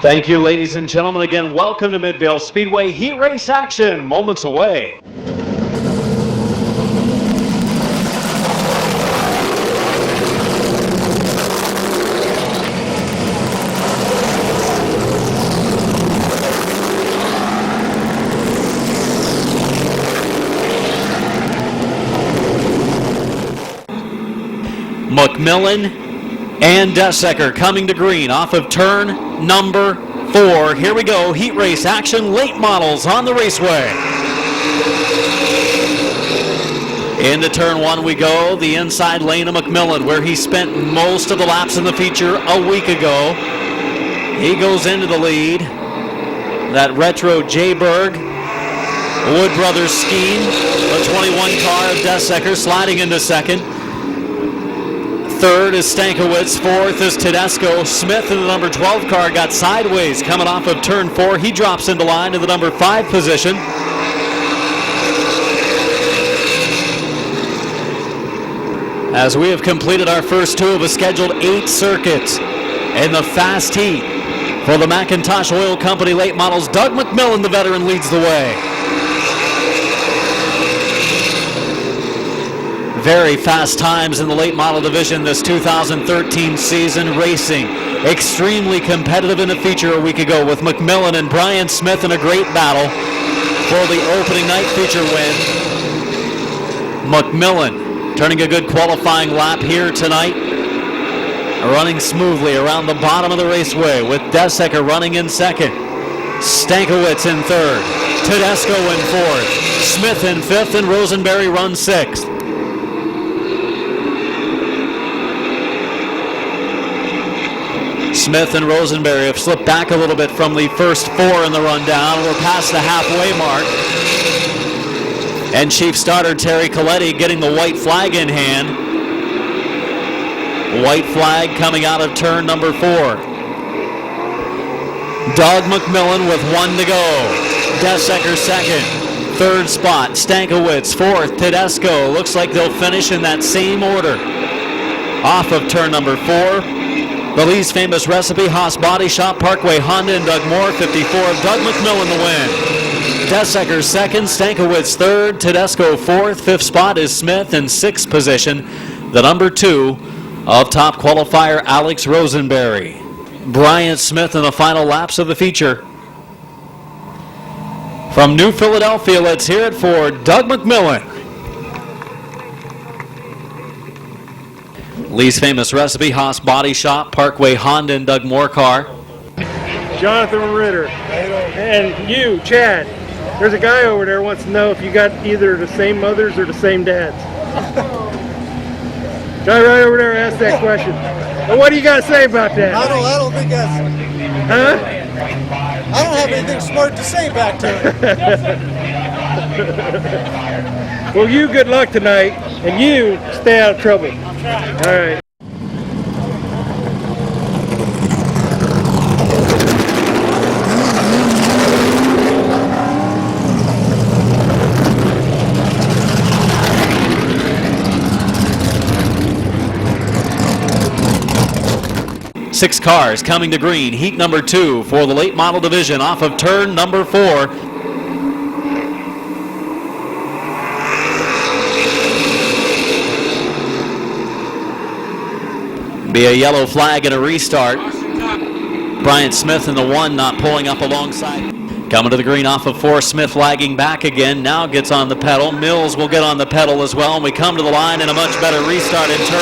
Thank you, ladies and gentlemen. Again, welcome to Midvale Speedway Heat Race action. Moments away. McMillan and Dessecker coming to green off of turn number 4. Here we go, heat race action, late models on the raceway. Into turn 1 we go, the inside lane of McMillan, where he spent most of the laps in the feature a week ago. He goes into the lead. That retro J-Berg Wood Brothers scheme, the 21 car of Dessecker sliding into second. Third is Stankiewicz. Fourth is Tedesco. Smith in the number 12 car got sideways coming off of turn 4. He drops into line in the number 5 position. As we have completed our first 2 of a scheduled 8 circuits in the fast heat for the McIntosh Oil Company late models, Doug McMillan, the veteran, leads the way. Very fast times in the late model division this 2013 season. Racing extremely competitive in the feature a week ago with McMillan and Brian Smith in a great battle for the opening night feature win. McMillan turning a good qualifying lap here tonight, running smoothly around the bottom of the raceway with Dessecker running in second, Stankiewicz in third, Tedesco in fourth, Smith in fifth, and Rosenberry runs sixth. Smith and Rosenberry have slipped back a little bit from the first 4 in the rundown. We're past the halfway mark. And Chief Starter Terry Coletti getting the white flag in hand. White flag coming out of turn number 4. Doug McMillan with 1 to go. Dessecker second. Third spot, Stankiewicz. Fourth, Tedesco. Looks like they'll finish in that same order. Off of turn number 4. The Lee's Famous Recipe, Haas Body Shop, Parkway Honda, and Doug Moore, 54. Doug McMillan the win. Dessecker second, Stankiewicz third, Tedesco fourth. Fifth spot is Smith in sixth position. The number 2 of top qualifier Alex Rosenberry. Brian Smith in the final laps of the feature. From New Philadelphia, let's hear it for Doug McMillan. Lee's Famous Recipe, Haas Body Shop, Parkway Honda, and Doug Moore car. Jonathan Ritter. And you, Chad, there's a guy over there who wants to know if you got either the same mothers or the same dads. Guy right over there asked that question. Well, what do you got to say about that? I don't think that's... Huh? I don't have anything smart to say back to it. Well, you good luck tonight, and you stay out of trouble. All right. Six cars coming to green, heat number 2 for the late model division off of turn number 4. Be a yellow flag and a restart. Brian Smith in the 1 not pulling up alongside. Coming to the green off of 4, Smith lagging back again, now gets on the pedal. Mills will get on the pedal as well, and we come to the line in a much better restart in turn 4.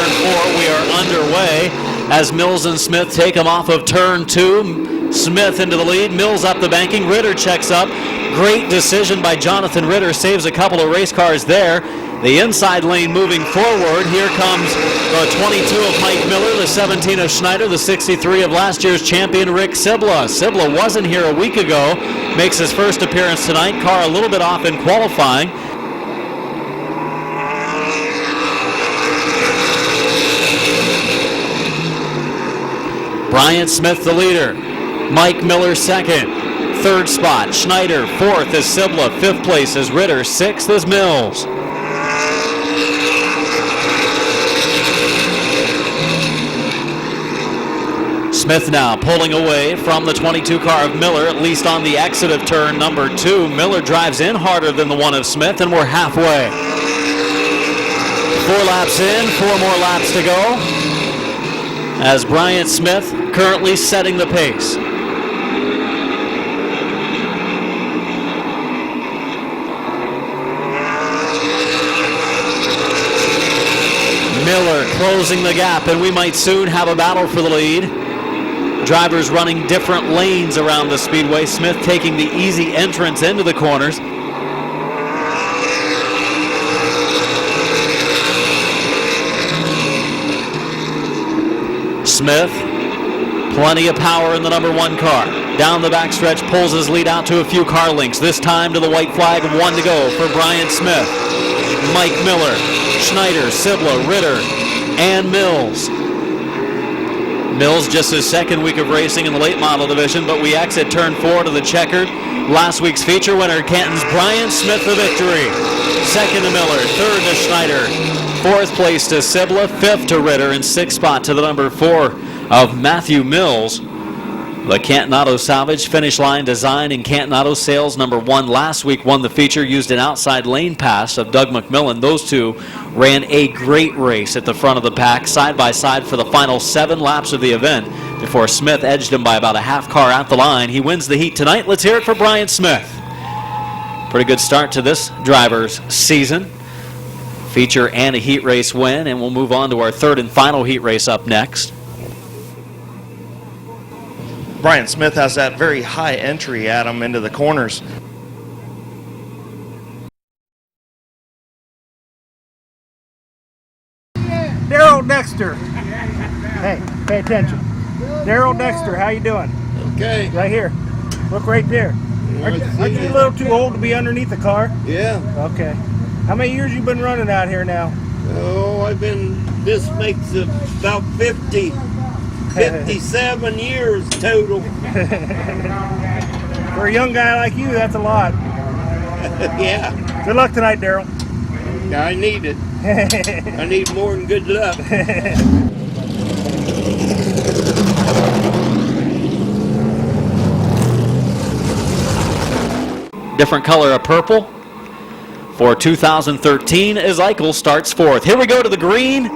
We are underway as Mills and Smith take him off of turn 2. Smith into the lead, Mills up the banking, Ritter checks up. Great decision by Jonathan Ritter, saves a couple of race cars there. The inside lane moving forward. Here comes the 22 of Mike Miller, the 17 of Schneider, the 63 of last year's champion Rick Sibla. Sibla wasn't here a week ago, makes his first appearance tonight. Car a little bit off in qualifying. Brian Smith the leader. Mike Miller second. Third spot, Schneider. Fourth is Sibla. Fifth place is Ritter. Sixth is Mills. Smith now pulling away from the 22 car of Miller, at least on the exit of turn number 2. Miller drives in harder than the one of Smith, and we're halfway. 4 laps in, 4 more laps to go, as Bryant Smith currently setting the pace. Miller closing the gap, and we might soon have a battle for the lead. Drivers running different lanes around the speedway. Smith taking the easy entrance into the corners. Smith, plenty of power in the number 1 car. Down the backstretch, pulls his lead out to a few car lengths. This time to the white flag, 1 to go for Bryant Smith. Mike Miller, Schneider, Sibla, Ritter, and Mills. Mills just his second week of racing in the late model division, but we exit turn 4 to the checkered. Last week's feature winner, Canton's Bryant Smith for victory. Second to Miller, third to Schneider, 4th place to Sibla, 5th to Ritter, and 6th spot to the number 4 of Matthew Mills. The Canton Auto Salvage Finish Line Design and Canton Auto Sales number 1 last week won the feature, used an outside lane pass of Doug McMillan. Those two ran a great race at the front of the pack, side by side for the final 7 laps of the event before Smith edged him by about a half car at the line. He wins the heat tonight. Let's hear it for Bryant Smith. Pretty good start to this driver's season. Feature and a heat race win, and we'll move on to our 3rd and final heat race up next. Bryant Smith has that very high entry at him into the corners. Daryl Dexter. Hey, pay attention. Daryl Dexter, how you doing? Okay. Right here. Look right there. Aren't you a little too old to be underneath the car? Yeah. Okay. How many years you been running out here now? Oh, this makes it about 57 years total. For a young guy like you, that's a lot. Yeah. Good luck tonight, Daryl. I need it. I need more than good luck. Different color of purple for 2013 as Eichel starts 4th. Here we go to the green.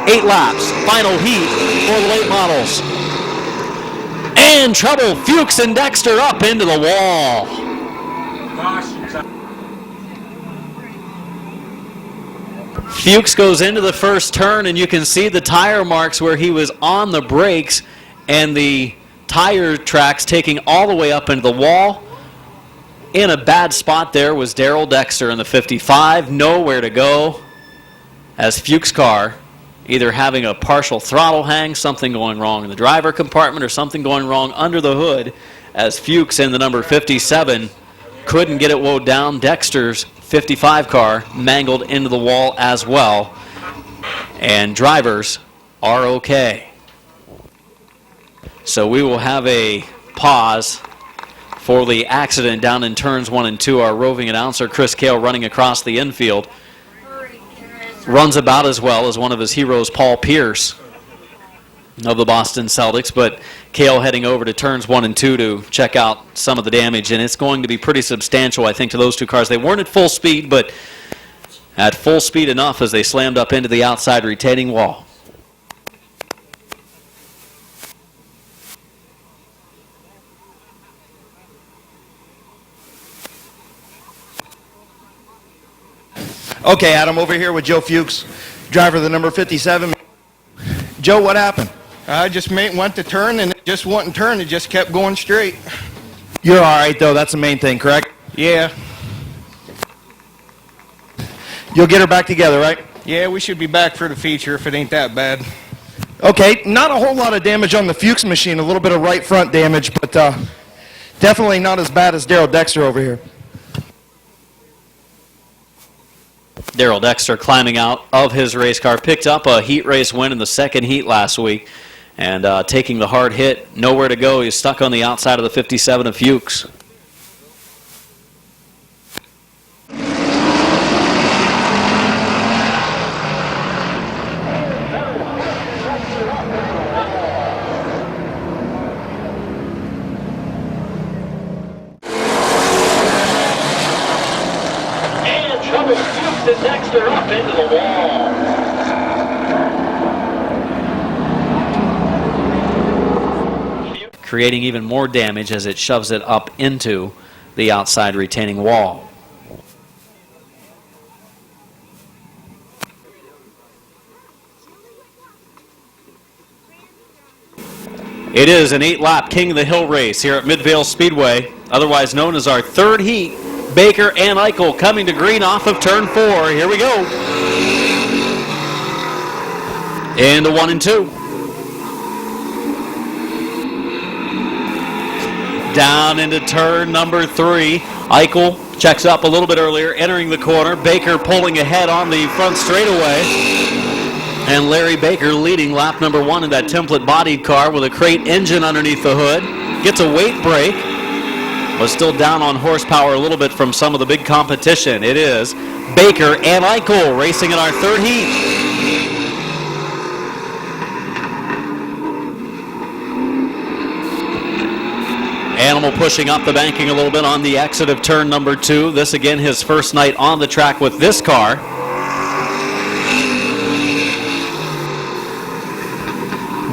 8 laps, final heat for the late models. And trouble, Fuchs and Dexter up into the wall. Fuchs goes into the first turn, and you can see the tire marks where he was on the brakes, and the tire tracks taking all the way up into the wall. In a bad spot there was Daryl Dexter in the 55, nowhere to go, as Fuchs' car either having a partial throttle hang, something going wrong in the driver compartment, or something going wrong under the hood, as Fuchs in the number 57 couldn't get it wound down. Dexter's 55 car mangled into the wall as well, and drivers are okay. So we will have a pause for the accident down in turns 1 and 2. Our roving announcer, Chris Kale, running across the infield, runs about as well as one of his heroes, Paul Pierce of the Boston Celtics, but Kale heading over to turns 1 and 2 to check out some of the damage, and it's going to be pretty substantial, I think, to those two cars. They weren't at full speed, but at full speed enough as they slammed up into the outside retaining wall. Okay, Adam, over here with Joe Fuchs, driver of the number 57. Joe, what happened? I just went to turn, and it just wouldn't turn. It just kept going straight. You're all right, though. That's the main thing, correct? Yeah. You'll get her back together, right? Yeah, we should be back for the feature if it ain't that bad. Okay, not a whole lot of damage on the Fuchs machine. A little bit of right front damage, but definitely not as bad as Daryl Dexter over here. Daryl Dexter climbing out of his race car, picked up a heat race win in the second heat last week, and taking the hard hit, nowhere to go. He's stuck on the outside of the 57 of Fuchs. Austin Dexter up into the wall. Creating even more damage as it shoves it up into the outside retaining wall. It is an 8-lap King of the Hill race here at Midvale Speedway, otherwise known as our third heat. Baker and Eichel coming to green off of turn 4. Here we go. Into 1 and 2. Down into turn number 3. Eichel checks up a little bit earlier, entering the corner. Baker pulling ahead on the front straightaway. And Larry Baker leading lap number 1 in that template-bodied car with a crate engine underneath the hood. Gets a weight break, but still down on horsepower a little bit from some of the big competition. It is Baker and Eichel racing in our third heat. Animal pushing up the banking a little bit on the exit of turn number 2. This again his first night on the track with this car.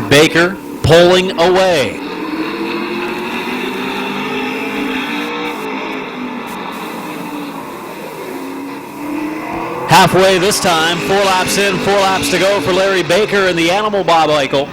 Baker pulling away. Halfway this time, 4 laps in, 4 laps to go for Larry Baker and the Animal Bob Eichel.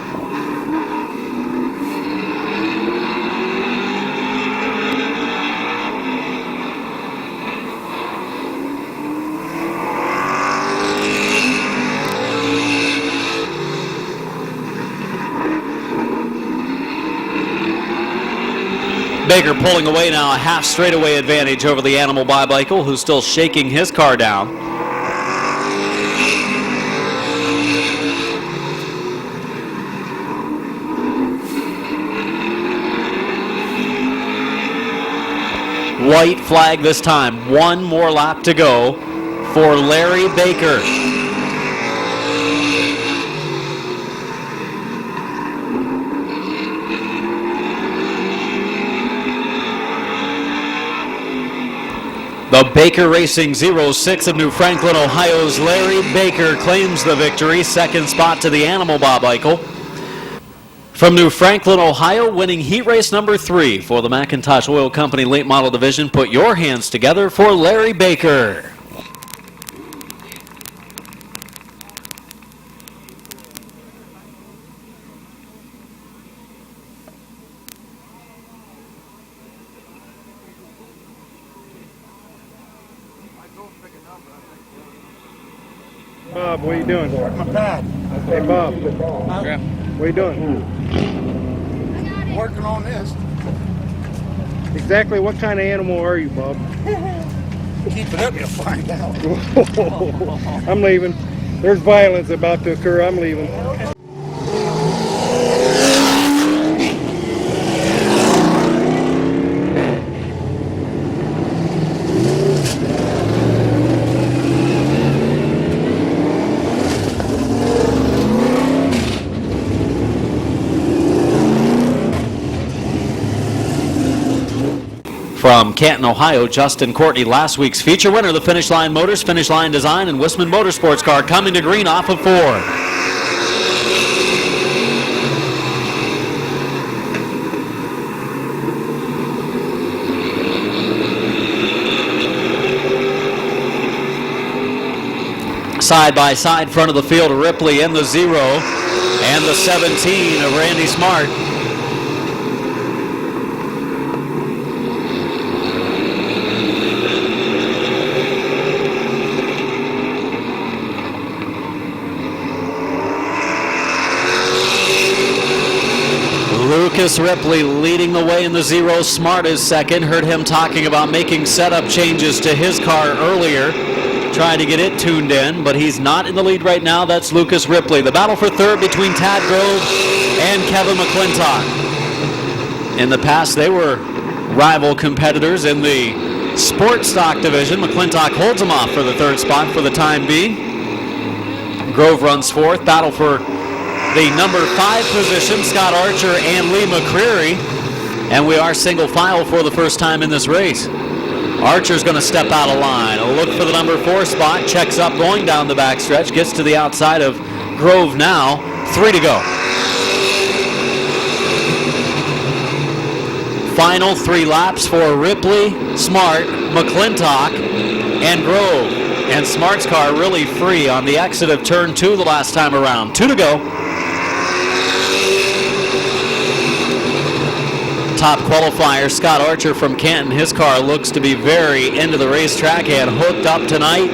Baker pulling away now, a half straightaway advantage over the Animal Bob Eichel, who's still shaking his car down. White flag this time. 1 more lap to go for Larry Baker. The Baker Racing 06 of New Franklin, Ohio's Larry Baker claims the victory. Second spot to the Animal Bob Eichel. From New Franklin, Ohio, winning heat race number 3 for the McIntosh Oil Company Late Model Division. Put your hands together for Larry Baker. Bob, what are you doing? My pad. Hey, Bob. What are you doing? Working on this. Exactly what kind of animal are you, Bob? Keep it up, you'll find out. I'm leaving. There's violence about to occur. I'm leaving. From Canton, Ohio, Justin Courtney, last week's feature winner, the Finish Line Motors, Finish Line Design, and Wissman Motorsports car coming to green off of 4. Side by side, front of the field, Ripley in the 0 and the 17 of Randy Smart. Lucas Ripley leading the way in the 0. Smart is second. Heard him talking about making setup changes to his car earlier, trying to get it tuned in, but he's not in the lead right now. That's Lucas Ripley. The battle for third between Tad Grove and Kevin McClintock. In the past, they were rival competitors in the sports stock division. McClintock holds him off for the third spot for the time being. Grove runs fourth. Battle for the number 5 position, Scott Archer and Lee McCreary. And we are single file for the first time in this race. Archer's going to step out of line. A look for the number 4 spot. Checks up, going down the backstretch. Gets to the outside of Grove now. 3 to go. Final 3 laps for Ripley, Smart, McClintock, and Grove. And Smart's car really free on the exit of turn 2 the last time around. 2 to go. Top qualifier, Scott Archer from Canton. His car looks to be very into the racetrack and hooked up tonight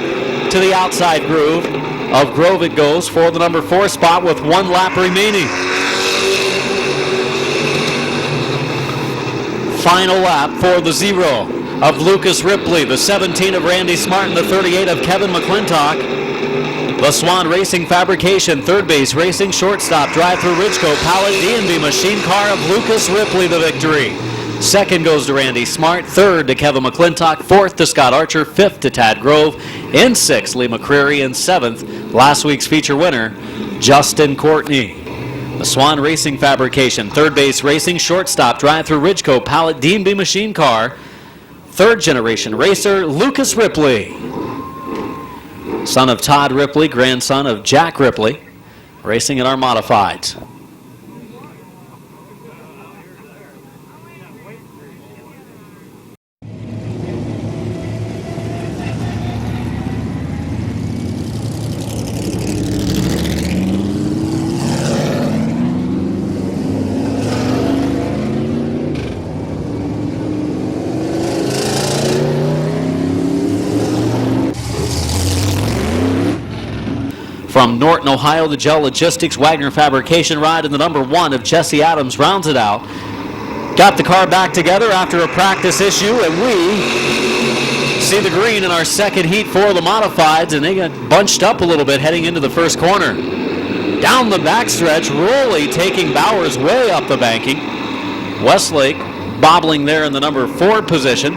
to the outside groove of Grove. It goes for the number 4 spot with 1 lap remaining. Final lap for the 0 of Lucas Ripley, the 17 of Randy Smart, and the 38 of Kevin McClintock. The Swan Racing Fabrication, third base racing, shortstop, drive-through Ridgeco, Pallet, D&B machine car of Lucas Ripley, the victory. Second goes to Randy Smart, third to Kevin McClintock, fourth to Scott Archer, fifth to Tad Grove, in sixth, Lee McCreary, and seventh, last week's feature winner, Justin Courtney. The Swan Racing Fabrication, third base racing, shortstop, drive-through Ridgeco, Pallet, D&B machine car, third generation racer, Lucas Ripley. Son of Todd Ripley, grandson of Jack Ripley, racing in our modifieds. From Norton, Ohio, the Gel Logistics Wagner Fabrication ride in the number 1 of Jesse Adams rounds it out. Got the car back together after a practice issue, and we see the green in our second heat for the modifieds, and they got bunched up a little bit heading into the first corner. Down the backstretch, Rowley taking Bowers way up the banking. Westlake bobbling there in the number 4 position.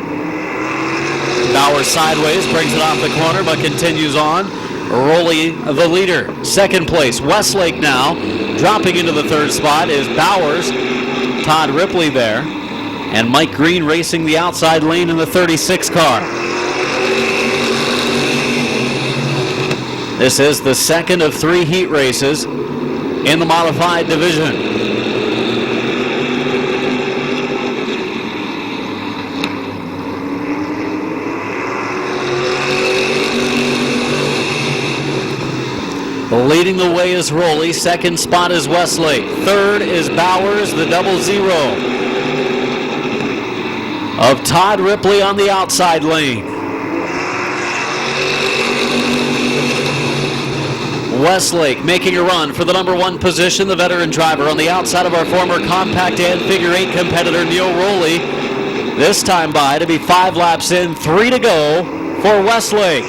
Bowers sideways, brings it off the corner, but continues on. Rowley, the leader. Second place, Westlake now. Dropping into the third spot is Bowers. Todd Ripley there. And Mike Green racing the outside lane in the 36 car. This is the second of 3 heat races in the modified division. Leading the way is Rowley. Second spot is Westlake. Third is Bowers, the 00 of Todd Ripley on the outside lane. Westlake making a run for the number 1 position, the veteran driver on the outside of our former compact and figure 8 competitor Neil Rowley. This time by to be 5 laps in, 3 to go for Westlake.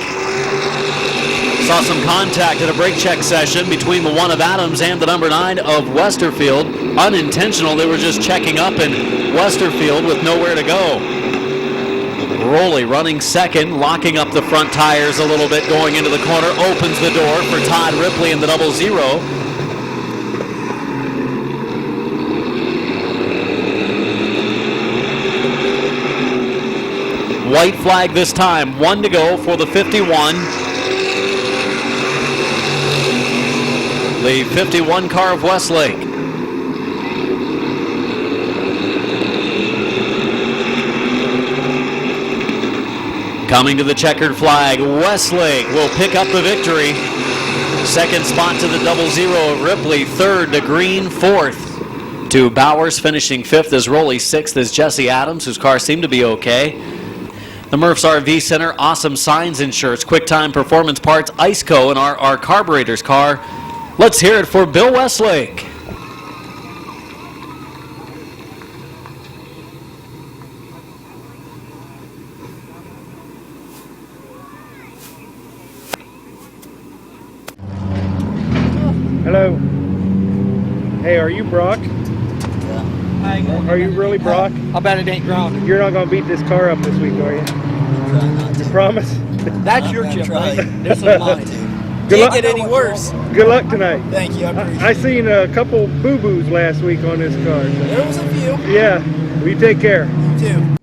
Saw some contact at a brake check session between the 1 of Adams and the number 9 of Westerfield. Unintentional, they were just checking up in Westerfield with nowhere to go. Rowley running second, locking up the front tires a little bit, going into the corner, opens the door for Todd Ripley in the 00. White flag this time, 1 to go for the 51. The 51 car of Westlake. Coming to the checkered flag, Westlake will pick up the victory. Second spot to the 00 of Ripley, third to Green, fourth to Bowers, finishing fifth as Rowley, sixth as Jesse Adams, whose car seemed to be okay. The Murph's RV Center, Awesome Signs and Shirts, Quicktime Performance Parts, Iceco, and our carburetors car. Let's hear it for Bill Westlake. Hello. Hey, are you Brock? Yeah. Are you really Brock? I bet it ain't grounded. You're not going to beat this car up this week, are you? You promise? That's your chip, right? This is mine. Good Can't luck. get any worse. Good luck tonight. Thank you. I appreciate I seen a couple boo-boos last week on this car. it. There was a few. Yeah, well, you take care. You too.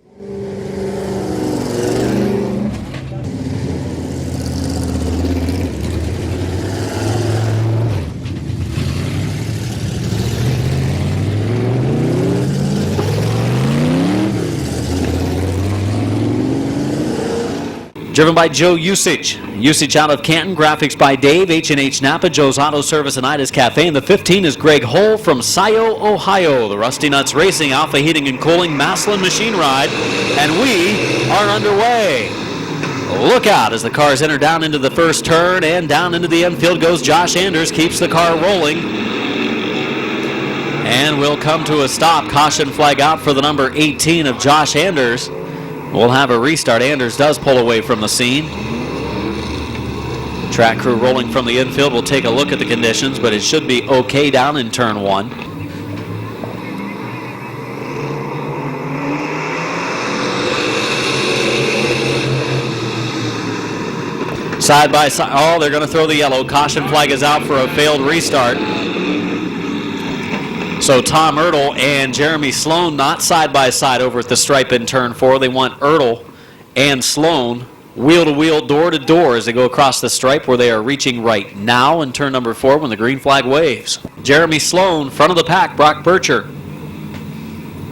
Driven by Joe Usage. Usage out of Canton. Graphics by Dave. H&H Napa. Joe's Auto Service and Ida's Cafe. And the 15 is Greg Hull from Scio, Ohio. The Rusty Nuts Racing, Alpha Heating and Cooling, Maslin Machine Ride. And we are underway. Look out as the cars enter down into the first turn, and down into the infield goes Josh Anders. Keeps the car rolling. And we'll come to a stop. Caution flag out for the number 18 of Josh Anders. We'll have a restart. Anders does pull away from the scene. Track crew rolling from the infield. We'll take a look at the conditions, but it should be okay down in turn 1. Side by side. Oh, they're going to throw the yellow. Caution flag is out for a failed restart. So Tom Ertl and Jeremy Sloan not side by side over at the stripe in turn 4. They want Ertl and Sloan wheel to wheel, door to door as they go across the stripe, where they are reaching right now in turn number 4 when the green flag waves. Jeremy Sloan, front of the pack, Brock Bircher.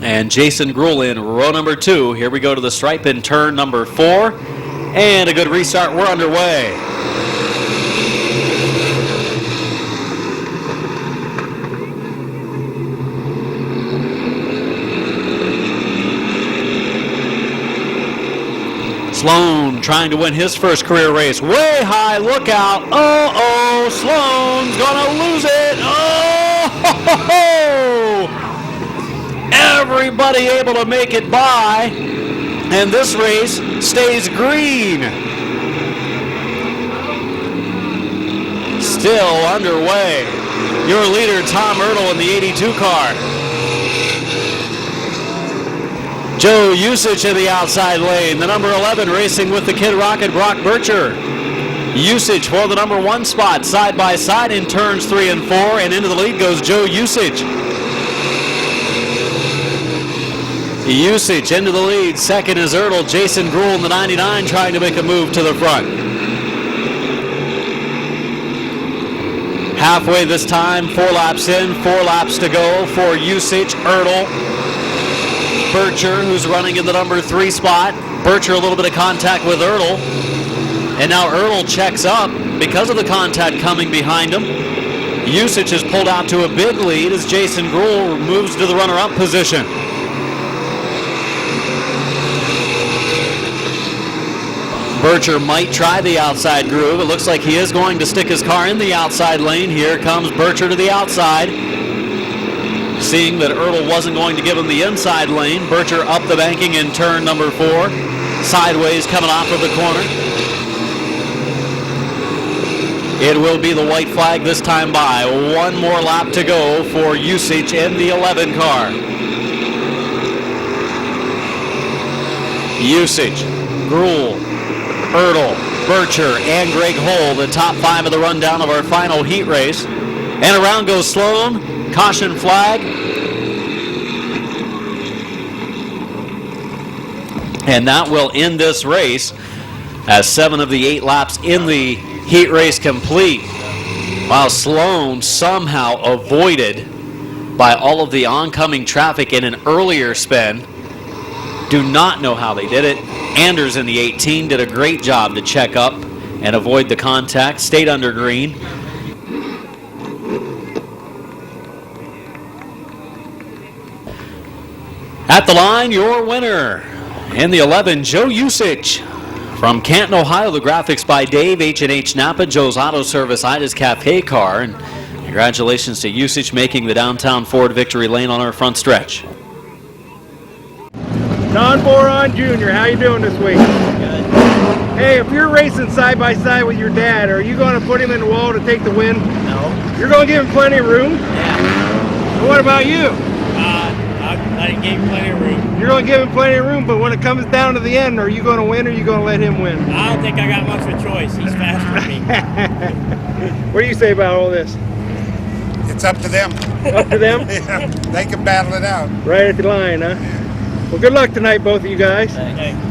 And Jason Gruhl in row number 2. Here we go to the stripe in turn number 4. And a good restart. We're underway. Sloan trying to win his first career race. Way high, look out. Uh-oh, Sloan's gonna lose it. Oh! Everybody able to make it by. And this race stays green. Still underway. Your leader, Tom Ertl, in the 82 car. Joe Usage in the outside lane. The number 11 racing with the Kid Rocket, Brock Bircher. Usage for the number 1 spot, side by side in turns 3 and 4, and into the lead goes Joe Usage. Usage into the lead. Second is Ertl. Jason Gruhl in the 99 trying to make a move to the front. Halfway this time, 4 laps in, 4 laps to go for Usage, Ertl, Bircher, who's running in the number 3 spot. Bircher a little bit of contact with Ertl. And now Ertl checks up because of the contact coming behind him. Usage has pulled out to a big lead as Jason Gruhl moves to the runner-up position. Bircher might try the outside groove. It looks like he is going to stick his car in the outside lane. Here comes Bircher to the outside. Seeing that Ertl wasn't going to give him the inside lane, Bircher up the banking in turn number 4. Sideways coming off of the corner. It will be the white flag this time by. 1 more lap to go for Usage in the 11 car. Usage, Gruhl, Ertl, Bircher, and Greg Hull, the top 5 of the rundown of our final heat race. And around goes Sloan. Caution flag. And that will end this race as 7 of the 8 laps in the heat race complete. While Sloan somehow avoided by all of the oncoming traffic in an earlier spin. Do not know how they did it. Anders in the 18 did a great job to check up and avoid the contact. Stayed under green. At the line, your winner in the 11, Joe Usage. From Canton, Ohio, the graphics by Dave, H&H Napa, Joe's Auto Service, Ida's Cafe car. And congratulations to Usage making the downtown Ford victory lane on our front stretch. Don Boron Jr., how you doing this week? Good. Hey, if you're racing side by side with your dad, are you going to put him in the wall to take the win? No. You're going to give him plenty of room? Yeah. What about you? I gave him plenty of room. You're going to give him plenty of room, but when it comes down to the end, are you going to win or are you going to let him win? I don't think I got much of a choice. He's faster than me. What do you say about all this? It's up to them. Up to them? Yeah, they can battle it out. Right at the line, huh? Well, good luck tonight, both of you guys. Thanks.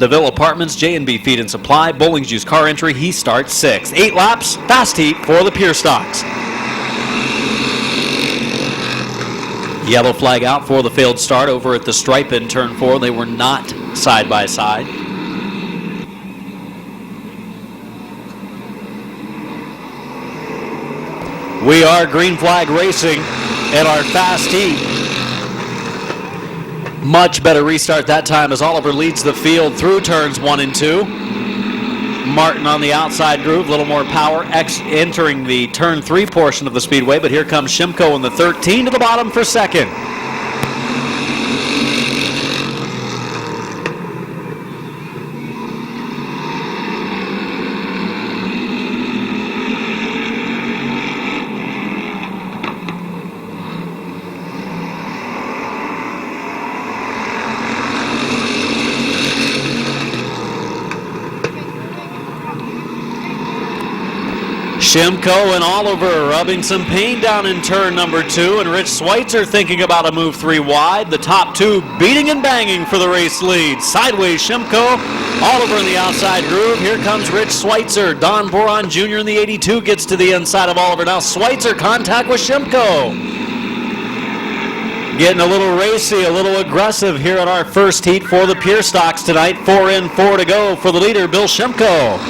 DeVille Apartments, J&B Feed and Supply, Bowling's Used Car Entry. He starts 6th. 8 laps, fast heat for the Pure Stocks. Yellow flag out for the failed start over at the stripe in turn 4. They were not side by side. We are green flag racing at our fast heat. Much better restart that time as Oliver leads the field through turns 1 and 2. Martin on the outside groove, a little more power entering the turn 3 portion of the speedway, but here comes Shimko in the 13 to the bottom for second. Shimko and Oliver rubbing some pain down in turn number 2, and Rich Schweitzer thinking about a move 3 wide. The top 2 beating and banging for the race lead. Sideways Shimko, Oliver in the outside groove. Here comes Rich Schweitzer. Don Boron Jr. in the 82 gets to the inside of Oliver. Now Schweitzer contact with Shimko. Getting a little racy, a little aggressive here in our first heat for the Pure Stocks tonight. 4 in, 4 to go for the leader, Bill Shimko.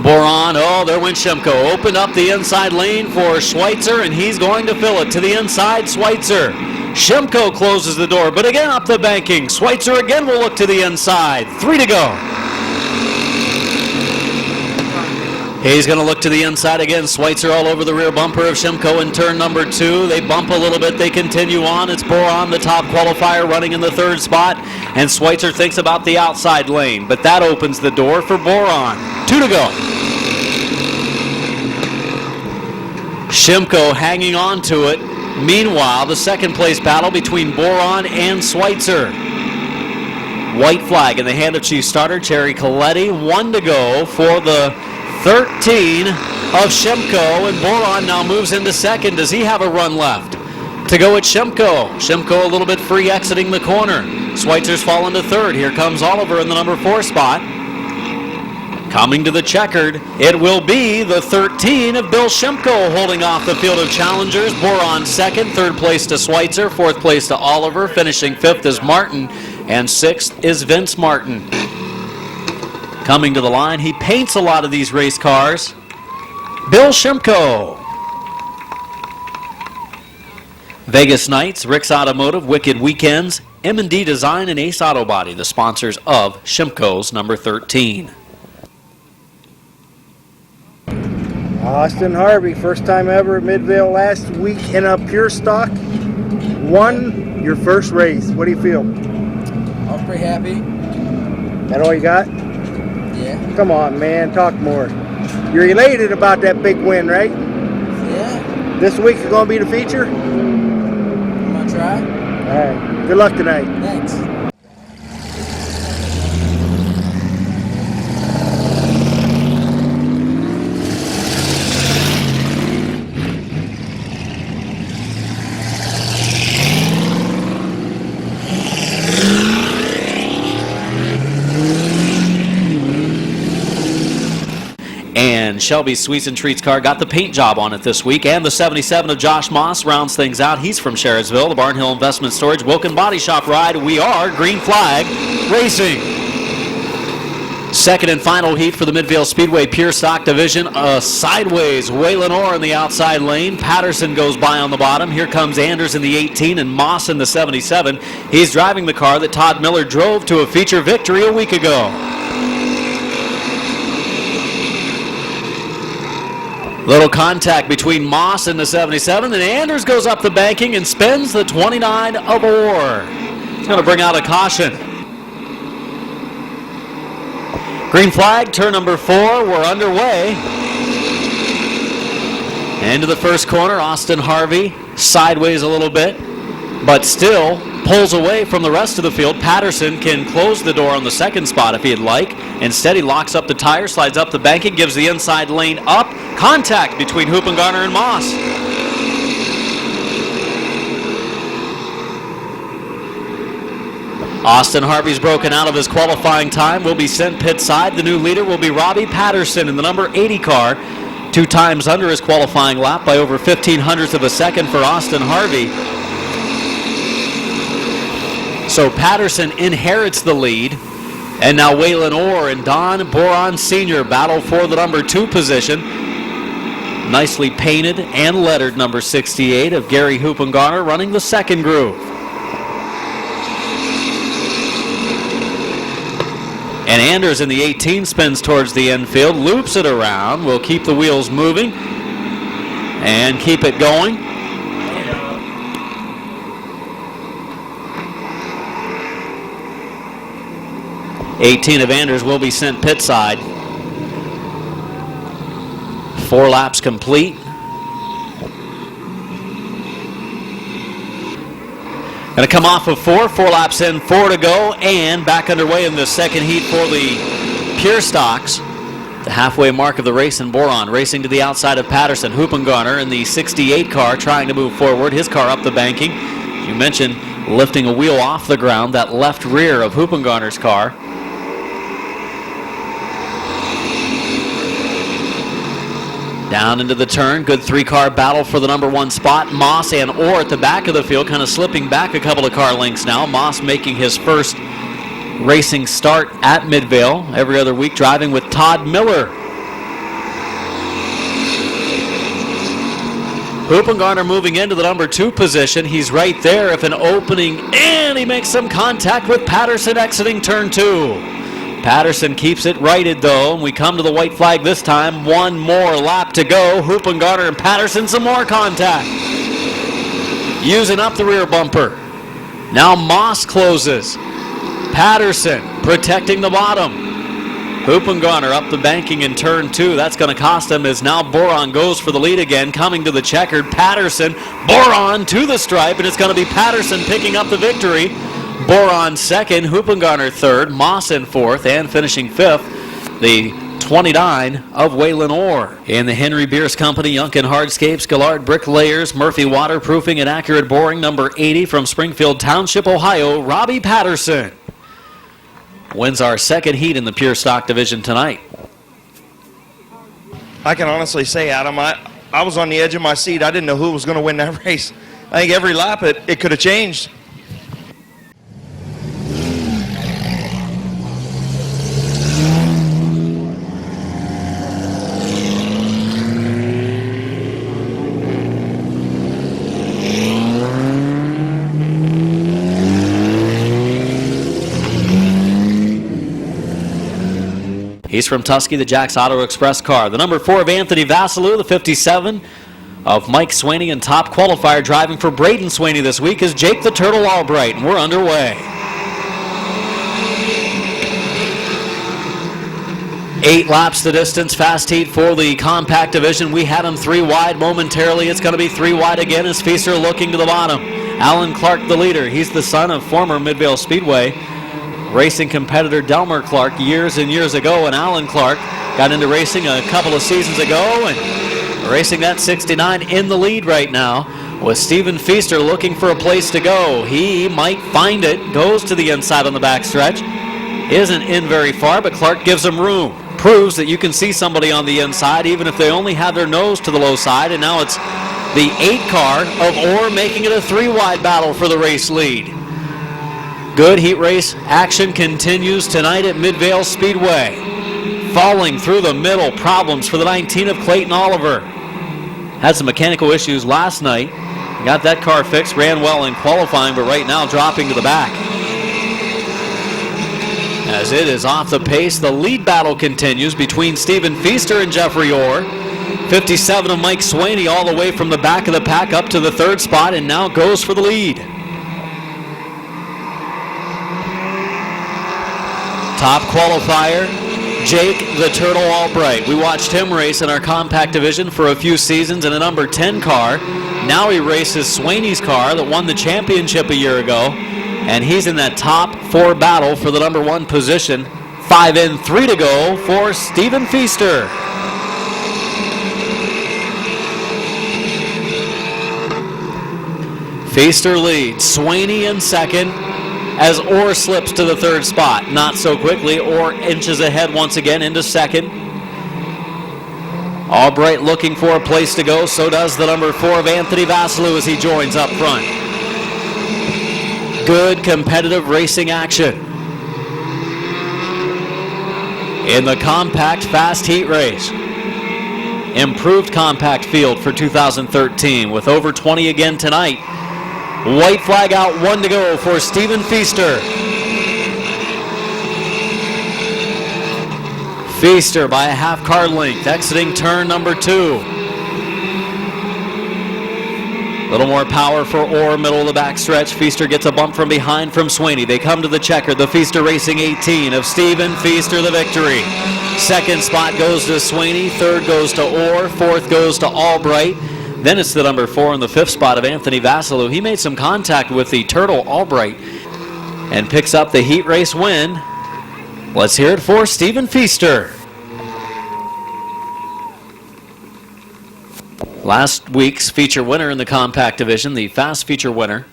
Boron, oh, there went Shimko. Opened up the inside lane for Schweitzer, and he's going to fill it to the inside, Schweitzer. Shimko closes the door, but again up the banking. Schweitzer again will look to the inside. 3 to go. He's going to look to the inside again. Schweitzer all over the rear bumper of Shimko in turn number 2. They bump a little bit. They continue on. It's Boron, the top qualifier, running in the 3rd spot. And Schweitzer thinks about the outside lane, but that opens the door for Boron. 2 to go. Shimko hanging on to it. Meanwhile, the second place battle between Boron and Schweitzer. White flag in the hand of chief starter Cherry Coletti. 1 to go for the 13 of Shimko, and Boron now moves into second. Does he have a run left? To go at Shimko. Shimko a little bit free exiting the corner. Schweitzer's fallen to 3rd. Here comes Oliver in the number 4 spot. Coming to the checkered, it will be the 13 of Bill Shimko holding off the field of challengers. Boron 2nd, 3rd place to Schweitzer, 4th place to Oliver. Finishing 5th is Martin, and 6th is Vince Martin. Coming to the line, he paints a lot of these race cars. Bill Shimko. Vegas Nights, Rick's Automotive, Wicked Weekends, M&D Design, and Ace Auto Body, the sponsors of Shimko's number 13. Austin Harvey, first time ever at Midvale last week in a Pure Stock. Won your first race. What do you feel? I was pretty happy. That all you got? Yeah. Come on, man, talk more. You're elated about that big win, right? Yeah. This week is going to be the feature? I'm going to try. All right. Good luck tonight. Thanks. And Shelby Sweets and Treats car got the paint job on it this week. And the 77 of Josh Moss rounds things out. He's from Sherridsville. The Barnhill Investment Storage Wilkin Body Shop ride. We are Green Flag Racing. Second and final heat for the Midvale Speedway Pure Stock Division. Sideways, Waylon Orr in the outside lane. Patterson goes by on the bottom. Here comes Anders in the 18 and Moss in the 77. He's driving the car that Todd Miller drove to a feature victory a week ago. Little contact between Moss and the 77, and Anders goes up the banking and spins the 29 of Orr. He's going to bring out a caution. Green flag, turn number 4, we're underway. Into the first corner, Austin Harvey, sideways a little bit, but still pulls away from the rest of the field. Patterson can close the door on the second spot if he'd like. Instead, he locks up the tire, slides up the banking, gives the inside lane up. Contact between Hoopengarner and Moss. Austin Harvey's broken out of his qualifying time, will be sent pit side. The new leader will be Robbie Patterson in the number 80 car, 2 times under his qualifying lap by over 0.15 of a second for Austin Harvey. So Patterson inherits the lead, and now Waylon Orr and Don Boron Sr. battle for the number 2 position. Nicely painted and lettered number 68 of Gary Huppengarner running the second groove. And Anders in the 18 spins towards the infield, loops it around, will keep the wheels moving and keep it going. '18 of Anders will be sent pit side. 4 laps complete. Going to come off of 4 laps in, 4 to go, and back underway in the second heat for the pure stocks. The halfway mark of the race, and Boron racing to the outside of Patterson. Huppengarner in the 68 car trying to move forward, his car up the banking. You mentioned lifting a wheel off the ground, that left rear of Huppengarner's car. Down into the turn, good 3-car battle for the number 1 spot. Moss and Orr at the back of the field, kind of slipping back a couple of car lengths now. Moss making his first racing start at Midvale, every other week driving with Todd Miller. Huppengarner moving into the number 2 position. He's right there if an opening, and he makes some contact with Patterson exiting turn 2. Patterson keeps it righted though, and we come to the white flag this time. 1 more lap to go. Huppengarner and Patterson, some more contact. Using up the rear bumper. Now Moss closes. Patterson protecting the bottom. Huppengarner up the banking in turn 2. That's going to cost him as now Boron goes for the lead again. Coming to the checkered, Patterson. Boron to the stripe, and it's going to be Patterson picking up the victory. Boron second, Huppengarner third, Moss in fourth, and finishing fifth, the 29 of Waylon Orr. In the Henry Beers Company, Yunkin Hardscapes, Gillard Bricklayers, Murphy Waterproofing and Accurate Boring, number 80 from Springfield Township, Ohio, Robbie Patterson wins our second heat in the Pure Stock Division tonight. I can honestly say, Adam, I was on the edge of my seat. I didn't know who was going to win that race. I think every lap it could have changed. He's from Tusky, the Jack's Auto Express car. The number 4 of Anthony Vasilou, the 57 of Mike Swaney, and top qualifier driving for Braden Swaney this week is Jake the Turtle Albright, and we're underway. 8 laps the distance, fast heat for the compact division. We had him 3 wide momentarily. It's going to be 3 wide again as Feaster looking to the bottom. Alan Clark, the leader. He's the son of former Midvale Speedway racing competitor Delmer Clark years and years ago, and Alan Clark got into racing a couple of seasons ago and racing that 69 in the lead right now with Stephen Feaster looking for a place to go. He might find it, goes to the inside on the backstretch, isn't in very far, but Clark gives him room. Proves that you can see somebody on the inside even if they only have their nose to the low side, and now it's the 8 car of Orr making it a 3 wide battle for the race lead. Good heat race action continues tonight at Midvale Speedway. Falling through the middle, problems for the 19 of Clayton Oliver. Had some mechanical issues last night. Got that car fixed, ran well in qualifying, but right now dropping to the back. As it is off the pace, the lead battle continues between Stephen Feaster and Jeffrey Orr. 57 of Mike Swaney all the way from the back of the pack up to the 3rd spot, and now goes for the lead. Top qualifier, Jake the Turtle Albright. We watched him race in our compact division for a few seasons in a number 10 car. Now he races Swaney's car that won the championship a year ago, and he's in that top 4 battle for the number 1 position. 5 in, 3 to go for Stephen Feaster. Feaster leads, Swaney in second. as Orr slips to the third spot. Not so quickly. Orr inches ahead once again into second. Albright looking for a place to go. So does the number 4 of Anthony Vasilou as he joins up front. Good competitive racing action in the compact fast heat race. Improved compact field for 2013 with over 20 again tonight. White flag out, 1 to go for Stephen Feaster. Feaster by a half car length exiting turn number 2. A little more power for Orr, middle of the backstretch. Feaster gets a bump from behind from Sweeney. They come to the checker. The Feaster Racing 18 of Stephen Feaster, the victory. Second spot goes to Sweeney. Third goes to Orr. Fourth goes to Albright. Then it's the number 4 in the 5th spot of Anthony Vasilou. He made some contact with the Turtle Albright and picks up the heat race win. Let's hear it for Stephen Feaster. Last week's feature winner in the compact division, the fast feature winner.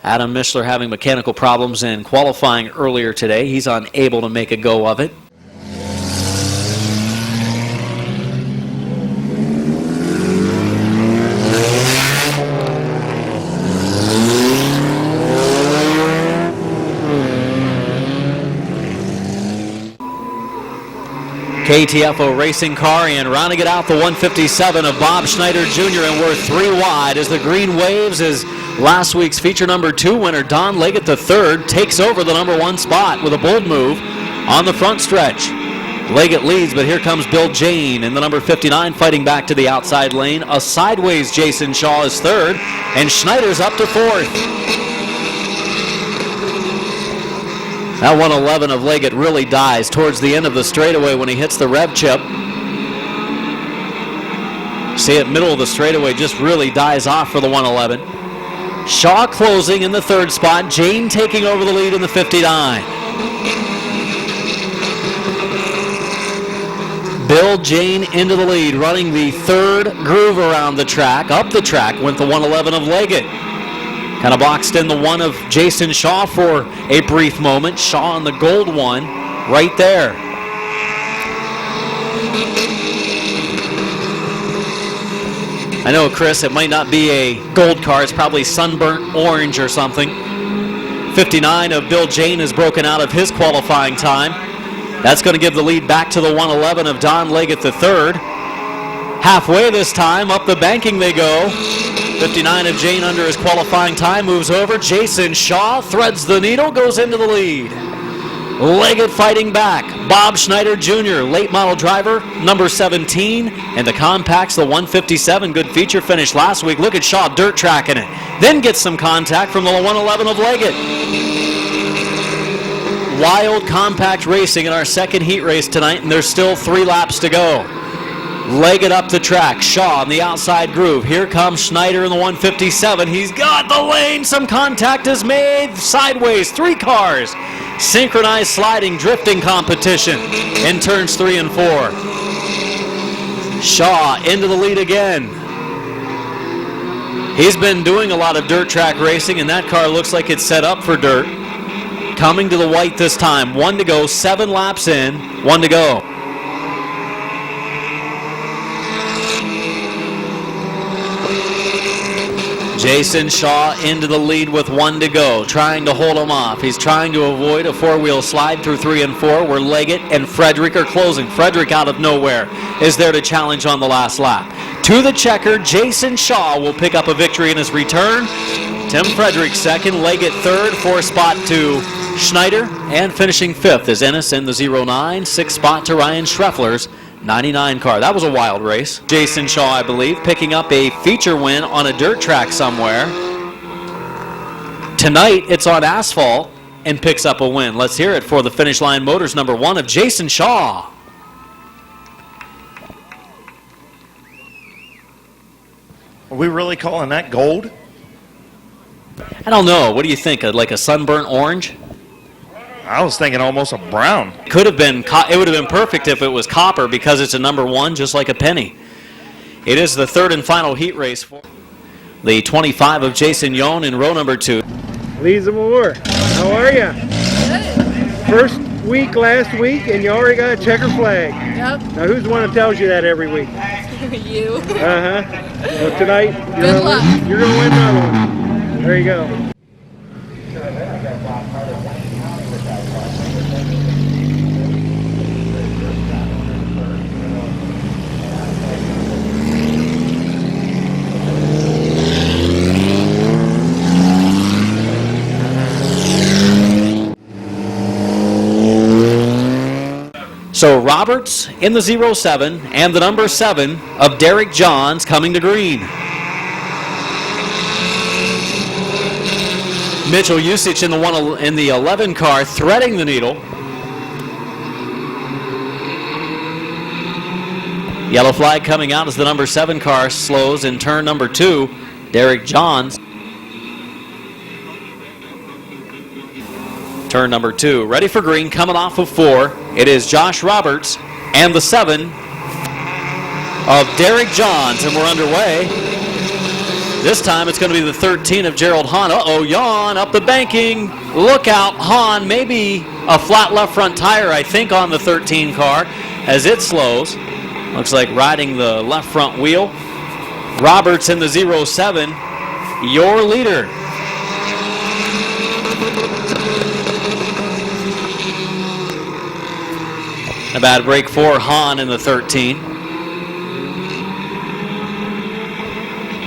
Adam Mishler having mechanical problems in qualifying earlier today. He's unable to make a go of it. KTFO racing car and rounding it out the 157 of Bob Schneider Jr. and we're 3 wide as the green waves as last week's feature number 2 winner Don Leggett III takes over the number 1 spot with a bold move on the front stretch. Leggett leads, but here comes Bill Jane in the number 59 fighting back to the outside lane. A sideways Jason Shaw is 3rd and Schneider's up to 4th. That 111 of Leggett really dies towards the end of the straightaway when he hits the rev chip. See it, middle of the straightaway just really dies off for the 111. Shaw closing in the 3rd spot. Jane taking over the lead in the 59. Bill Jane into the lead, running the 3rd groove around the track. Up the track went the 111 of Leggett. Kind of boxed in the 1 of Jason Shaw for a brief moment. Shaw on the gold 1 right there. I know, Chris, it might not be a gold car. It's probably sunburnt orange or something. 59 of Bill Jane has broken out of his qualifying time. That's going to give the lead back to the 111 of Don Leggett III. Halfway this time, up the banking they go. 59 of Jane under his qualifying time moves over. Jason Shaw threads the needle, goes into the lead. Leggett fighting back. Bob Schneider Jr., late model driver, number 17. And the compacts, the 157, good feature finish last week. Look at Shaw dirt tracking it. Then gets some contact from the 111 of Leggett. Wild compact racing in our second heat race tonight, and there's still 3 laps to go. Leggett up the track. Shaw on the outside groove. Here comes Schneider in the 157. He's got the lane. Some contact is made. Sideways. 3 cars. Synchronized sliding drifting competition in turns 3 and 4. Shaw into the lead again. He's been doing a lot of dirt track racing, and that car looks like it's set up for dirt. Coming to the white this time. 1 to go. 7 laps in. 1 to go. Jason Shaw into the lead with 1 to go, trying to hold him off. He's trying to avoid a 4-wheel slide through 3 and 4 where Leggett and Frederick are closing. Frederick out of nowhere is there to challenge on the last lap. To the checker, Jason Shaw will pick up a victory in his return. Tim Frederick 2nd, Leggett 3rd, 4th spot to Schneider, and finishing 5th is Ennis in the 09, 6th spot to Ryan Schreffler's 99 car. That was a wild race. Jason Shaw, I believe, picking up a feature win on a dirt track somewhere. Tonight, it's on asphalt and picks up a win. Let's hear it for the Finish Line Motors number 1 of Jason Shaw. Are we really calling that gold? I don't know. What do you think? Like a sunburnt orange? I was thinking almost a brown. Could have been. It would have been perfect if it was copper because it's a number 1, just like a penny. It is the 3rd and final heat race for the 25 of Jason Yohn in row number 2. Lisa Moore, how are you? Good. First week last week, and you already got a checker flag. Yep. Now, who's the one that tells you that every week? You. Well, tonight, Good luck. You're going to win another one. There you go. So Roberts in the 07 and the number 7 of Derek Johns coming to green. Mitchell Usich in the 11 car threading the needle. Yellow flag coming out as the number 7 car slows in turn number 2. Derek Johns. Turn number 2, ready for green, coming off of 4. It is Josh Roberts and the 7 of Derek Johns, and we're underway. This time it's going to be the 13 of Gerald Hahn. Uh-oh, yawn up the banking. Look out, Hahn, maybe a flat left front tire, I think, on the 13 car as it slows. Looks like riding the left front wheel. Roberts in the 07, your leader. A bad break for Hahn in the 13.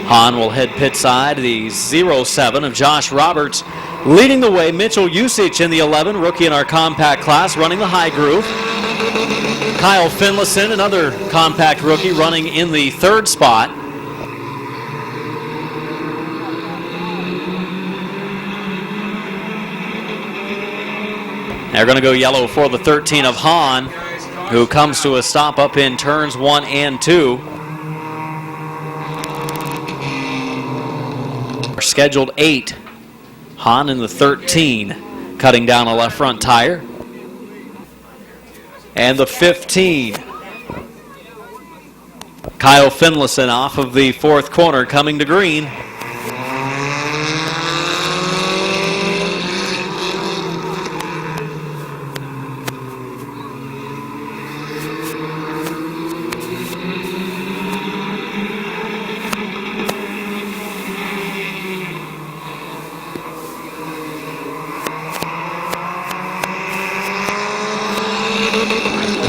Hahn will head pit side. The 07 of Josh Roberts leading the way. Mitchell Usich in the 11, rookie in our compact class, running the high groove. Kyle Finlayson, another compact rookie, running in the 3rd spot. They're going to go yellow for the 13 of Hahn, who comes to a stop up in turns 1 and 2. Scheduled 8. Hahn in the 13, cutting down a left front tire. And the 15. Kyle Finlayson off of the 4th corner coming to green.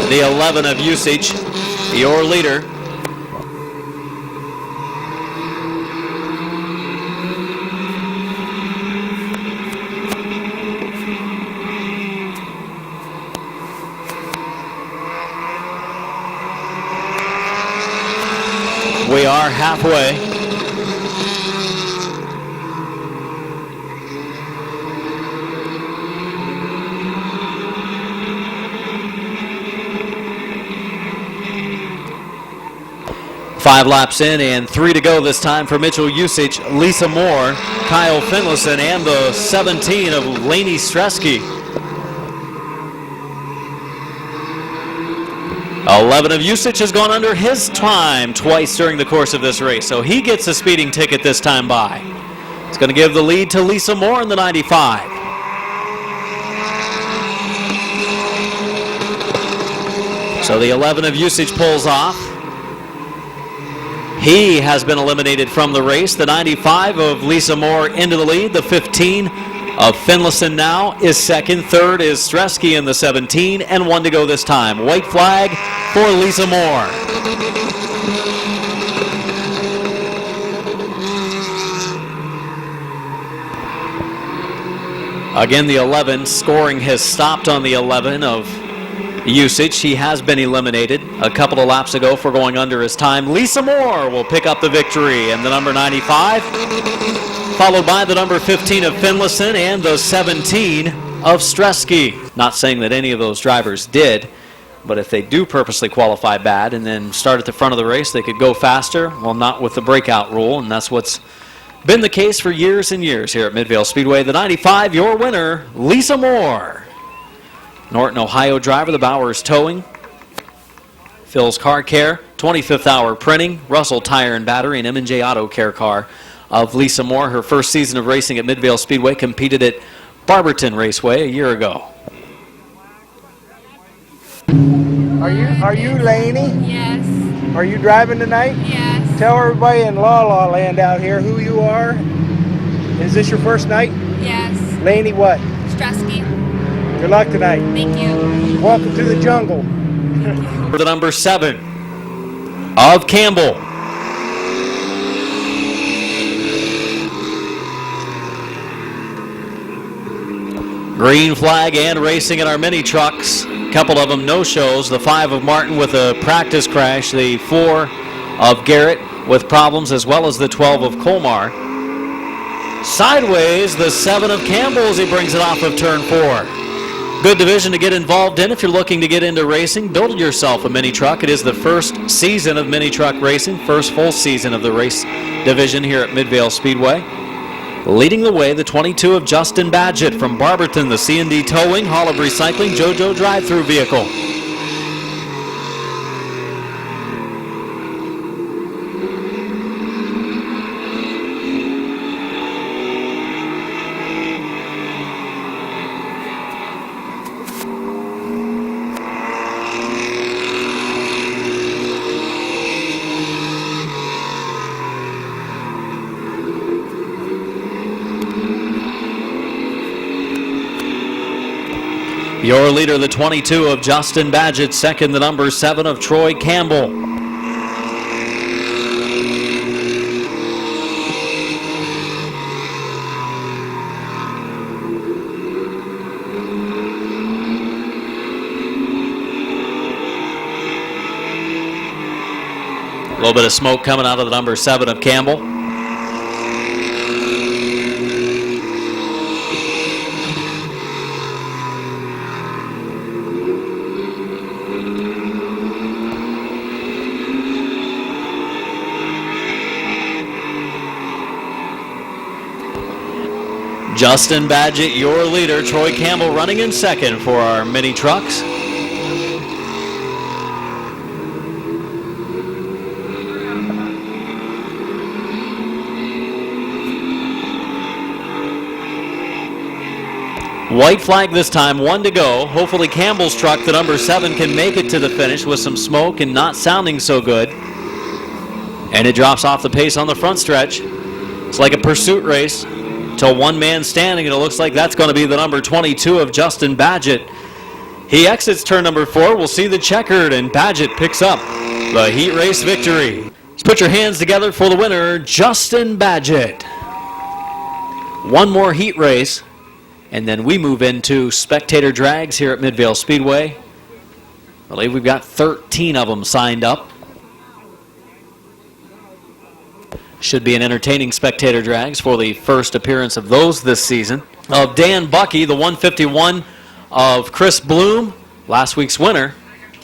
The 11 of Usich, your leader. We are halfway. Five laps in and 3 to go this time for Mitchell Usich, Lisa Moore, Kyle Finlayson, and the 17 of Laney Stresky. 11 of Usich has gone under his time twice during the course of this race, so he gets a speeding ticket this time by. It's going to give the lead to Lisa Moore in the 95. So the 11 of Usich pulls off. He has been eliminated from the race. The 95 of Lisa Moore into the lead. The 15 of Finlayson now is second. Third is Stresky in the 17, and 1 to go this time. White flag for Lisa Moore. Again, the 11 scoring has stopped on the 11 of Usich. He has been eliminated a couple of laps ago for going under his time. Lisa Moore will pick up the victory, and the number 95, followed by the number 15 of Finlayson and the 17 of Stresky. Not saying that any of those drivers did, but if they do purposely qualify bad and then start at the front of the race, they could go faster. Well, not with the breakout rule, and that's what's been the case for years and years here at Midvale Speedway. The 95, your winner, Lisa Moore. Norton, Ohio driver, the Bowers Towing, Phil's Car Care, 25th Hour Printing, Russell Tire and Battery, and M&J Auto Care car of Lisa Moore. Her first season of racing at Midvale Speedway, competed at Barberton Raceway a year ago. Are you Laney? Yes. Are you driving tonight? Yes. Tell everybody in La La Land out here who you are. Is this your first night? Yes. Laney what? Strusky. Good luck tonight. Thank you. Welcome to the jungle. For the number 7 of Campbell. Green flag and racing in our mini trucks. A couple of them no-shows. The 5 of Martin with a practice crash. The 4 of Garrett with problems, as well as the 12 of Colmar. Sideways, the 7 of Campbell as he brings it off of turn 4. Good division to get involved in if you're looking to get into racing. Build yourself a mini truck. It is the first season of mini truck racing, first full season of the race division here at Midvale Speedway. Leading the way, the 22 of Justin Badgett from Barberton, the C&D Towing, Hall of Recycling, JoJo drive-through vehicle. Your leader, the 22 of Justin Badgett. Second, the number 7 of Troy Campbell. A little bit of smoke coming out of the number 7 of Campbell. Justin Badgett, your leader. Troy Campbell running in second for our mini trucks. White flag this time, 1 to go. Hopefully Campbell's truck, the number 7, can make it to the finish with some smoke and not sounding so good. And it drops off the pace on the front stretch. It's like a pursuit race till one man standing, and it looks like that's going to be the number 22 of Justin Badgett. He exits turn number 4. We'll see the checkered, and Badgett picks up the heat race victory. Let's put your hands together for the winner, Justin Badgett. One more heat race, and then we move into spectator drags here at Midvale Speedway. I believe we've got 13 of them signed up. Should be an entertaining spectator drags for the first appearance of those this season. Of Dan Bucky, the 151 of Chris Bloom, last week's winner.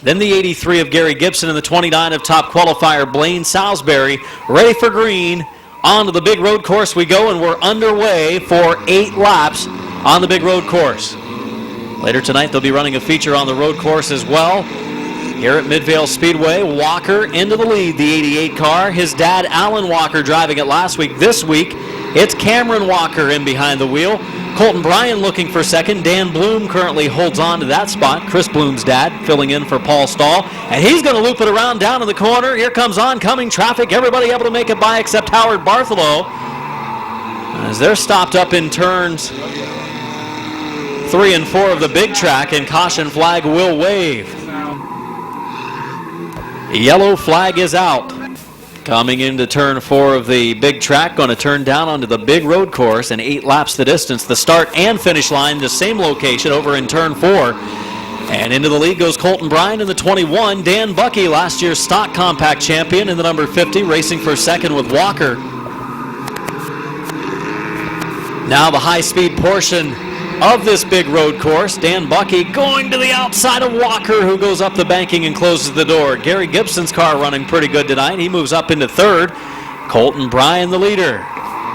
Then the 83 of Gary Gibson and the 29 of top qualifier Blaine Salisbury. Ready for green. Onto the big road course we go, and we're underway for 8 laps on the big road course. Later tonight they'll be running a feature on the road course as well. Here at Midvale Speedway, Walker into the lead, the 88 car. His dad, Alan Walker, driving it last week. This week, it's Cameron Walker in behind the wheel. Colton Bryan looking for second. Dan Bloom currently holds on to that spot. Chris Bloom's dad filling in for Paul Stahl. And he's going to loop it around down in the corner. Here comes oncoming traffic. Everybody able to make it by except Howard Bartholow, as they're stopped up in turns 3 and 4 of the big track, and caution flag will wave. Yellow flag is out. Coming into turn 4 of the big track, going to turn down onto the big road course, and 8 laps the distance. The start and finish line, the same location over in turn 4. And into the lead goes Colton Bryan in the 21. Dan Bucky, last year's stock compact champion, in the number 50, racing for second with Walker. Now the high-speed portion of this big road course. Dan Bucky going to the outside of Walker, who goes up the banking and closes the door. Gary Gibson's car running pretty good tonight. He moves up into third. Colton Bryan, the leader.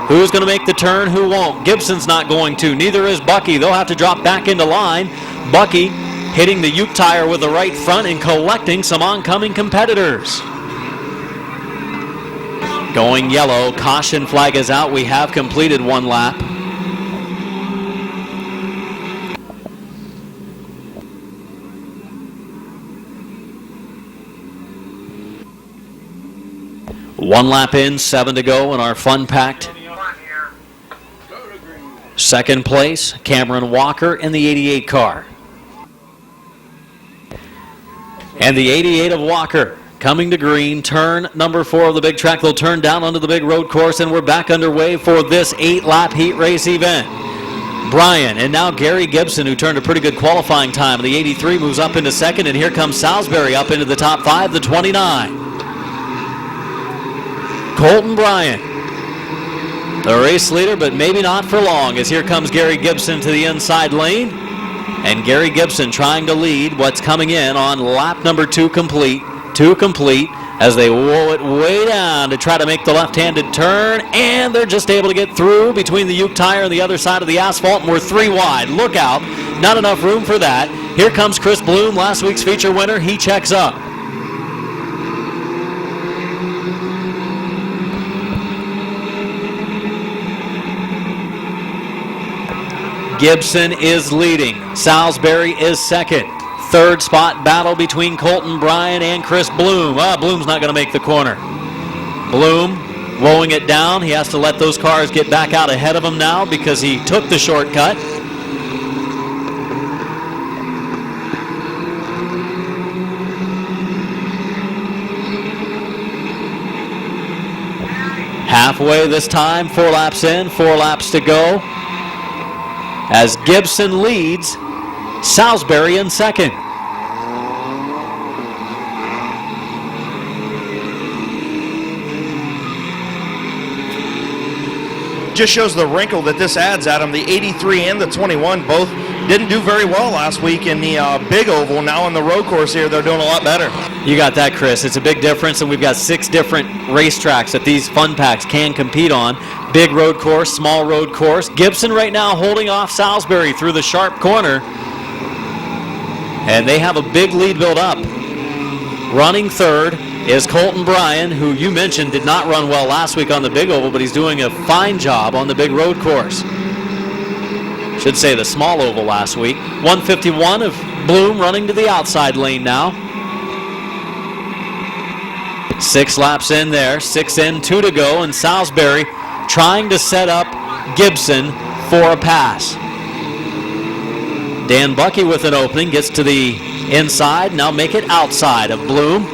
Who's going to make the turn? Who won't? Gibson's not going to. Neither is Bucky. They'll have to drop back into line. Bucky hitting the Ute tire with the right front and collecting some oncoming competitors. Going yellow, caution flag is out. We have completed one lap. One lap in, 7 to go in our fun-packed second place. Cameron Walker in the 88 car. And the 88 of Walker coming to green, turn number 4 of the big track. They'll turn down onto the big road course, and we're back underway for this 8-lap heat race event. Bryan and now Gary Gibson, who turned a pretty good qualifying time. The 83 moves up into second, and here comes Salisbury up into the top 5, the 29. Colton Bryan, the race leader, but maybe not for long, as here comes Gary Gibson to the inside lane. And Gary Gibson trying to lead what's coming in on lap number 2 complete. 2 complete as they roll it way down to try to make the left-handed turn, and they're just able to get through between the Uke tire and the other side of the asphalt, and we're 3 wide. Look out, not enough room for that. Here comes Chris Bloom, last week's feature winner. He checks up. Gibson is leading. Salisbury is second. Third spot battle between Colton Bryan and Chris Bloom. Bloom's not going to make the corner. Bloom rolling it down. He has to let those cars get back out ahead of him now because he took the shortcut. Halfway this time, 4 laps in, 4 laps to go. As Gibson leads, Salisbury in second. Just shows the wrinkle that this adds, Adam. The 83 and the 21 both didn't do very well last week in the big oval. Now on the road course here, they're doing a lot better. You got that, Chris. It's a big difference, and we've got 6 different racetracks that these fun packs can compete on. Big road course, small road course. Gibson right now holding off Salisbury through the sharp corner. And they have a big lead built up. Running third is Colton Bryan, who you mentioned did not run well last week on the big oval, but he's doing a fine job on the big road course. Should say the small oval last week. 151 of Bloom running to the outside lane now. 6 laps in there, 6 in, 2 to go, and Salisbury trying to set up Gibson for a pass. Dan Bucky with an opening, gets to the inside, now make it outside of Bloom.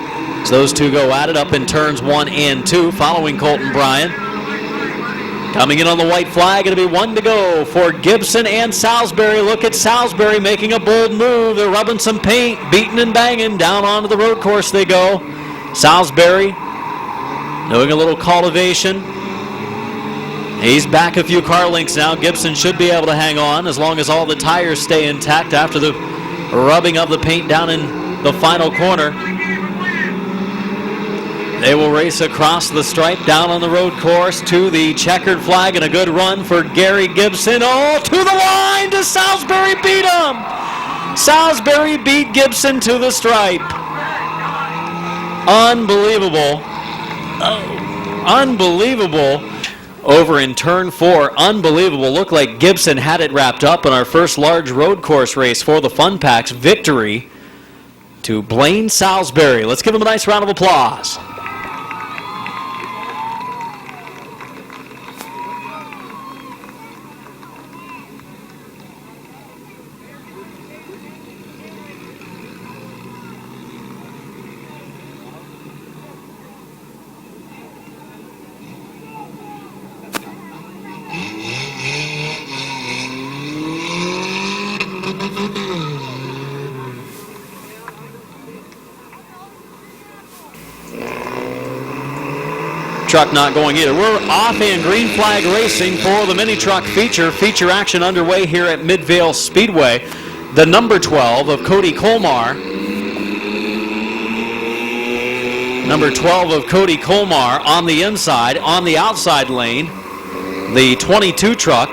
So those two go at it up in turns 1 and 2, following Colton Bryan. Coming in on the white flag, it'll be 1 to go for Gibson and Salisbury. Look at Salisbury making a bold move. They're rubbing some paint, beating and banging. Down onto the road course they go. Salisbury doing a little cultivation. He's back a few car lengths now. Gibson should be able to hang on as long as all the tires stay intact after the rubbing of the paint down in the final corner. They will race across the stripe down on the road course to the checkered flag, and a good run for Gary Gibson. Oh, to the line! Does Salisbury beat him? Salisbury beat Gibson to the stripe. Unbelievable. Oh, unbelievable. Over in turn 4, unbelievable. Looked like Gibson had it wrapped up in our first large road course race for the Fun Packs. Victory to Blaine Salisbury. Let's give him a nice round of applause. Truck not going either. We're off and green flag racing for the mini truck feature. Feature action underway here at Midvale Speedway. The number 12 of Cody Colmar. Number 12 of Cody Colmar on the inside. On the outside lane, the 22 truck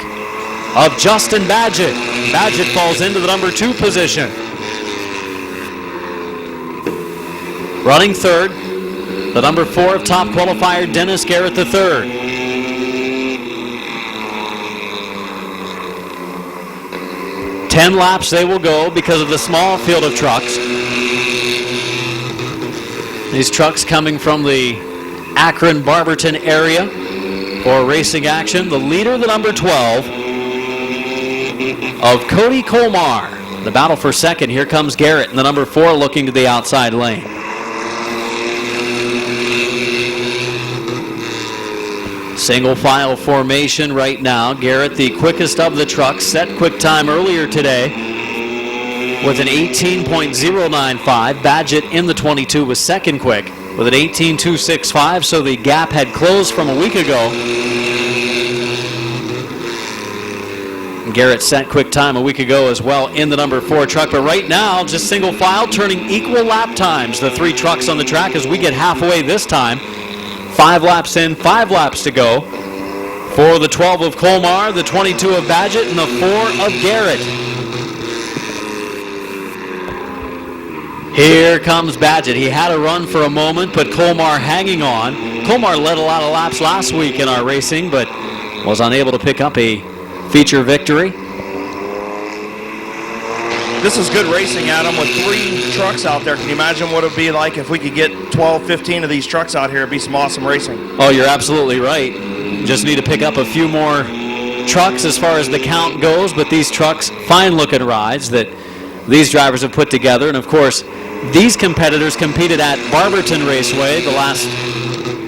of Justin Badgett. Badgett falls into the number 2 position. Running third, the number 4 of top qualifier Dennis Garrett III. Ten laps they will go because of the small field of trucks. These trucks coming from the Akron-Barberton area for racing action. The leader, the number 12 of Cody Colmar. The battle for second. Here comes Garrett and the number 4 looking to the outside lane. Single file formation right now. Garrett, the quickest of the trucks, set quick time earlier today with an 18.095. Badgett in the 22 was second quick with an 18.265, so the gap had closed from a week ago. Garrett set quick time a week ago as well in the number 4 truck, but right now just single file turning equal lap times, the 3 trucks on the track, as we get halfway this time. 5 laps in, 5 laps to go for the 12 of Colmar, the 22 of Badgett, and the 4 of Garrett. Here comes Badgett. He had a run for a moment, but Colmar hanging on. Colmar led a lot of laps last week in our racing, but was unable to pick up a feature victory. This is good racing, Adam, with 3 trucks out there. Can you imagine what it would be like if we could get 12, 15 of these trucks out here? It'd be some awesome racing. Oh, you're absolutely right. Just need to pick up a few more trucks as far as the count goes, but these trucks, fine-looking rides that these drivers have put together. And, of course, these competitors competed at Barberton Raceway the last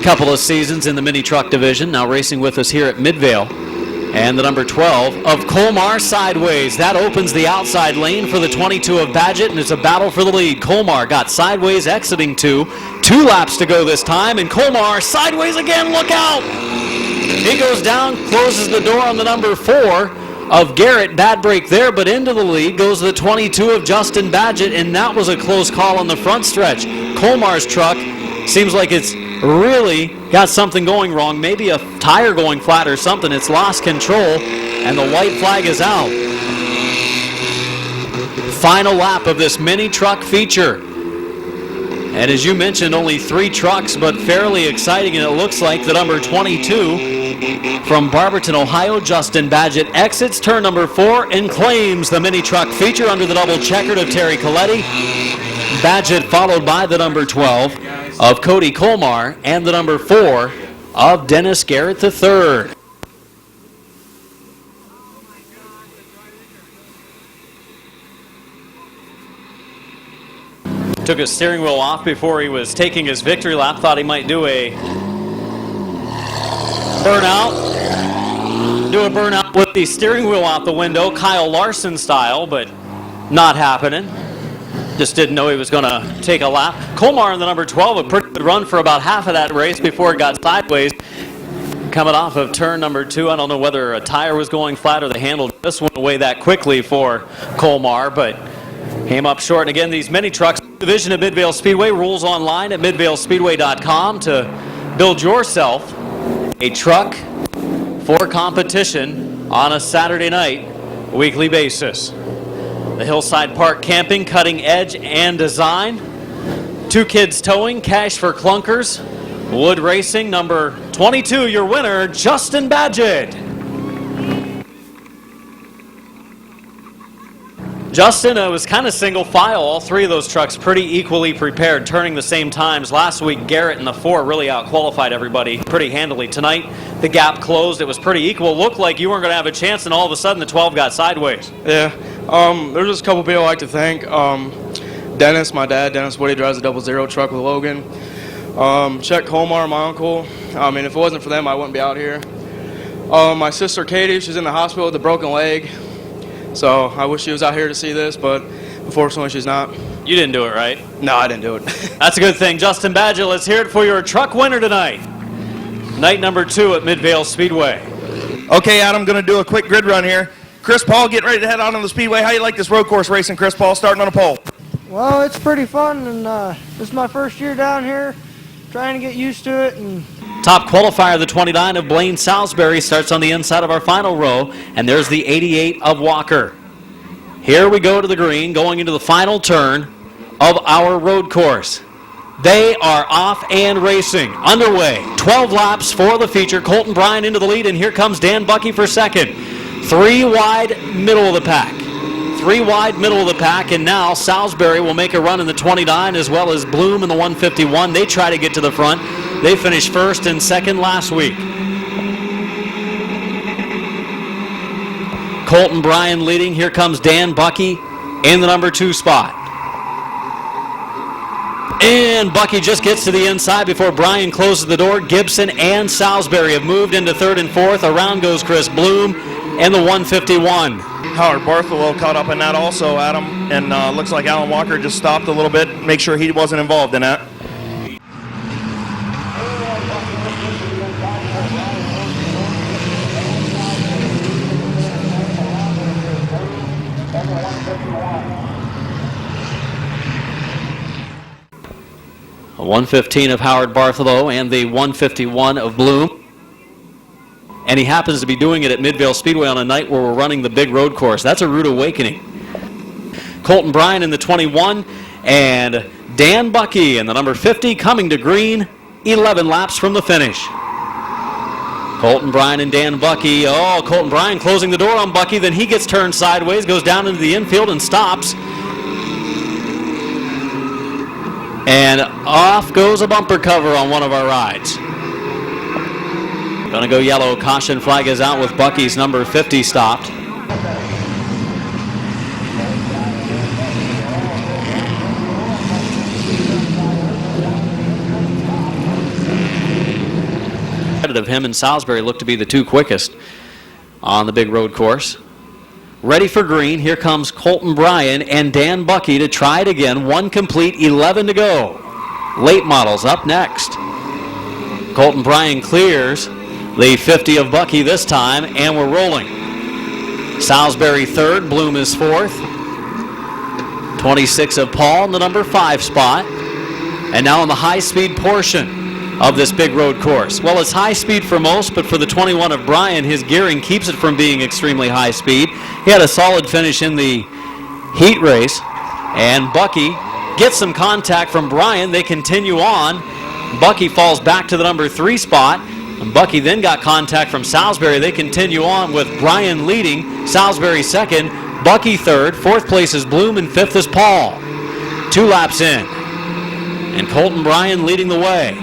couple of seasons in the mini truck division, now racing with us here at Midvale. And the number 12 of Colmar sideways. That opens the outside lane for the 22 of Badgett, and it's a battle for the lead. Colmar got sideways exiting 2. 2 laps to go this time, and Colmar sideways again. Look out! He goes down, closes the door on the number 4 of Garrett. Bad break there, but into the lead goes the 22 of Justin Badgett, and that was a close call on the front stretch. Colmar's truck seems like it's really got something going wrong, maybe a tire going flat or something. It's lost control, and the white flag is out. Final lap of this mini truck feature. And as you mentioned, only 3 trucks, but fairly exciting, and it looks like the number 22 from Barberton, Ohio, Justin Badgett, exits turn number 4 and claims the mini truck feature under the double checkered of Terry Coletti. Badgett followed by the number 12 of Cody Colmar and the number 4 of Dennis Garrett III. Took his steering wheel off before he was taking his victory lap. Thought he might do a burnout with the steering wheel out the window, Kyle Larson style, but not happening. Just didn't know he was going to take a lap. Colmar in the number 12, a pretty good run for about half of that race before it got sideways. Coming off of turn number 2, I don't know whether a tire was going flat or the handle just went away that quickly for Colmar, but came up short. And again, these mini trucks division at Midvale Speedway, rules online at midvalespeedway.com to build yourself a truck for competition on a Saturday night, weekly basis. The Hillside Park Camping, cutting edge and design. 2 Kids Towing, cash for clunkers. Wood Racing, number 22, your winner, Justin Badgett. Justin was kind of single file, all 3 of those trucks pretty equally prepared, turning the same times. Last week, Garrett and the 4 really out-qualified everybody pretty handily. Tonight, the gap closed. It was pretty equal. Looked like you weren't going to have a chance, and all of a sudden, the 12 got sideways. Yeah. There's just a couple people I'd like to thank. Dennis, my dad, Dennis Woody, drives a 00 truck with Logan. Chet Colmar, my uncle. I mean, if it wasn't for them, I wouldn't be out here. My sister Katie, she's in the hospital with a broken leg. So I wish she was out here to see this, but unfortunately she's not. You didn't do it, right? No, I didn't do it. That's a good thing. Justin Badgett, let's hear it for your truck winner tonight. Night number 2 at Midvale Speedway. Okay, Adam, going to do a quick grid run here. Chris Paul, get ready to head out on the speedway. How you like this road course racing, Chris Paul, starting on a pole? Well, it's pretty fun, and this is my first year down here, trying to get used to it. And top qualifier, the 29 of Blaine Salisbury, starts on the inside of our final row, and there's the 88 of Walker. Here we go to the green, going into the final turn of our road course. They are off and racing. Underway. 12 laps for the feature. Colton Bryan into the lead, and here comes Dan Bucky for second. 3 wide, middle of the pack. 3 wide, middle of the pack, and now Salisbury will make a run in the 29 as well as Bloom in the 151. They try to get to the front. They finished first and second last week. Colton Bryan leading. Here comes Dan Bucky in the number 2 spot. And Bucky just gets to the inside before Bryan closes the door. Gibson and Salisbury have moved into 3rd and 4th. Around goes Chris Bloom and the 151. Howard Bartholomew caught up in that also, Adam, and looks like Alan Walker just stopped a little bit, make sure he wasn't involved in that. A 115 of Howard Bartholomew and the 151 of Bloom. And he happens to be doing it at Midvale Speedway on a night where we're running the big road course. That's a rude awakening. Colton Bryan in the 21 and Dan Bucky in the number 50 coming to green 11 laps from the finish. Colton Bryan and Dan Bucky. Oh, Colton Bryan closing the door on Bucky. Then he gets turned sideways, goes down into the infield and stops. And off goes a bumper cover on one of our rides. Going to go yellow. Caution flag is out with Bucky's number 50 stopped. Of him and Salisbury look to be the 2 quickest on the big road course. Ready for green. Here comes Colton Bryan and Dan Bucky to try it again. 1 complete, 11 to go. Late models up next. Colton Bryan clears the 50 of Bucky this time, and we're rolling. Salisbury 3rd, Bloom is 4th. 26 of Paul in the number 5 spot. And now in the high-speed portion of this big road course. Well, it's high speed for most, but for the 21 of Bryan, his gearing keeps it from being extremely high speed. He had a solid finish in the heat race, and Bucky gets some contact from Bryan. They continue on. Bucky falls back to the number 3 spot, and Bucky then got contact from Salisbury. They continue on with Bryan leading, Salisbury 2nd, Bucky 3rd, 4th place is Bloom, and 5th is Paul. 2 laps in, and Colton Bryan leading the way.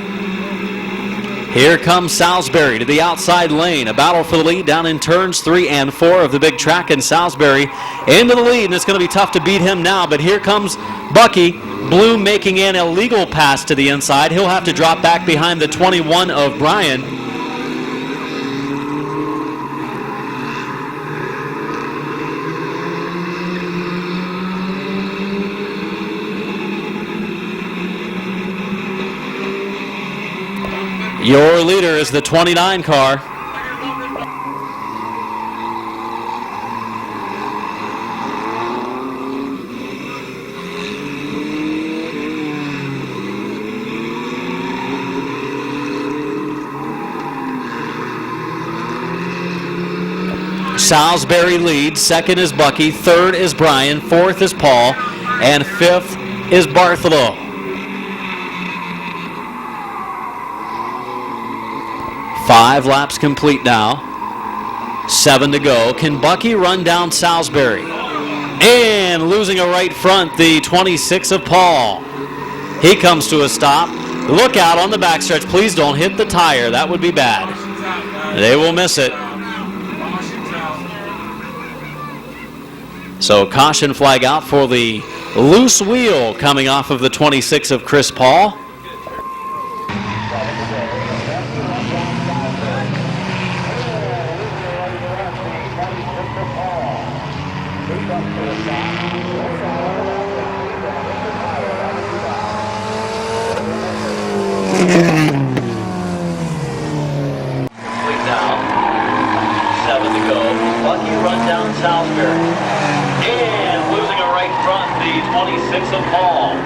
Here comes Salisbury to the outside lane. A battle for the lead down in turns 3 and 4 of the big track, and Salisbury into the lead, and it's going to be tough to beat him now, but here comes Bucky. Bloom making an illegal pass to the inside. He'll have to drop back behind the 21 of Bryan. Your leader is the 29 car. Salisbury leads. 2nd is Bucky. 3rd is Bryan. 4th is Paul. And 5th is Bartholomew. 5 laps complete now. 7 to go. Can Bucky run down Salisbury? And losing a right front, the 26 of Paul. He comes to a stop. Look out on the backstretch. Please don't hit the tire. That would be bad. They will miss it. So caution flag out for the loose wheel coming off of the 26 of Chris Paul. Salisbury. And losing a right front, the 26 of Paul.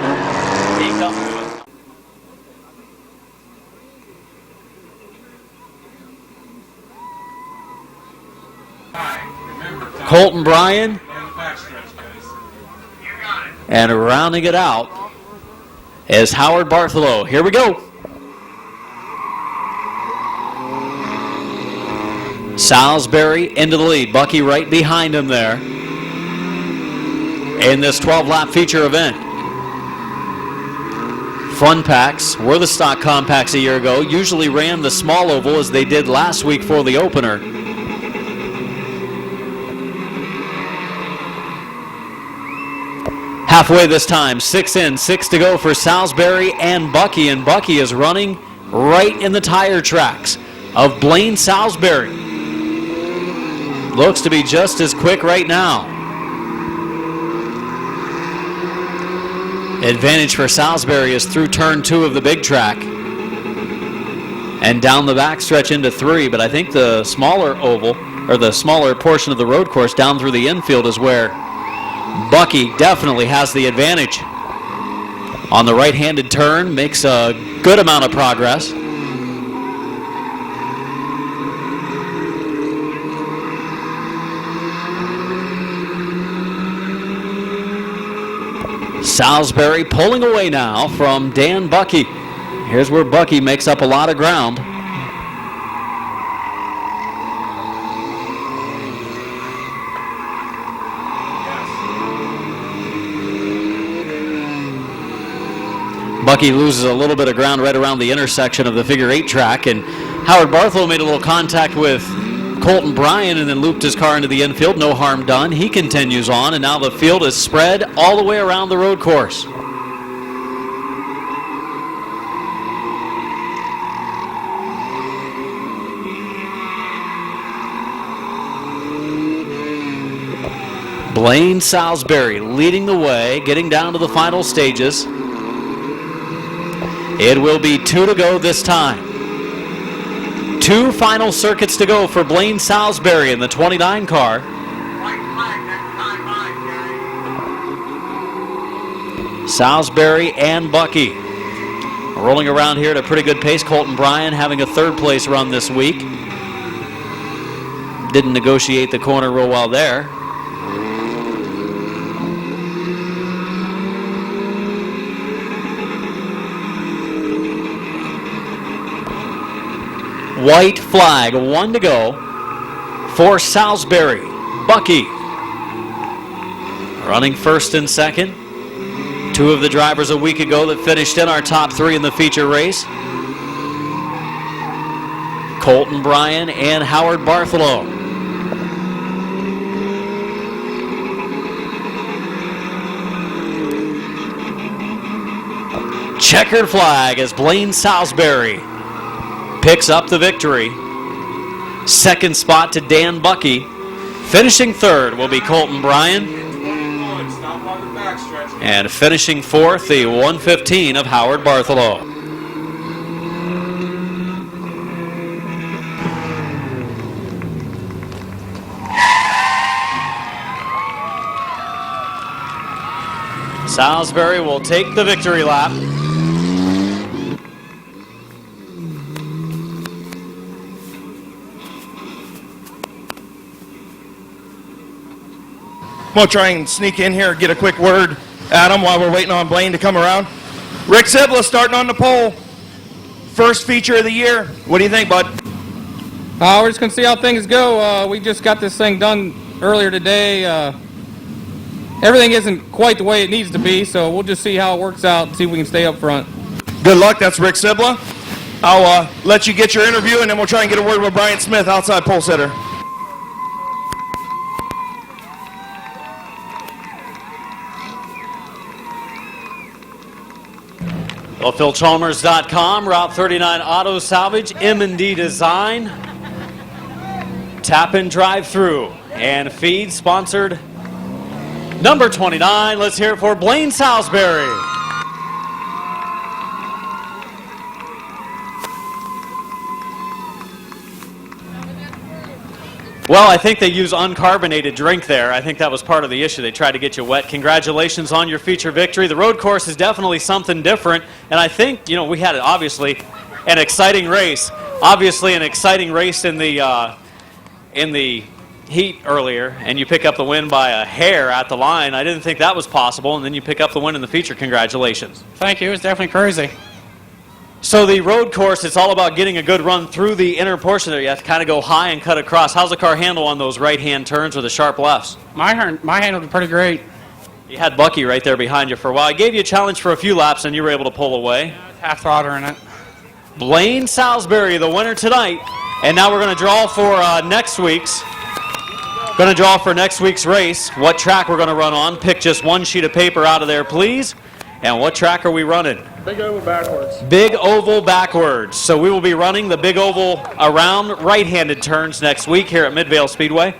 He comes to us. Colton Bryan. And rounding it out is Howard Bartholow. Here we go. Salisbury into the lead. Bucky right behind him there in this 12-lap feature event. Fun packs were the stock compacts a year ago. Usually ran the small oval as they did last week for the opener. Halfway this time, 6 in, 6 to go for Salisbury and Bucky is running right in the tire tracks of Blaine Salisbury. Looks to be just as quick right now. Advantage for Salisbury is through turn 2 of the big track and down the backstretch into 3, but I think the smaller oval, or the smaller portion of the road course down through the infield is where Bucky definitely has the advantage. On the right-handed turn, makes a good amount of progress. Salisbury pulling away now from Dan Bucky. Here's where Bucky makes up a lot of ground. Bucky loses a little bit of ground right around the intersection of the figure 8 track, and Howard Bartholow made a little contact with Colton Bryan and then looped his car into the infield. No harm done. He continues on, and now the field is spread all the way around the road course. Blaine Salisbury leading the way, getting down to the final stages. It will be 2 to go this time. 2 final circuits to go for Blaine Salisbury in the 29 car. Salisbury and Bucky rolling around here at a pretty good pace. Colton Bryan having a 3rd place run this week. Didn't negotiate the corner real well there. White flag, 1 to go for Salisbury. Bucky running 1st and 2nd. 2 of the drivers a week ago that finished in our top 3 in the feature race. Colton Bryan and Howard Bartholow. Checkered flag as Blaine Salisbury picks up the victory. 2nd spot to Dan Bucky. Finishing 3rd will be Colton Bryan. And finishing 4th, the 115 of Howard Bartholow. Salisbury will take the victory lap. We'll try and sneak in here and get a quick word, Adam, while we're waiting on Blaine to come around. Rick Zibla starting on the pole. First feature of the year. What do you think, bud? We're just going to see how things go. We just got this thing done earlier today. Everything isn't quite the way it needs to be, so we'll just see how it works out and see if we can stay up front. Good luck. That's Rick Zibla. I'll let you get your interview, and then we'll try and get a word with Brian Smith, outside pole sitter. Well, PhilChalmers.com, Route 39 Auto Salvage, M&D Design, Tap and Drive Through, and Feed sponsored number 29. Let's hear it for Blaine Salisbury. Well, I think they use uncarbonated drink there. I think that was part of the issue. They tried to get you wet. Congratulations on your feature victory. The road course is definitely something different. And I think, you know, we had obviously an exciting race. Obviously an exciting race in the heat earlier, and you pick up the win by a hair at the line. I didn't think that was possible, and then you pick up the win in the feature. Congratulations. Thank you. It was definitely crazy. So the road course, it's all about getting a good run through the inner portion there. You have to kind of go high and cut across. How's the car handle on those right-hand turns or the sharp lefts? My handle was pretty great. You had Bucky right there behind you for a while. I gave you a challenge for a few laps, and you were able to pull away. Half throttle in it. Blaine Salisbury, the winner tonight. And now we're going to draw for next week's race. What track we're going to run on. Pick just one sheet of paper out of there, please. And what track are we running? Big oval backwards. Big oval backwards. So we will be running the big oval around right-handed turns next week here at Midvale Speedway.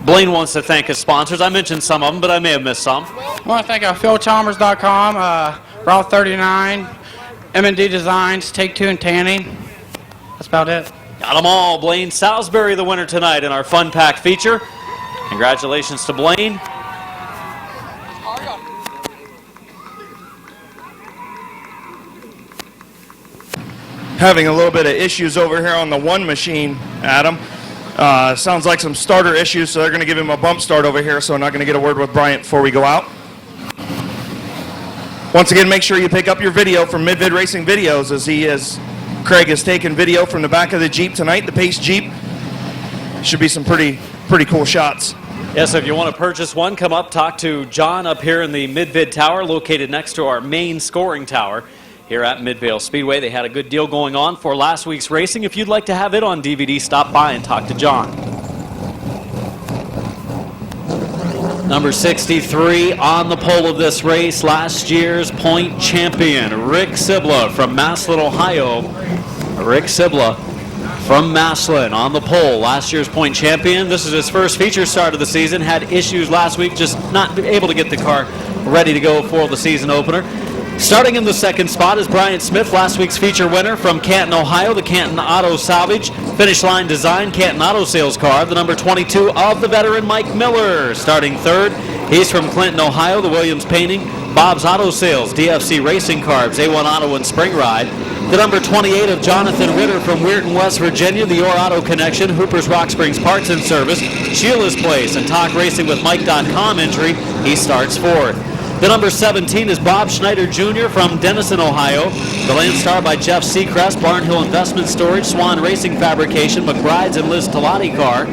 Blaine wants to thank his sponsors. I mentioned some of them, but I may have missed some. I want to thank PhilChalmers.com, Route 39, M&D Designs, Take Two and Tanning. That's about it. Got them all. Blaine Salisbury, the winner tonight in our Fun Pack feature. Congratulations to Blaine. Having a little bit of issues over here on the one machine, Adam. Sounds like some starter issues, so they're going to give him a bump start over here, so I'm not going to get a word with Bryant before we go out. Once again, make sure you pick up your video from Mid-Vid Racing Videos, as Craig has taken video from the back of the Jeep tonight, the Pace Jeep. Should be some pretty cool shots. Yes, if you want to purchase one, come up, talk to John up here in the Mid-Vid Tower, located next to our main scoring tower here at Midvale Speedway. They had a good deal going on for last week's racing. If you'd like to have it on DVD, stop by and talk to John. Number 63 on the pole of this race, last year's point champion, Rick Sibla from Maslin, Ohio. Rick Sibla from Maslin on the pole, last year's point champion. This is his first feature start of the season. Had issues last week, just not able to get the car ready to go for the season opener. Starting in the second spot is Brian Smith, last week's feature winner from Canton, Ohio, the Canton Auto Salvage. Finish line design, Canton Auto Sales car, the number 22 of the veteran Mike Miller. Starting third, he's from Clinton, Ohio, the Williams Painting, Bob's Auto Sales, DFC Racing Carbs, A1 Auto and Spring Ride. The number 28 of Jonathan Ritter from Weirton, West Virginia, the Your Auto Connection, Hooper's Rock Springs Parts and Service, Sheila's Place, and Talk Racing with Mike.com entry. He starts fourth. The number 17 is Bob Schneider Jr. from Denison, Ohio. The Landstar by Jeff Seacrest, Barnhill Investment Storage, Swan Racing Fabrication, McBride's and Liz Talati car.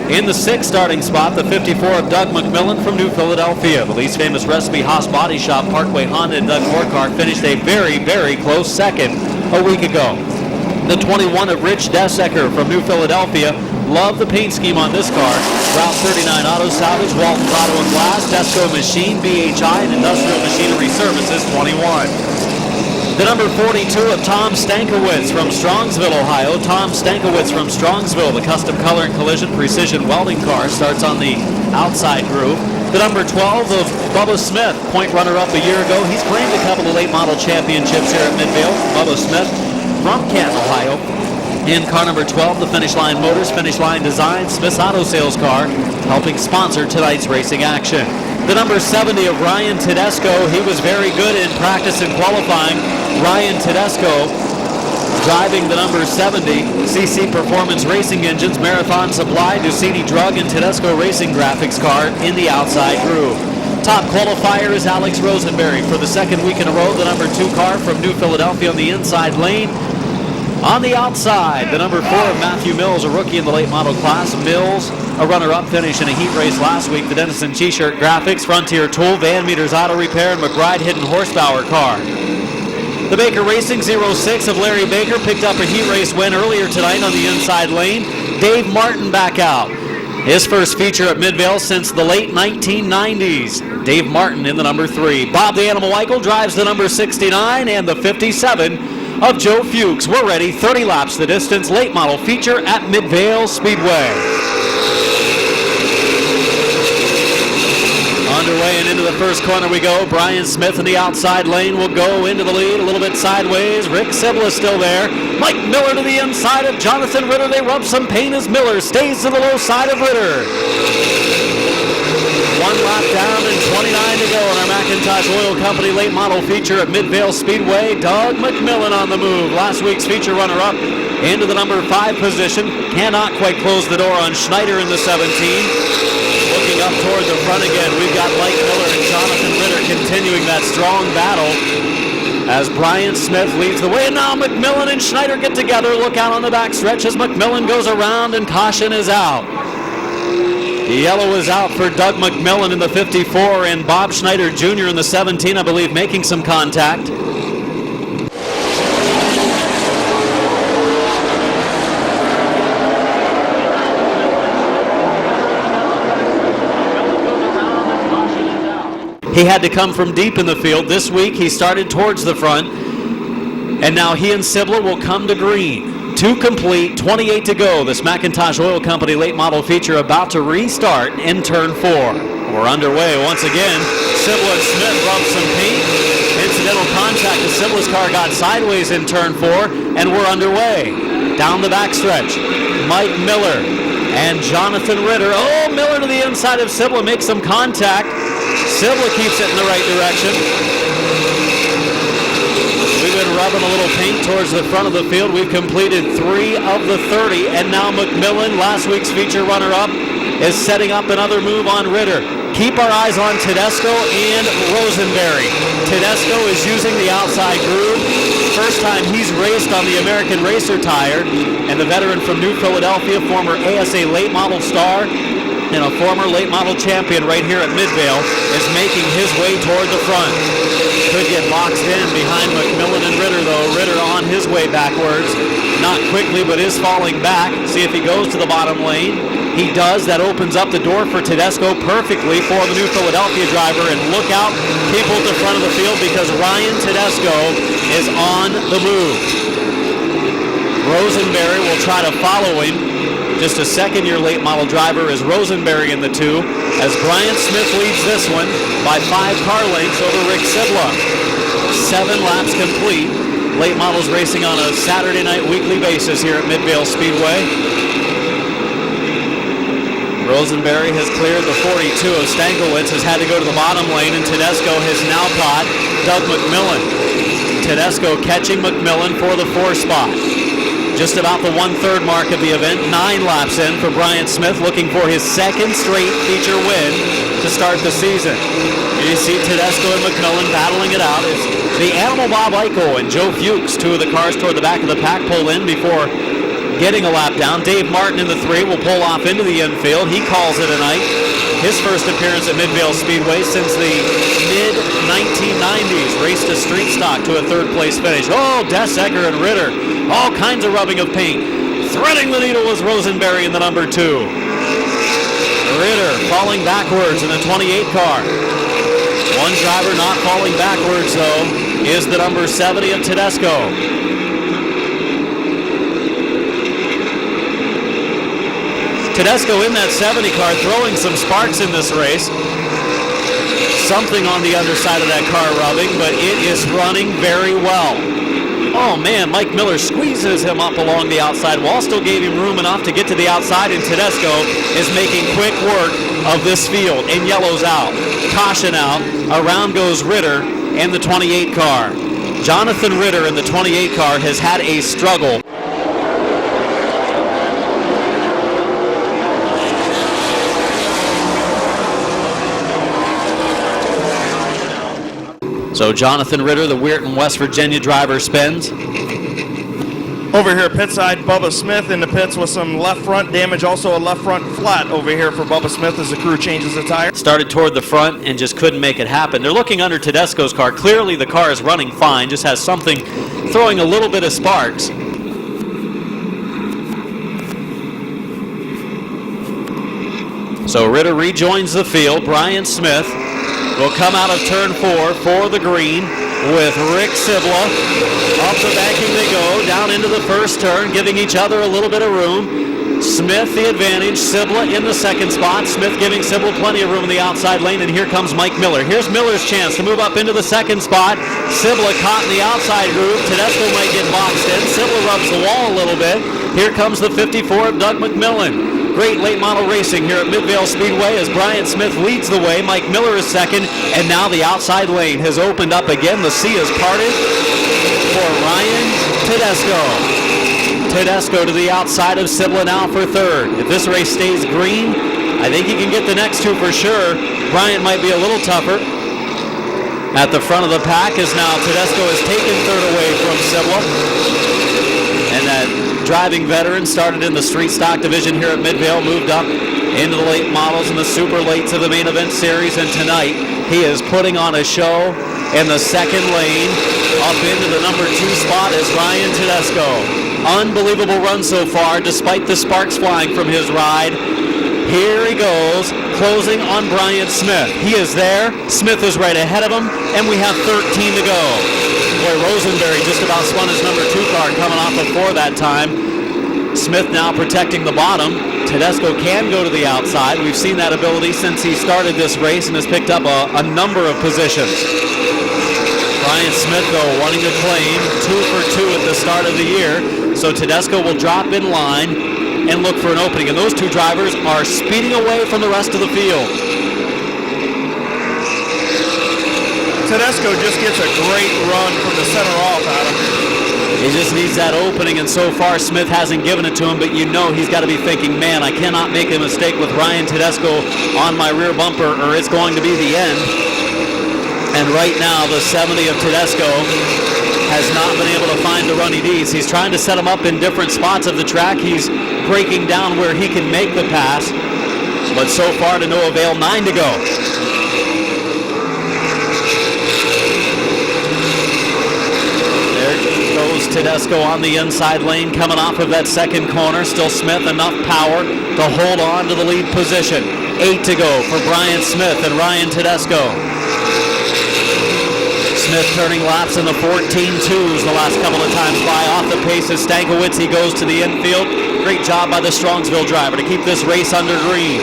In the sixth starting spot, the 54 of Doug McMillan from New Philadelphia. The least famous Recipe Haas Body Shop, Parkway Honda and Doug Moore finished a very, very close second a week ago. The 21 of Rich Desecker from New Philadelphia. Love the paint scheme on this car. Route 39 Auto Salvage, Walton's Auto and Glass, Tesco Machine, BHI, and Industrial Machinery Services, 21. The number 42 of Tom Stankiewicz from Strongsville, Ohio. Tom Stankiewicz from Strongsville, the custom color and collision precision welding car, starts on the outside groove. The number 12 of Bubba Smith, point runner-up a year ago. He's claimed a couple of late model championships here at Midvale. Bubba Smith from Canton, Ohio. In car number 12, the Finish Line Motors, Finish Line Design, Smith's Auto Sales car, helping sponsor tonight's racing action. The number 70 of Ryan Tedesco, he was very good in practice and qualifying. Ryan Tedesco driving the number 70, CC Performance Racing Engines, Marathon Supply, Ducini Drug, and Tedesco Racing Graphics car in the outside groove. Top qualifier is Alex Rosenberry for the second week in a row, the number 2 car from New Philadelphia on the inside lane. On the outside, the number 4 of Matthew Mills, a rookie in the late model class. Mills, a runner-up finish in a heat race last week. The Dennison T-shirt graphics, Frontier Tool, Van Meters Auto Repair, and McBride Hidden Horsepower car. The Baker Racing 06 of Larry Baker picked up a heat race win earlier tonight on the inside lane. Dave Martin back out. His first feature at Midvale since the late 1990s. Dave Martin in the number 3. Bob the Animal Michael drives the number 69 and the 57 of Joe Fuchs. We're ready, 30 laps the distance, late model feature at Midvale Speedway. Underway and into the first corner we go. Brian Smith in the outside lane will go into the lead, a little bit sideways. Rick Sibla still there. Mike Miller to the inside of Jonathan Ritter. They rub some paint as Miller stays to the low side of Ritter. 1 lap down and 29 to go in our McIntosh Oil Company late model feature at Midvale Speedway. Doug McMillan on the move. Last week's feature runner-up into the number 5 position. Cannot quite close the door on Schneider in the 17. Looking up toward the front again, we've got Mike Miller and Jonathan Ritter continuing that strong battle as Brian Smith leads the way. And now McMillan and Schneider get together. Look out on the backstretch as McMillan goes around and caution is out. Yellow is out for Doug McMillan in the 54 and Bob Schneider Jr. in the 17, I believe, making some contact. He had to come from deep in the field. This week he started towards the front, and now he and Sibler will come to green. 2 complete, 28 to go. This McIntosh Oil Company late model feature about to restart in turn 4. We're underway once again. Sibler and Smith rubbed some paint. Incidental contact. The Sibler's car got sideways in turn 4, and we're underway. Down the backstretch, Mike Miller and Jonathan Ritter. Oh, Miller to the inside of Sibler makes some contact. Sibler keeps it in the right direction. We've been rubbing a little paint towards the front of the field. We've completed 3 of the 30, and now McMillan, last week's feature runner-up, is setting up another move on Ritter. Keep our eyes on Tedesco and Rosenberry. Tedesco is using the outside groove. First time he's raced on the American Racer tire, and the veteran from New Philadelphia, former ASA late model star, and a former late model champion right here at Midvale, is making his way toward the front. Could get boxed in behind McMillan and Ritter, though. Ritter on his way backwards. Not quickly, but is falling back. See if he goes to the bottom lane. He does. That opens up the door for Tedesco perfectly for the New Philadelphia driver. And look out, people at the front of the field, because Ryan Tedesco is on the move. Rosenberry will try to follow him. Just a second-year late model driver is Rosenberry in the 2, as Brian Smith leads this one by 5 car lengths over Rick Sibla. 7 laps complete. Late models racing on a Saturday night weekly basis here at Midvale Speedway. Rosenberry has cleared the 42 of Stanglewitz, has had to go to the bottom lane, and Tedesco has now caught Doug McMillan. Tedesco catching McMillan for the 4 spot. Just about the 1/3 mark of the event, 9 laps in for Brian Smith, looking for his 2nd straight feature win to start the season. You see Tedesco and McMillan battling it out. It's the Animal Bob Eichel and Joe Fuchs, 2 of the cars toward the back of the pack, pull in before getting a lap down. Dave Martin in the 3 will pull off into the infield. He calls it a night. His first appearance at Midvale Speedway since the mid-1990s. Raced a street stock to a 3rd place finish. Oh, Desegger and Ritter. All kinds of rubbing of paint. Threading the needle was Rosenberry in the number 2. Ritter falling backwards in the 28 car. One driver not falling backwards, though, is the number 70 of Tedesco. Tedesco in that 70 car throwing some sparks in this race. Something on the underside of that car rubbing, but it is running very well. Oh man, Mike Miller squeezes him up along the outside wall, still gave him room enough to get to the outside, and Tedesco is making quick work of this field, and yellow's out. Caution out. Around goes Ritter and the 28 car. Jonathan Ritter in the 28 car has had a struggle. So Jonathan Ritter, the Weirton, West Virginia driver, spins. Over here pit side, Bubba Smith in the pits with some left front damage, also a left front flat over here for Bubba Smith as the crew changes the tire. Started toward the front and just couldn't make it happen. They're looking under Tedesco's car. Clearly the car is running fine, just has something throwing a little bit of sparks. So Ritter rejoins the field. Brian Smith will come out of turn 4 for the green with Rick Sibla. Up the banking they go, down into the first turn, giving each other a little bit of room. Smith the advantage, Sibla in the 2nd spot. Smith giving Sibla plenty of room in the outside lane, and here comes Mike Miller. Here's Miller's chance to move up into the 2nd spot. Sibla caught in the outside groove. Tedesco might get boxed in. Sibla rubs the wall a little bit. Here comes the 54 of Doug McMillan. Great late model racing here at Midvale Speedway as Brian Smith leads the way. Mike Miller is second, and now the outside lane has opened up again. The sea is parted for Ryan Tedesco. Tedesco to the outside of Sibla now for third. If this race stays green, I think he can get the next two for sure. Bryant might be a little tougher. At the front of the pack is now Tedesco has taken third away from Sibla. And that driving veteran started in the street stock division here at Midvale, moved up into the late models and the super lates of the main event series, and tonight he is putting on a show in the second lane. Up into the number 2 spot is Ryan Tedesco. Unbelievable run so far, despite the sparks flying from his ride. Here he goes, closing on Brian Smith. He is there. Smith is right ahead of him, and we have 13 to go. Boy, Rosenberry just about spun his number 2 car coming off of 4 that time. Smith now protecting the bottom. Tedesco can go to the outside. We've seen that ability since he started this race and has picked up a number of positions. Brian Smith, though, wanting to claim 2 for 2 at the start of the year. So Tedesco will drop in line and look for an opening. And those two drivers are speeding away from the rest of the field. Tedesco just gets a great run from the center off, Adam. He just needs that opening, and so far Smith hasn't given it to him, but you know he's got to be thinking, man, I cannot make a mistake with Ryan Tedesco on my rear bumper or it's going to be the end. And right now, the 70 of Tedesco has not been able to find the run he needs. He's trying to set him up in different spots of the track. He's breaking down where he can make the pass, but so far to no avail. 9 to go. There goes Tedesco on the inside lane, coming off of that second corner. Still Smith, enough power to hold on to the lead position. 8 to go for Brian Smith and Ryan Tedesco. Smith turning laps in the 14.2s the last couple of times by. Off the pace of Stankiewicz, he goes to the infield. Great job by the Strongsville driver to keep this race under green.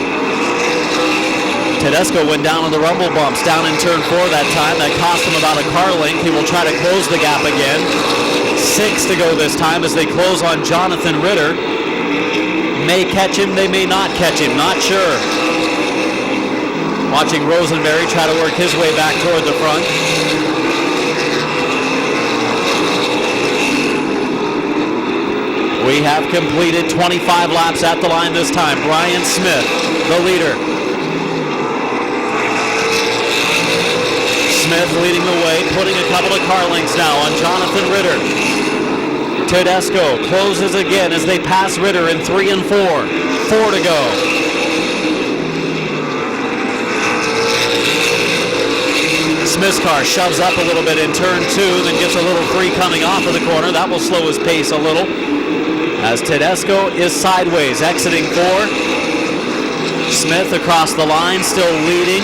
Tedesco went down on the rumble bumps down in turn 4 that time. That cost him about a car length. He will try to close the gap again. 6 to go this time as they close on Jonathan Ritter. May catch him, they may not catch him, not sure. Watching Rosenberry try to work his way back toward the front. We have completed 25 laps at the line this time. Brian Smith, the leader. Smith leading the way, putting a couple of car lengths now on Jonathan Ritter. Tedesco closes again as they pass Ritter in 3 and 4. 4 to go. Smith's car shoves up a little bit in turn 2, then gets a little free coming off of the corner. That will slow his pace a little. As Tedesco is sideways, exiting 4. Smith across the line, still leading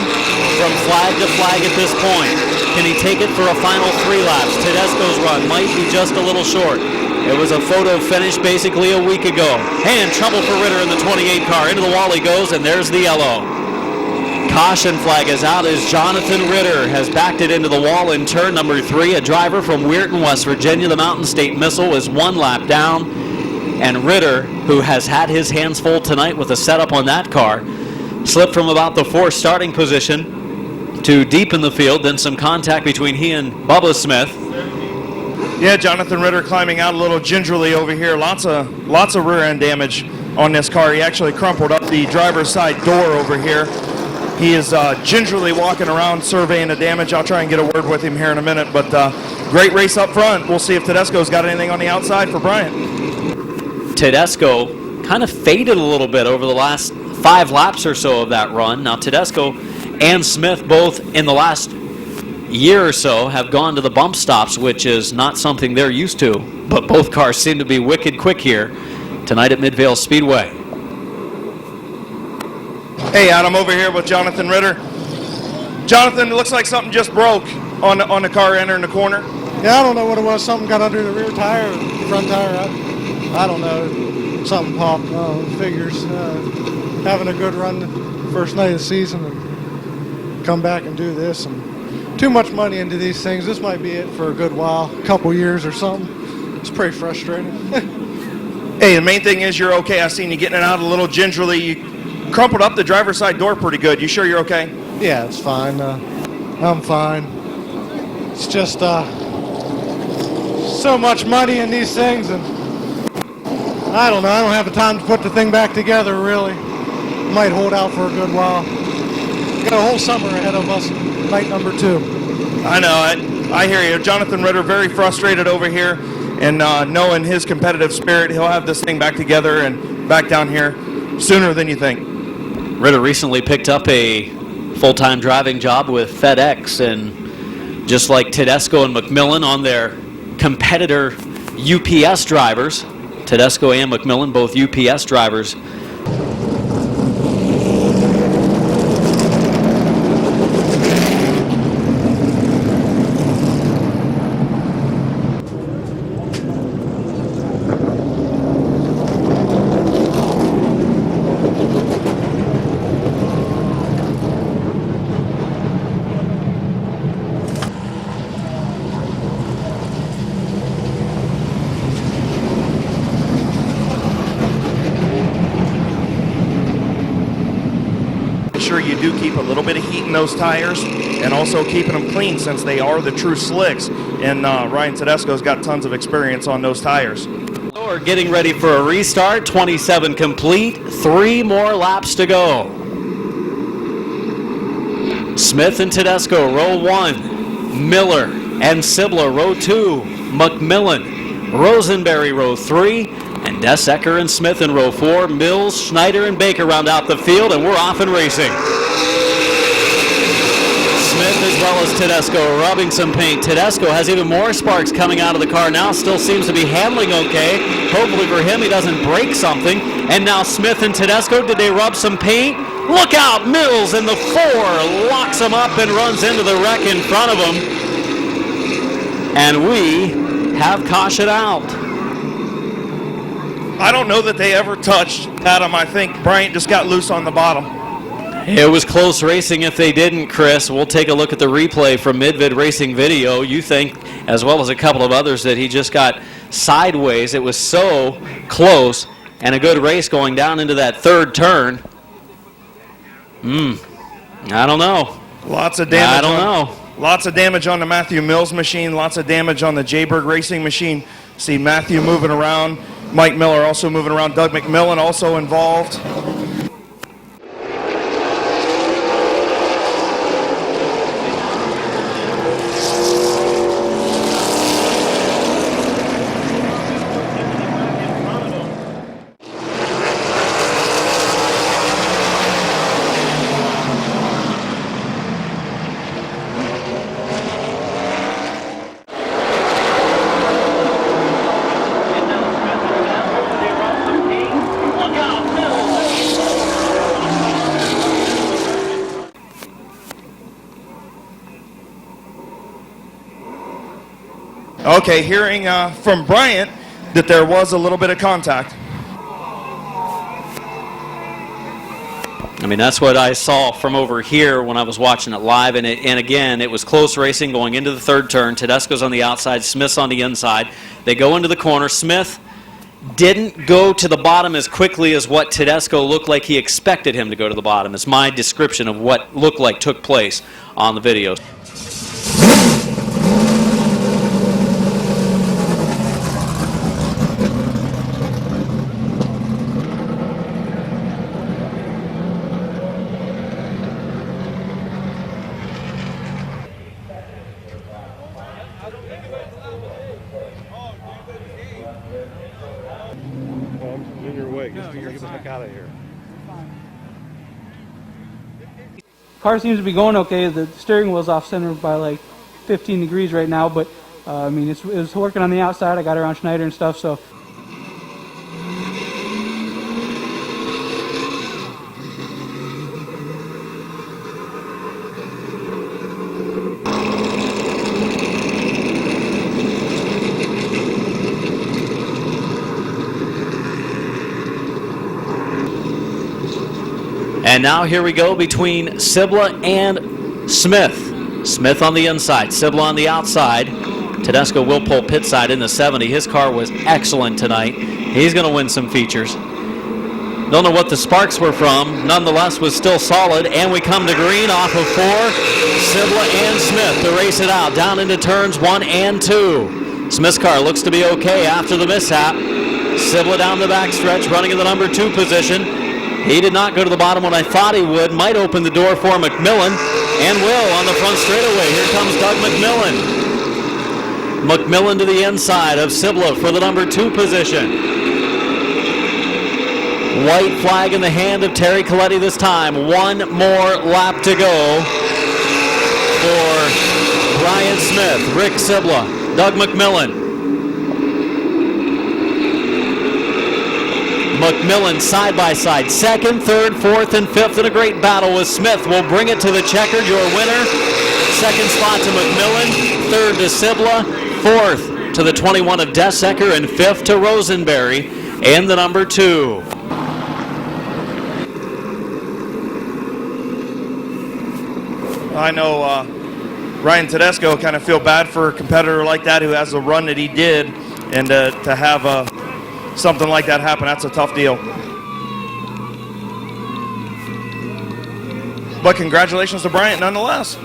from flag to flag at this point. Can he take it for a final 3 laps? Tedesco's run might be just a little short. It was a photo finish basically a week ago. And trouble for Ritter in the 28 car. Into the wall he goes, and there's the yellow. Caution flag is out as Jonathan Ritter has backed it into the wall in turn number 3. A driver from Weirton, West Virginia, the Mountain State Missile, is 1 lap down. And Ritter, who has had his hands full tonight with a setup on that car, slipped from about the 4th starting position to deep in the field, then some contact between he and Bubba Smith. Yeah, Jonathan Ritter climbing out a little gingerly over here. Lots of rear end damage on this car. He actually crumpled up the driver's side door over here. He is gingerly walking around surveying the damage. I'll try and get a word with him here in a minute, but great race up front. We'll see if Tedesco's got anything on the outside for Bryant. Tedesco kind of faded a little bit over the last 5 laps or so of that run. Now Tedesco and Smith both in the last year or so have gone to the bump stops, which is not something they're used to, but both cars seem to be wicked quick here tonight at Midvale Speedway. Hey Adam, over here with Jonathan Ritter. Jonathan, it looks like something just broke on the car entering the corner. Yeah, I don't know what it was. Something got under the rear tire or the front tire. I don't know. Something popped. Figures. Having a good run the first night of the season and come back and do this. And too much money into these things. This might be it for a good while, a couple years or something. It's pretty frustrating. Hey, the main thing is you're okay. I seen you getting it out a little gingerly. You crumpled up the driver's side door pretty good. You sure you're okay? Yeah, it's fine. I'm fine. It's just so much money in these things, and I don't know. I don't have the time to put the thing back together, really. Might hold out for a good while. Got a whole summer ahead of us. Night number 2. I know. I hear you. Jonathan Ritter very frustrated over here, and knowing his competitive spirit, he'll have this thing back together and back down here sooner than you think. Ritter recently picked up a full-time driving job with FedEx, and just like Tedesco and McMillan on their competitor UPS drivers, Tedesco and McMillan, both UPS drivers. Sure you do keep a little bit of heat in those tires, and also keeping them clean since they are the true slicks, and Ryan Tedesco's got tons of experience on those tires. We're getting ready for a restart. 27 complete, 3 more laps to go. Smith and Tedesco, row 1. Miller and Sibler, row 2. McMillan, Rosenberry, row 3. And Desecker and Smith in row 4. Mills, Schneider, and Baker round out the field, and we're off and racing. Smith as well as Tedesco rubbing some paint. Tedesco has even more sparks coming out of the car now. Still seems to be handling okay. Hopefully for him he doesn't break something. And now Smith and Tedesco, did they rub some paint? Look out! Mills in the 4 locks him up and runs into the wreck in front of him. And we have caution out. I don't know that they ever touched Adam. I think Bryant just got loose on the bottom. It was close racing if they didn't, Chris. We'll take a look at the replay from Mid-Vid Racing Video. You think, as well as a couple of others, that he just got sideways. It was so close, and a good race going down into that 3rd turn. I don't know. Lots of damage. I don't know. Lots of damage on the Matthew Mills machine. Lots of damage on the Jayberg Racing machine. See Matthew moving around. Mike Miller also moving around. Doug McMillan also involved. Okay, hearing from Bryant that there was a little bit of contact. I mean, that's what I saw from over here when I was watching it live. And again, it was close racing going into the 3rd turn. Tedesco's on the outside, Smith's on the inside. They go into the corner. Smith didn't go to the bottom as quickly as what Tedesco looked like he expected him to go to the bottom. It's my description of what looked like took place on the video. In your way. Get the heck out of here. Car seems to be going okay. The steering wheel's off center by like 15 degrees right now, but I mean, it was working on the outside. I got around Schneider and stuff, so. And now here we go between Sibla and Smith. Smith on the inside, Sibla on the outside. Tedesco will pull pit side in the 70. His car was excellent tonight. He's going to win some features. Don't know what the sparks were from. Nonetheless, was still solid. And we come to green off of 4. Sibla and Smith to race it out down into turns 1 and 2. Smith's car looks to be okay after the mishap. Sibla down the backstretch, running in the number 2 position. He did not go to the bottom when I thought he would. Might open the door for McMillan, and will on the front straightaway. Here comes Doug McMillan. McMillan to the inside of Sibla for the number 2 position. White flag in the hand of Terry Coletti this time. One more lap to go for Brian Smith, Rick Sibla, Doug McMillan. McMillan side by side, 2nd, 3rd, 4th, and 5th in a great battle with Smith. Will bring it to the checkered, your winner. 2nd spot to McMillan, 3rd to Sibla, 4th to the 21 of Desecker, and 5th to Rosenberry and the number 2. I know Ryan Tedesco kind of feel bad for a competitor like that who has the run that he did, and to have something like that happen, that's a tough deal. But congratulations to Bryant nonetheless.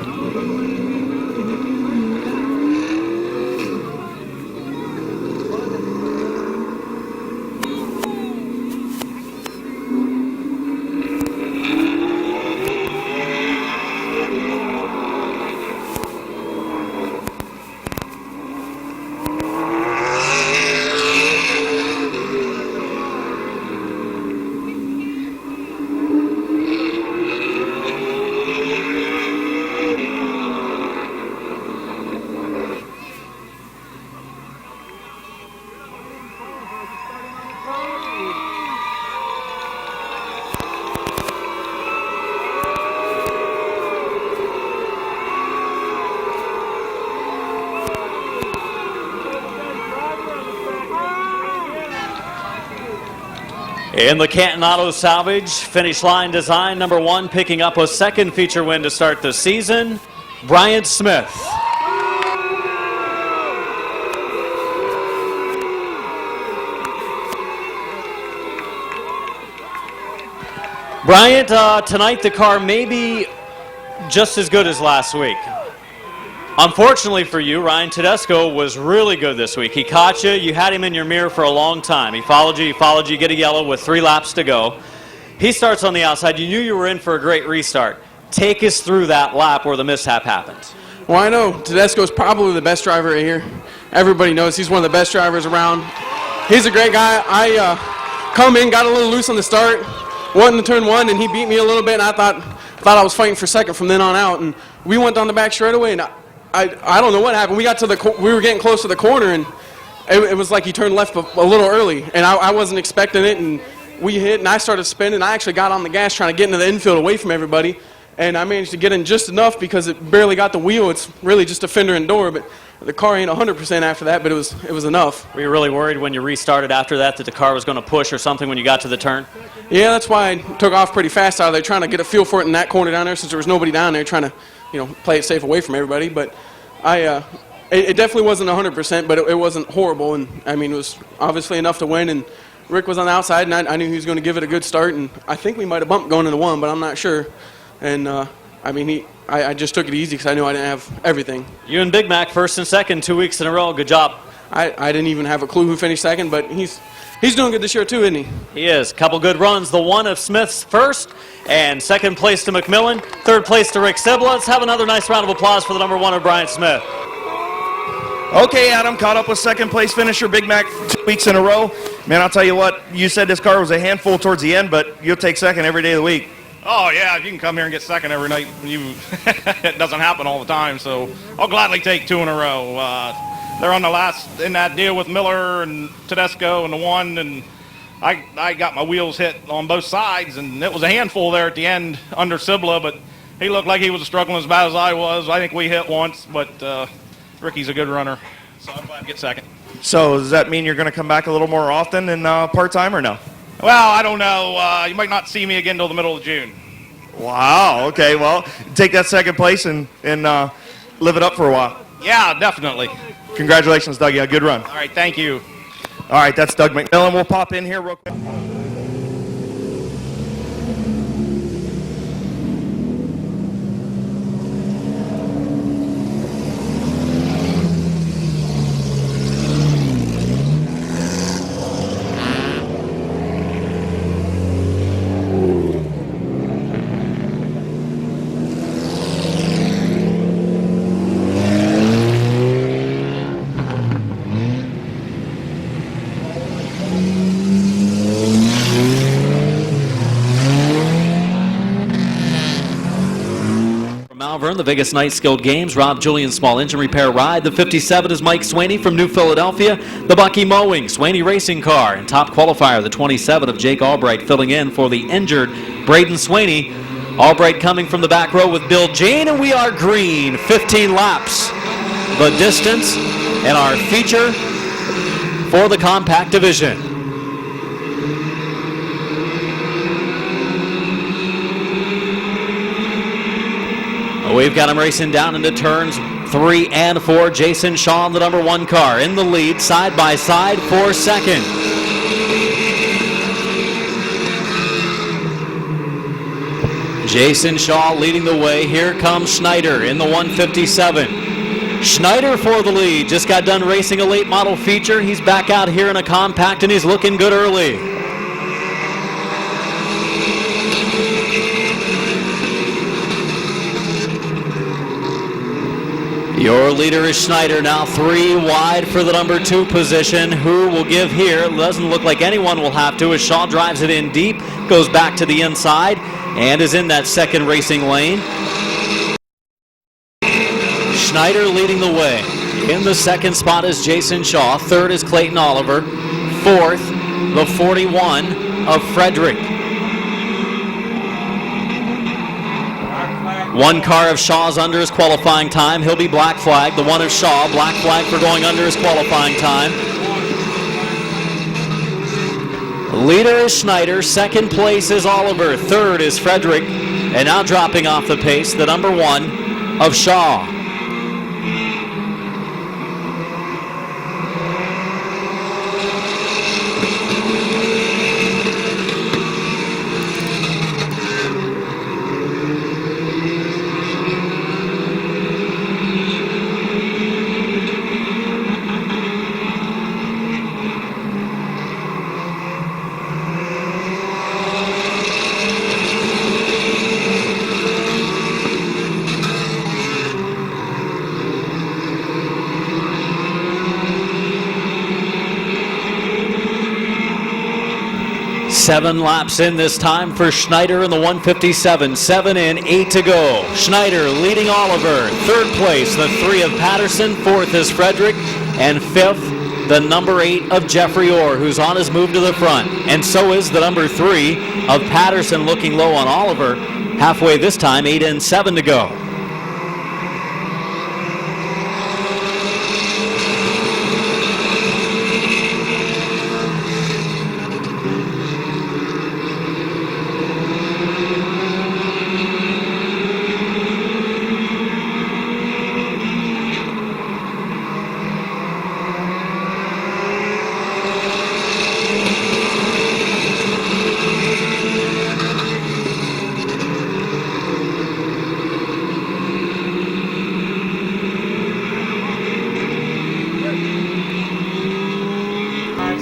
In the Canton Auto Salvage finish line design, number 1 picking up a 2nd feature win to start the season, Bryant Smith. Bryant, tonight the car may be just as good as last week. Unfortunately for you, Ryan Tedesco was really good this week. He caught you. You had him in your mirror for a long time. He followed you, get a yellow with 3 laps to go. He starts on the outside. You knew you were in for a great restart. Take us through that lap where the mishap happened. Well, I know Tedesco's probably the best driver right here. Everybody knows he's one of the best drivers around. He's a great guy. I come in, got a little loose on the start, went into turn 1, and he beat me a little bit, and I thought I was fighting for 2nd from then on out. And we went down the back straightaway, and I don't know what happened. We were getting close to the corner, and it was like he turned left a little early, and I wasn't expecting it, and we hit, and I started spinning. I actually got on the gas trying to get into the infield away from everybody, and I managed to get in just enough because it barely got the wheel. It's really just a fender and door, but the car ain't 100% after that, but it was enough. Were you really worried when you restarted after that the car was going to push or something when you got to the turn? Yeah, that's why I took off pretty fast out of there, trying to get a feel for it in that corner down there since there was nobody down there, trying to play it safe away from everybody. But it definitely wasn't 100%, but it wasn't horrible, and I mean it was obviously enough to win. And Rick was on the outside, and I knew he was going to give it a good start, and I think we might have bumped going into 1, but I'm not sure. And I just took it easy because I knew I didn't have everything. You and Big Mac 1st and 2nd, 2 weeks in a row. Good job. I didn't even have a clue who finished 2nd, but he's doing good this year too, isn't he? He is. Couple good runs. The 1 of Smith's 1st, and 2nd place to McMillan, 3rd place to Rick Sibla. Let's have another nice round of applause for the number 1 of Bryant Smith. Okay, Adam, caught up with 2nd place finisher Big Mac 2 weeks in a row. Man, I'll tell you what, you said this car was a handful towards the end, but you'll take 2nd every day of the week. Oh, yeah, you can come here and get 2nd every night. It doesn't happen all the time, so I'll gladly take 2 in a row. They're on the last in that deal with Miller and Tedesco and the 1, and I got my wheels hit on both sides, and it was a handful there at the end under Sibla, but he looked like he was struggling as bad as I was. I think we hit once, but Ricky's a good runner, so I'm glad to get 2nd. So does that mean you're going to come back a little more often than part-time or no? Well, I don't know. You might not see me again until the middle of June. Wow, okay, well, take that 2nd place and live it up for a while. Yeah, definitely. Congratulations, Doug. Yeah, good run. All right, thank you. All right, that's Doug McMillan. We'll pop in here real quick. Malvern, the Vegas Night Skilled Games, Rob Julian Small Engine Repair Ride. The 57 is Mike Swaney from New Philadelphia. The Bucky Mowing, Swaney Racing Car. And top qualifier, the 27 of Jake Albright, filling in for the injured Braden Swaney. Albright coming from the back row with Bill Jane, and we are green. 15 laps. The distance and our feature for the compact division. We've got him racing down into turns 3 and 4. Jason Shaw in the number 1 car in the lead, side by side for second. Jason Shaw leading the way. Here comes Schneider in the 157. Schneider for the lead. Just got done racing a late model feature. He's back out here in a compact, and he's looking good early. Your leader is Schneider, now 3 wide for the number 2 position. Who will give here? It doesn't look like anyone will have to as Shaw drives it in deep, goes back to the inside, and is in that second racing lane. Schneider leading the way. In the second spot is Jason Shaw. Third is Clayton Oliver. Fourth, the 41 of Frederick. 1 car of Shaw's under his qualifying time. He'll be black flagged. The 1 of Shaw, black flag for going under his qualifying time. Leader is Schneider. Second place is Oliver. Third is Frederick. And now dropping off the pace, the number 1 of Shaw. Seven laps in this time for Schneider in the 157. 7 in, 8 to go. Schneider leading Oliver. Third place, the 3 of Patterson. Fourth is Frederick. And fifth, the number 8 of Jeffrey Orr, who's on his move to the front. And so is the number 3 of Patterson, looking low on Oliver. Halfway this time, 8 in, 7 to go.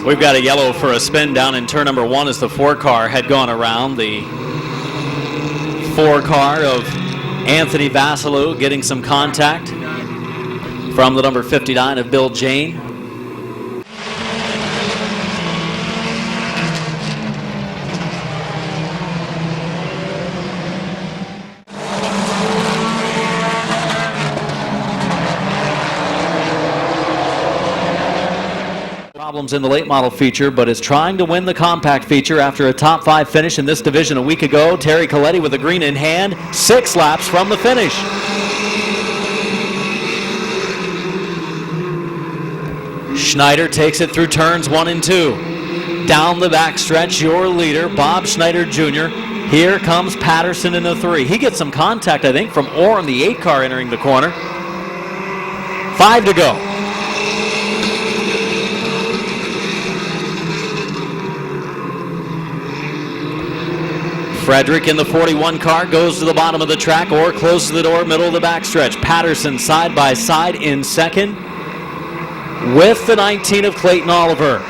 We've got a yellow for a spin down in turn number 1 as the 4 car had gone around. The 4 car of Anthony Vasilou getting some contact from the number 59 of Bill Jane. Problems in the late model feature, but is trying to win the compact feature after a top 5 finish in this division a week ago. Terry Coletti with the green in hand, 6 laps from the finish. Schneider takes it through turns 1 and 2. Down the backstretch, your leader, Bob Schneider Jr. Here comes Patterson in the 3. He gets some contact, I think, from Orr in the 8 car entering the corner. 5 to go. Frederick in the 41 car goes to the bottom of the track or closes the door, middle of the backstretch. Patterson side by side in second with the 19 of Clayton Oliver.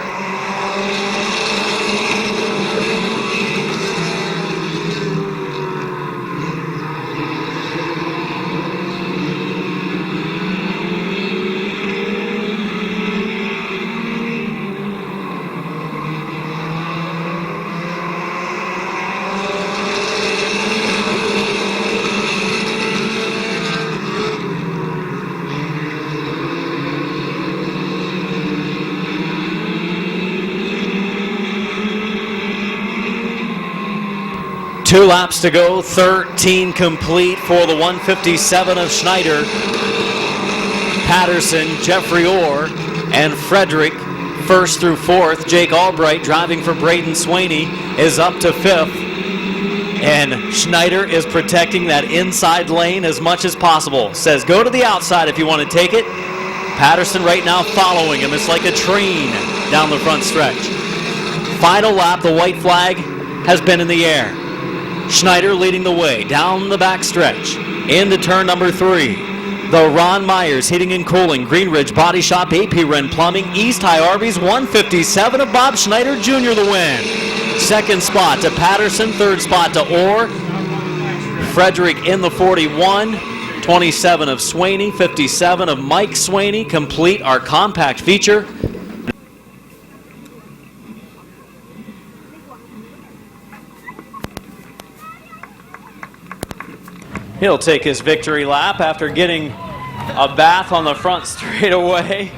Two laps to go, 13 complete for the 157 of Schneider. Patterson, Jeffrey Orr, and Frederick first through fourth. Jake Albright driving for Braden Swaney is up to fifth. And Schneider is protecting that inside lane as much as possible. Says go to the outside if you want to take it. Patterson right now following him. It's like a train down the front stretch. Final lap, the white flag has been in the air. Schneider leading the way down the back stretch into turn number 3. The Ron Myers Heating and Cooling, Green Ridge Body Shop, AP Wren Plumbing, East High Arby's 157 of Bob Schneider Jr. the win. Second spot to Patterson, third spot to Orr. Frederick in the 41, 27 of Swaney, 57 of Mike Swaney complete our compact feature. He'll take his victory lap after getting a bath on the front straightaway.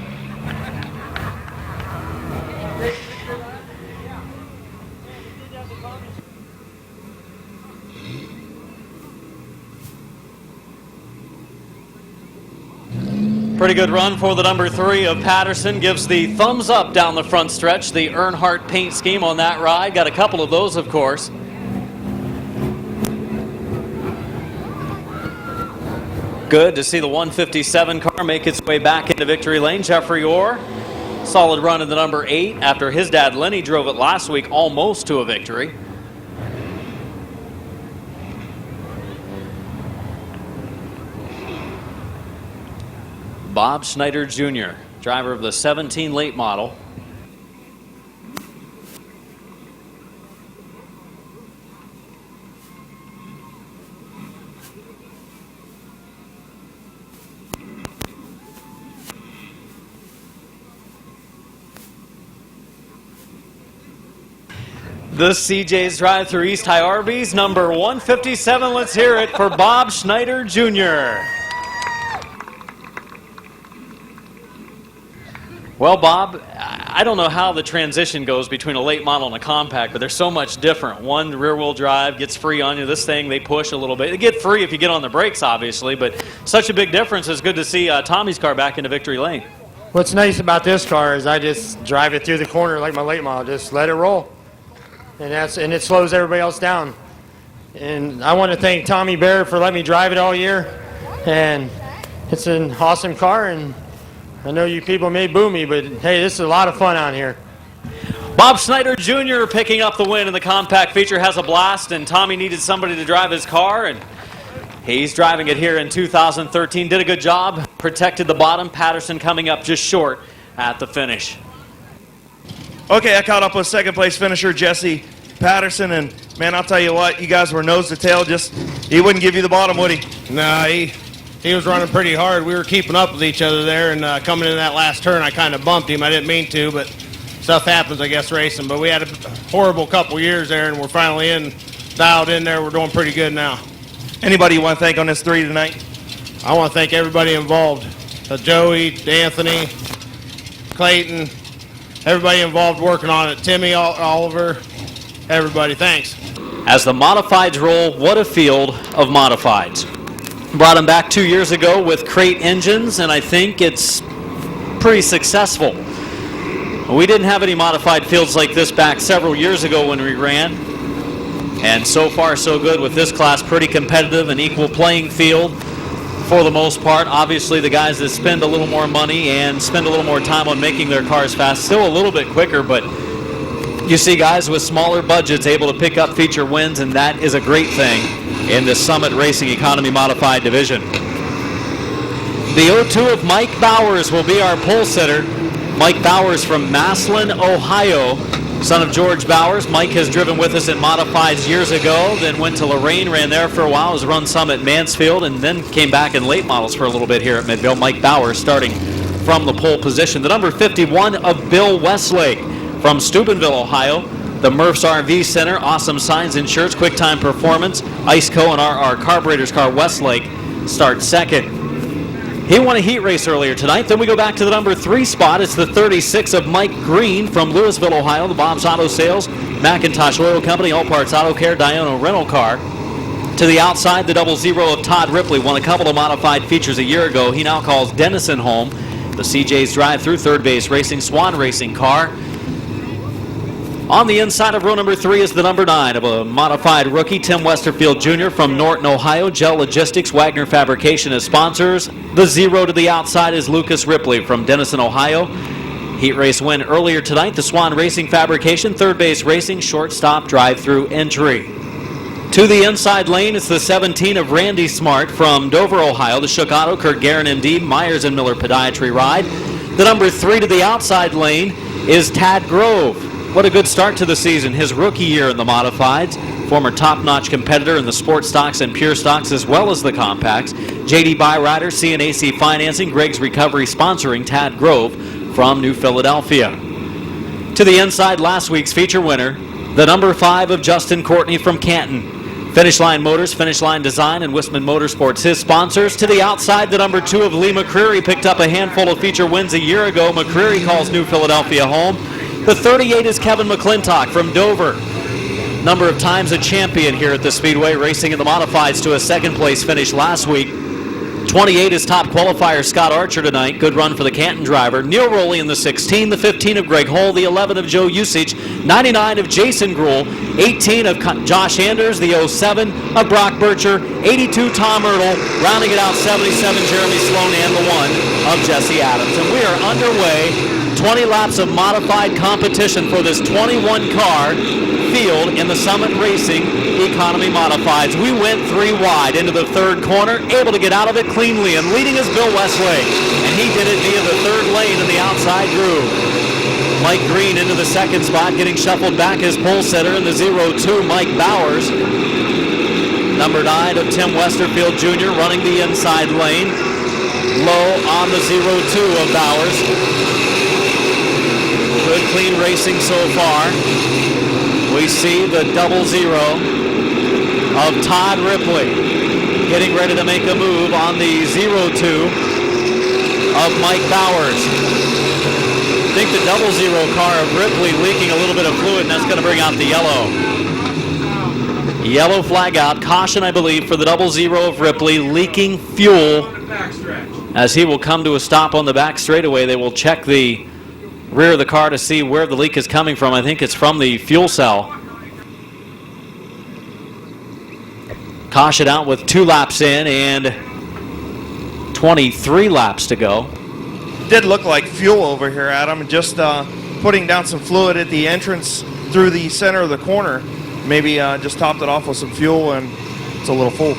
Pretty good run for the number 3 of Patterson. Gives the thumbs up down the front stretch. The Earnhardt paint scheme on that ride. Got a couple of those, of course. Good to see the 157 car make its way back into victory lane. Jeffrey Orr, solid run in the number 8 after his dad Lenny drove it last week almost to a victory. Bob Schneider Jr., driver of the 17 late model. The CJ's drive through East High Arby's, number 157. Let's hear it for Bob Schneider Jr. Well, Bob, I don't know how the transition goes between a late model and a compact, but they're so much different. One rear-wheel drive gets free on you. This thing, they push a little bit. They get free if you get on the brakes, obviously, but such a big difference. It's good to see Tommy's car back into victory lane. What's nice about this car is I just drive it through the corner like my late model. Just let it roll. And it slows everybody else down. And I want to thank Tommy Bear for letting me drive it all year. And it's an awesome car, and I know you people may boo me, but hey, this is a lot of fun out here. Bob Schneider Jr. picking up the win in the compact feature, has a blast, and Tommy needed somebody to drive his car, and he's driving it here in 2013. Did a good job, protected the bottom. Patterson coming up just short at the finish. Okay, I caught up with second place finisher Jesse Patterson, and man, I'll tell you what, you guys were nose to tail. Just he wouldn't give you the bottom, would he? Nah, he was running pretty hard. We were keeping up with each other there, and coming into that last turn, I kind of bumped him. I didn't mean to, but stuff happens, I guess, racing. But we had a horrible couple years there, and we're finally dialed in there. We're doing pretty good now. Anybody you want to thank on this 3 tonight? I want to thank everybody involved. Joey, Anthony, Clayton, everybody involved working on it. Timmy, Oliver, everybody, thanks. As the modifieds roll, what a field of modifieds. Brought them back 2 years ago with crate engines, and I think it's pretty successful. We didn't have any modified fields like this back several years ago when we ran. And so far, so good with this class. Pretty competitive and equal playing field. for the most part. Obviously, the guys that spend a little more money and spend a little more time on making their cars fast, still a little bit quicker, but you see guys with smaller budgets able to pick up feature wins, and that is a great thing in the Summit Racing Economy Modified division. The 02 of Mike Bowers will be our pole sitter. Mike Bowers from Massillon, Ohio, son of George Bowers. Mike has driven with us in Modifieds years ago, then went to Lorraine, ran there for a while, was run some at Mansfield, and then came back in late models for a little bit here at Midvale. Mike Bowers starting from the pole position. The number 51 of Bill Westlake from Steubenville, Ohio. The Murph's RV Center, awesome signs and shirts, quick time performance. Iceco and our carburetors car Westlake start second. He won a heat race earlier tonight. Then we go back to the number 3 spot. It's the 36 of Mike Green from Louisville, Ohio. The Bob's Auto Sales, Macintosh Oil Company, All Parts Auto Care, Diano Rental Car. To the outside, the 00 of Todd Ripley. Won a couple of modified features a year ago. He now calls Denison home. The CJ's drive-through, Third Base Racing, Swan Racing car. On the inside of row number 3 is the number 9 of a modified rookie, Tim Westerfield Jr. from Norton, Ohio. Gel Logistics, Wagner Fabrication as sponsors. The 0 to the outside is Lucas Ripley from Denison, Ohio. Heat race win earlier tonight. The Swan Racing Fabrication, Third Base Racing, shortstop drive-through entry. To the inside lane, it's the 17 of Randy Smart from Dover, Ohio. The Shook Auto, Kurt Guerin MD, Myers and Miller Podiatry ride. The number 3 to the outside lane is Tad Grove. What a good start to the season. His rookie year in the modifieds. Former top-notch competitor in the sports stocks and pure stocks as well as the compacts. JD Byrider, CNAC Financing, Greg's Recovery sponsoring Tad Grove from New Philadelphia. To the inside, last week's feature winner, the number 5 of Justin Courtney from Canton. Finish Line Motors, Finish Line Design, and Wistman Motorsports, his sponsors. To the outside, the number 2 of Lee McCreary picked up a handful of feature wins a year ago. McCreary calls New Philadelphia home. The 38 is Kevin McClintock from Dover. Number of times a champion here at the Speedway, racing in the modifieds to a second place finish last week. 28 is top qualifier Scott Archer tonight. Good run for the Canton driver. Neil Rowley in the 16, the 15 of Greg Hull, the 11 of Joe Usage, 99 of Jason Gruhl, 18 of Josh Anders, the 07 of Brock Bircher, 82 Tom Ertl, rounding it out 77 Jeremy Sloan, and the 1 of Jesse Adams. And we are underway. 20 laps of modified competition for this 21-car field in the Summit Racing Economy Modifieds. We went 3 wide into the third corner, able to get out of it cleanly, and leading is Bill Westlake. And he did it via the third lane in the outside groove. Mike Green into the second spot, getting shuffled back as pole setter in the 02, Mike Bowers. Number 9 of Tim Westerfield Jr. running the inside lane. Low on the 02 of Bowers. Good clean racing so far. We see the 00 of Todd Ripley getting ready to make a move on the 02 of Mike Bowers. I think the 00 car of Ripley leaking a little bit of fluid, and that's going to bring out the yellow. Yellow flag out. Caution, I believe, for the 00 of Ripley, leaking fuel. As he will come to a stop on the back straightaway, they will check the rear of the car to see where the leak is coming from. I think it's from the fuel cell. Caution out with 2 laps in and 23 laps to go. Did look like fuel over here, Adam. Just putting down some fluid at the entrance through the center of the corner. Maybe just topped it off with some fuel, and it's a little full.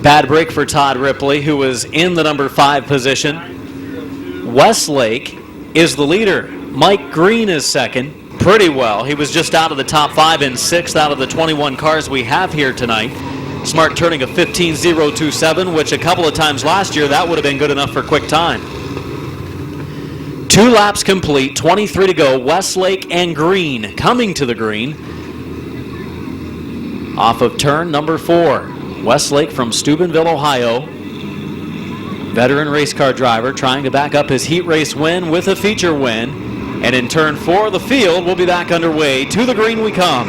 Bad break for Todd Ripley, who was in the number 5 position. Westlake is the leader. Mike Green is second. Pretty well. He was just out of the top 5 and 6th out of the 21 cars we have here tonight. Smart turning a 15.027, which a couple of times last year, that would have been good enough for quick time. 2 laps complete, 23 to go. Westlake and Green coming to the green. Off of turn number 4. Westlake from Steubenville, Ohio. Veteran race car driver trying to back up his heat race win with a feature win. And in turn 4, the field will be back underway. To the green we come.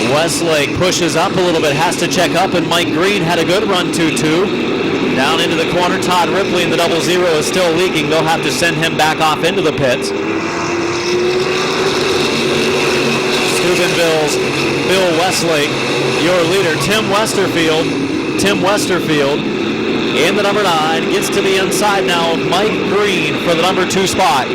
Westlake pushes up a little bit, has to check up, and Mike Green had a good run 2-2. Down into the corner, Todd Ripley in the 00 is still leaking. They'll have to send him back off into the pits. Steubenville's Bill Westlake, your leader. Tim Westerfield in the number 9, gets to the inside now of Mike Green for the number 2 spot.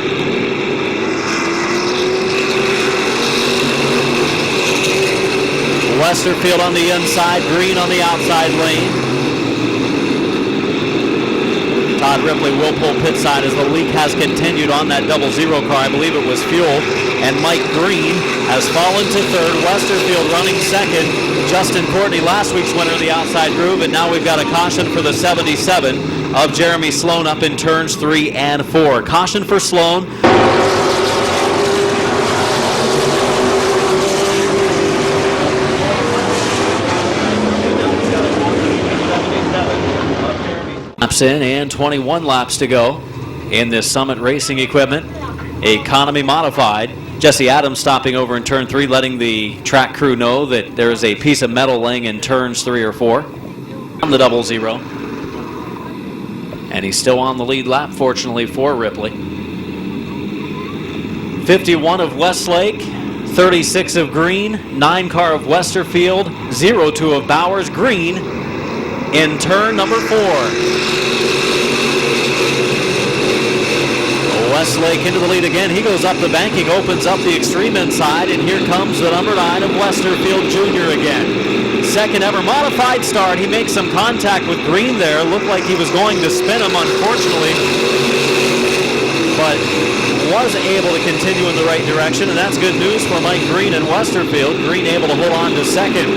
Westerfield on the inside, Green on the outside lane. Todd Ripley will pull pit side as the leak has continued on that 00 car. I believe it was fuel. And Mike Green has fallen to third. Westerfield running second. Justin Courtney, last week's winner of the outside groove. And now we've got a caution for the 77 of Jeremy Sloan up in turns 3 and 4. Caution for Sloan. Laps in and 21 laps to go in this Summit Racing Equipment economy modified. Jesse Adams stopping over in turn 3, letting the track crew know that there is a piece of metal laying in turns 3 or 4 on the 00. And he's still on the lead lap, fortunately for Ripley. 51 of Westlake, 36 of Green, 9 car of Westerfield, 02 of Bowers. Green in turn number 4. Westlake into the lead again. He goes up the banking, opens up the extreme inside, and here comes the number 9 of Westerfield Jr. again. Second ever modified start. He makes some contact with Green there. Looked like he was going to spin him, unfortunately, but was able to continue in the right direction, and that's good news for Mike Green and Westerfield. Green able to hold on to second.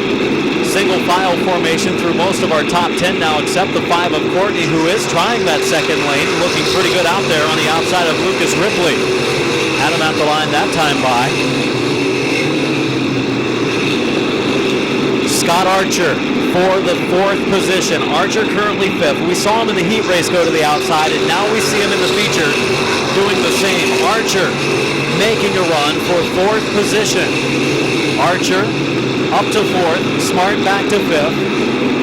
Single file formation through most of our top 10 now, except the 5 of Courtney, who is trying that second lane, looking pretty good out there on the outside of Lucas Ripley. Had him at the line that time by. Scott Archer for the 4th position. Archer currently 5th. We saw him in the heat race go to the outside, and now we see him in the feature doing the same. Archer making a run for 4th position. Archer up to 4th, Smart back to 5th.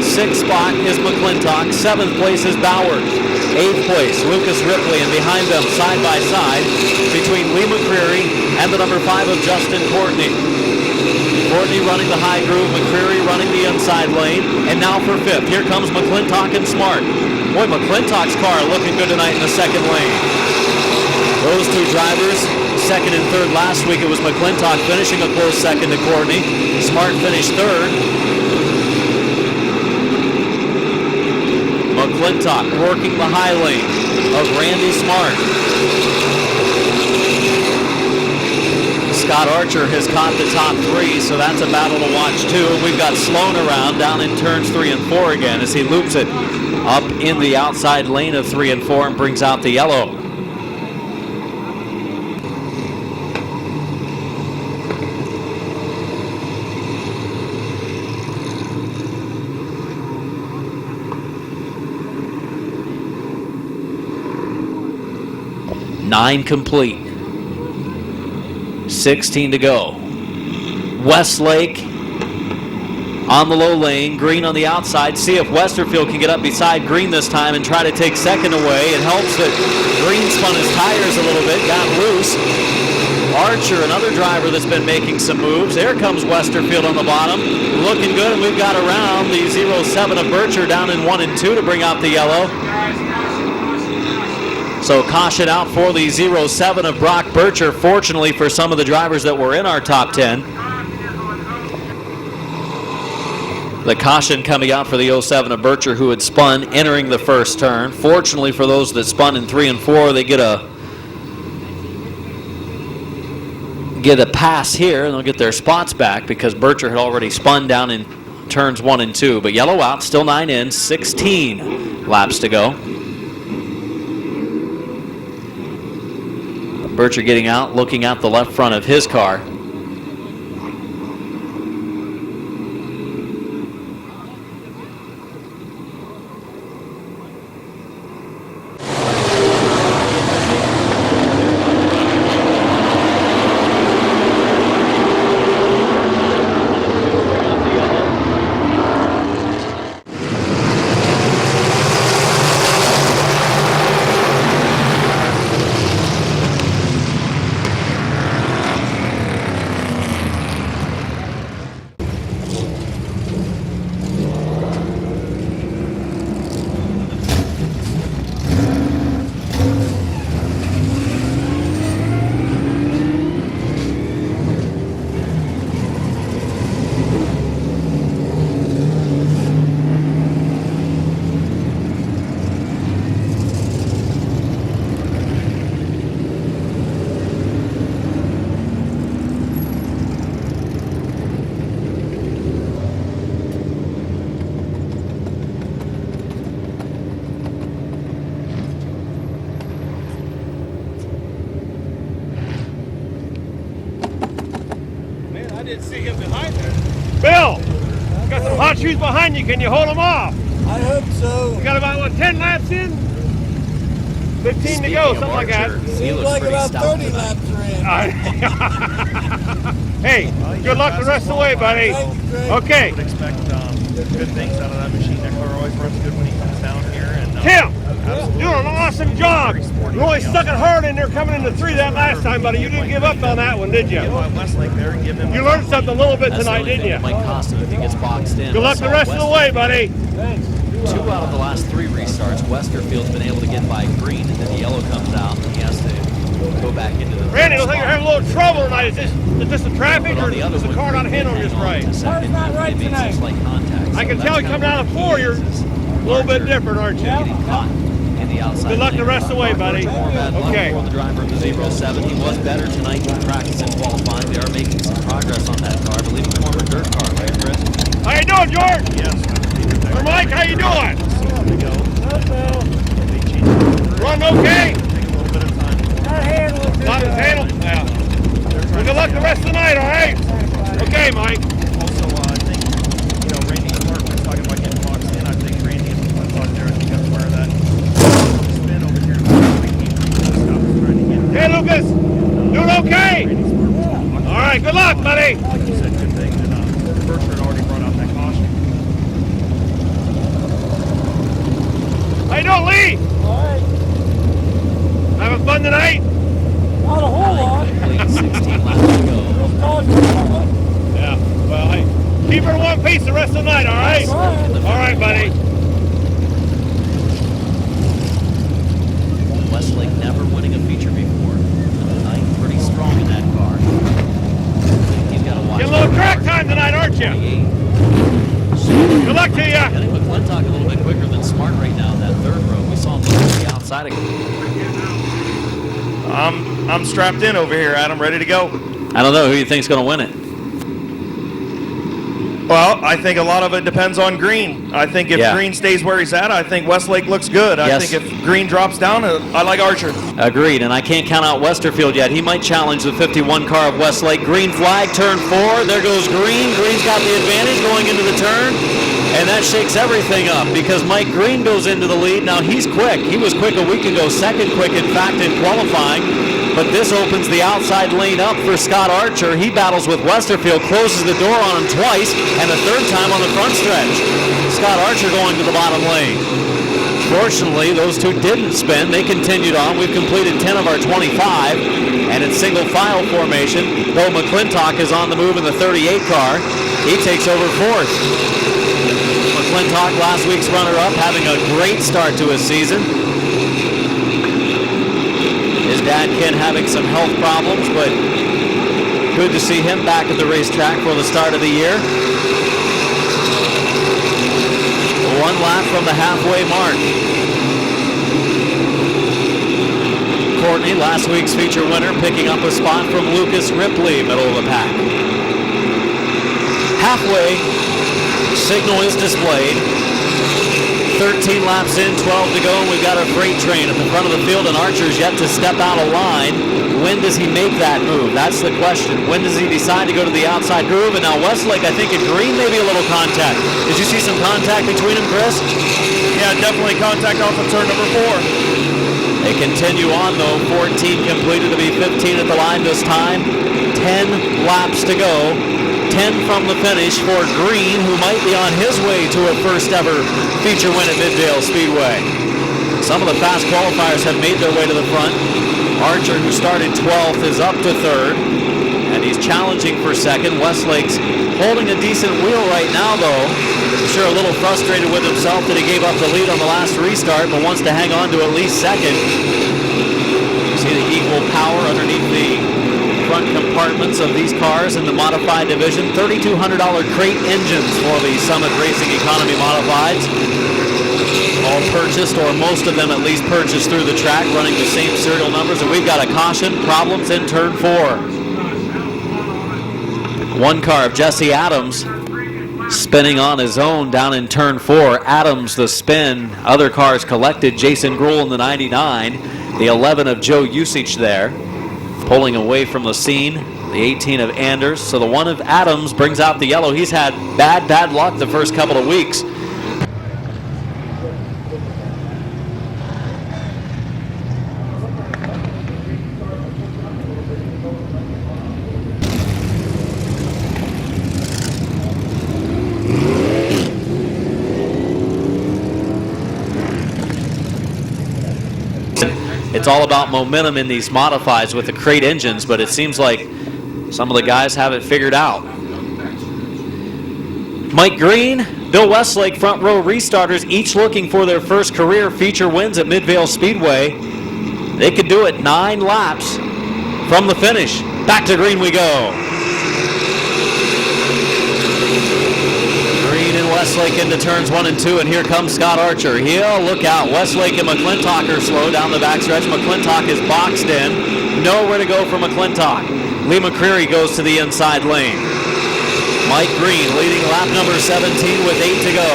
6th spot is McClintock. 7th place is Bowers. 8th place, Lucas Ripley, and behind them, side by side, between Lee McCreary and the number 5 of Justin Courtney. Courtney running the high groove, McCreary running the inside lane, and now for 5th, here comes McClintock and Smart. Boy, McClintock's car looking good tonight in the second lane. Those two drivers, second and third last week. It was McClintock finishing a close second to Courtney. Smart finished third. McClintock working the high lane of Randy Smart. Scott Archer has caught the top 3, so that's a battle to watch too. We've got Sloan around down in turns 3 and 4 again as he loops it up in the outside lane of 3 and 4 and brings out the yellow. Nine complete. 16 to go. Westlake on the low lane. Green on the outside. See if Westerfield can get up beside Green this time and try to take second away. It helps that Green spun his tires a little bit, got loose. Archer, another driver that's been making some moves. There comes Westerfield on the bottom. Looking good, and we've got around the 07 of Bircher down in 1 and 2 to bring out the yellow. So caution out for the 07 of Brock Bircher, fortunately for some of the drivers that were in our top 10. The caution coming out for the 07 of Bircher, who had spun entering the first turn. Fortunately for those that spun in 3 and 4, they get a pass here, and they'll get their spots back because Bircher had already spun down in turns 1 and 2. But yellow out, still 9 in, 16 laps to go. Bircher getting out, looking out the left front of his car. who's behind you. Can you hold them off? I hope so. We got about, what, 10 laps in? 15 to go, something like that. Seems like about 30 laps are in. Hey, good luck the rest of the way, buddy. Okay. I would expect good things out of that machine. That car always runs good when he comes down here. And Tim, doing an awesome job. Really stuck it hard in there coming into 3 that last time, buddy. You didn't give up on that one, did you? Westlake there and give him. You learned something a little bit tonight, didn't you? Might cost him if he gets boxed in. Good luck the rest of the way, buddy. 2 out of the last 3 restarts, Westerfield's been able to get by green, and then the yellow comes out, and he has to go back into the. Randy, looks like you're having a little trouble tonight. Is this the traffic, or is the car not handling this right? Car's not right tonight. I can tell you coming out of 4, you're a little bit different, aren't you? Good luck the rest of the way, buddy. Okay. For the driver of the 07, he was better tonight in practice and qualifying. They are making some progress on that car. I believe it's more of a dirt car, right, Chris? How you doing, George? Yes. Or Mike, how you doing? Run okay? Not handled. Yeah. Well, good luck the rest of the night, all right? Okay, Mike. Also, I think, Randy's part was talking about getting boxed in. I think Randy and McClintock there, I think that's where that spin over here. Hey, Lucas. Doing okay? All right, good luck, buddy. Like you said, good thing that Bertrand already brought out that caution. How you doing, Lee? All right. Having fun tonight? Not a whole lot. 16 laps to go. Yeah. Well, hey, keep her in one piece the rest of the night, all right? All right, buddy. Westlake never winning a feature before. Tonight, pretty strong in that car. He's got to watch. Get a little track time tonight, aren't you? Good luck to you. I think McClintock a little bit quicker than Smart right now in that 3rd row. We saw him look to the outside of. I'm strapped in over here, Adam, ready to go. I don't know who you think's going to win it. Well, I think a lot of it depends on Green. I think if Green stays where he's at, I think Westlake looks good. I think if Green drops down, I like Archer. Agreed, and I can't count out Westerfield yet. He might challenge the 51 car of Westlake. Green flag, turn 4. There goes Green. Green's got the advantage going into the turn, and that shakes everything up because Mike Green goes into the lead. Now he's quick. He was quick a week ago, 2nd quick, in fact, in qualifying. But this opens the outside lane up for Scott Archer. He battles with Westerfield, closes the door on him twice, and a 3rd time on the front stretch. Scott Archer going to the bottom lane. Fortunately, those 2 didn't spin. They continued on. We've completed 10 of our 25, and it's single file formation. Though McClintock is on the move in the 38 car, he takes over 4th. McClintock, last week's runner-up, having a great start to his season. His dad, Ken, having some health problems, but good to see him back at the racetrack for the start of the year. 1 lap from the halfway mark. Courtney, last week's feature winner, picking up a spot from Lucas Ripley, middle of the pack. Halfway, signal is displayed. 13 laps in, 12 to go, and we've got a freight train at the front of the field, and Archer's yet to step out of line. When does he make that move? That's the question. When does he decide to go to the outside groove? And now Westlake, I think, in green, maybe a little contact. Did you see some contact between them, Chris? Yeah, definitely contact off of turn number 4. They continue on, though. 14 completed to be 15 at the line this time. 10 laps to go. 10 from the finish for Green, who might be on his way to a first ever feature win at Midvale Speedway. Some of the fast qualifiers have made their way to the front. Archer, who started 12th, is up to 3rd, and he's challenging for 2nd. Westlake's holding a decent wheel right now, though. I'm sure a little frustrated with himself that he gave up the lead on the last restart, but wants to hang on to at least 2nd. You see the equal power underneath the front compartments of these cars in the modified division. $3,200 crate engines for the Summit Racing Economy Modifieds. All purchased, or most of them at least purchased through the track, running the same serial numbers. And we've got a caution, problems in turn 4. 1 car of Jesse Adams spinning on his own down in turn 4. Adams the spin, other cars collected. Jason Gruhl in the 99, the 11 of Joe Usich there. Pulling away from the scene The 18 of Anders. So the 1 of Adams brings out the yellow. He's had bad luck the first couple of weeks. It's all about momentum in these modifieds with the crate engines, but it seems like some of the guys have it figured out. Mike Green, Bill Westlake, front row restarters, each looking for their first career feature wins at Midvale Speedway. They could do it 9 laps from the finish. Back to Green we go. Green and Westlake into turns 1 and 2, and here comes Scott Archer. He'll look out. Westlake and McClintock are slow down the backstretch. McClintock is boxed in. Nowhere to go for McClintock. Lee McCreary goes to the inside lane. Mike Green leading lap number 17 with 8 to go.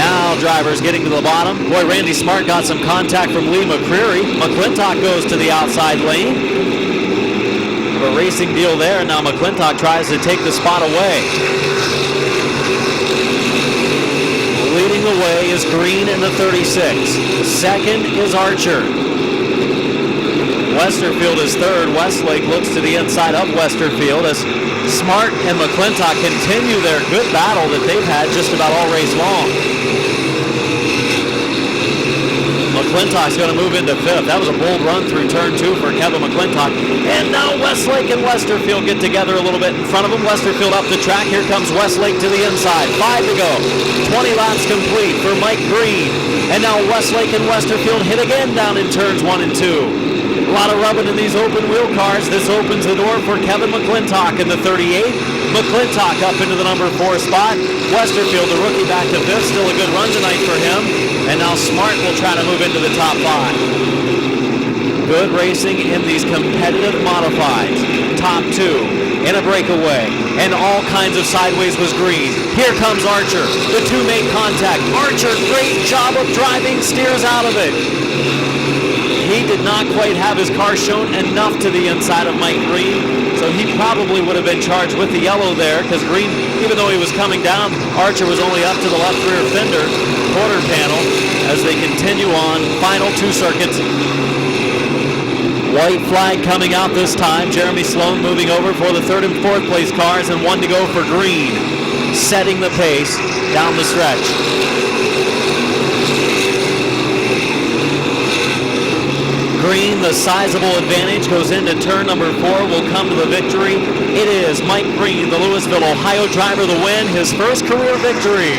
Now drivers getting to the bottom. Boy, Randy Smart got some contact from Lee McCreary. McClintock goes to the outside lane. A racing deal there, and now McClintock tries to take the spot away. Leading the way is Green in the 36. Second is Archer. Westerfield is third. Westlake looks to the inside of Westerfield as Smart and McClintock continue their good battle that they've had just about all race long. McClintock's going to move into 5th. That was a bold run through turn 2 for Kevin McClintock. And now Westlake and Westerfield get together a little bit in front of him. Westerfield up the track. Here comes Westlake to the inside. 5 to go. 20 laps complete for Mike Green. And now Westlake and Westerfield hit again down in turns 1 and 2. A lot of rubbing in these open wheel cars. This opens the door for Kevin McClintock in the 38. McClintock up into the number 4 spot. Westerfield, the rookie, back to 5th. Still a good run tonight for him. And now Smart will try to move into the top 5. Good racing in these competitive modifieds. Top 2 in a breakaway. And all kinds of sideways was Green. Here comes Archer. The 2 make contact. Archer, great job of driving, steers out of it. He did not quite have his car shown enough to the inside of Mike Green, so he probably would have been charged with the yellow there, because Green, even though he was coming down, Archer was only up to the left rear fender quarter panel as they continue on. Final 2 circuits. White flag coming out this time. Jeremy Sloan moving over for the 3rd and 4th place cars, and 1 to go for Green, setting the pace down the stretch. Green, the sizable advantage, goes into turn number 4, will come to the victory. It is Mike Green, the Louisville, Ohio driver, the win, his first career victory.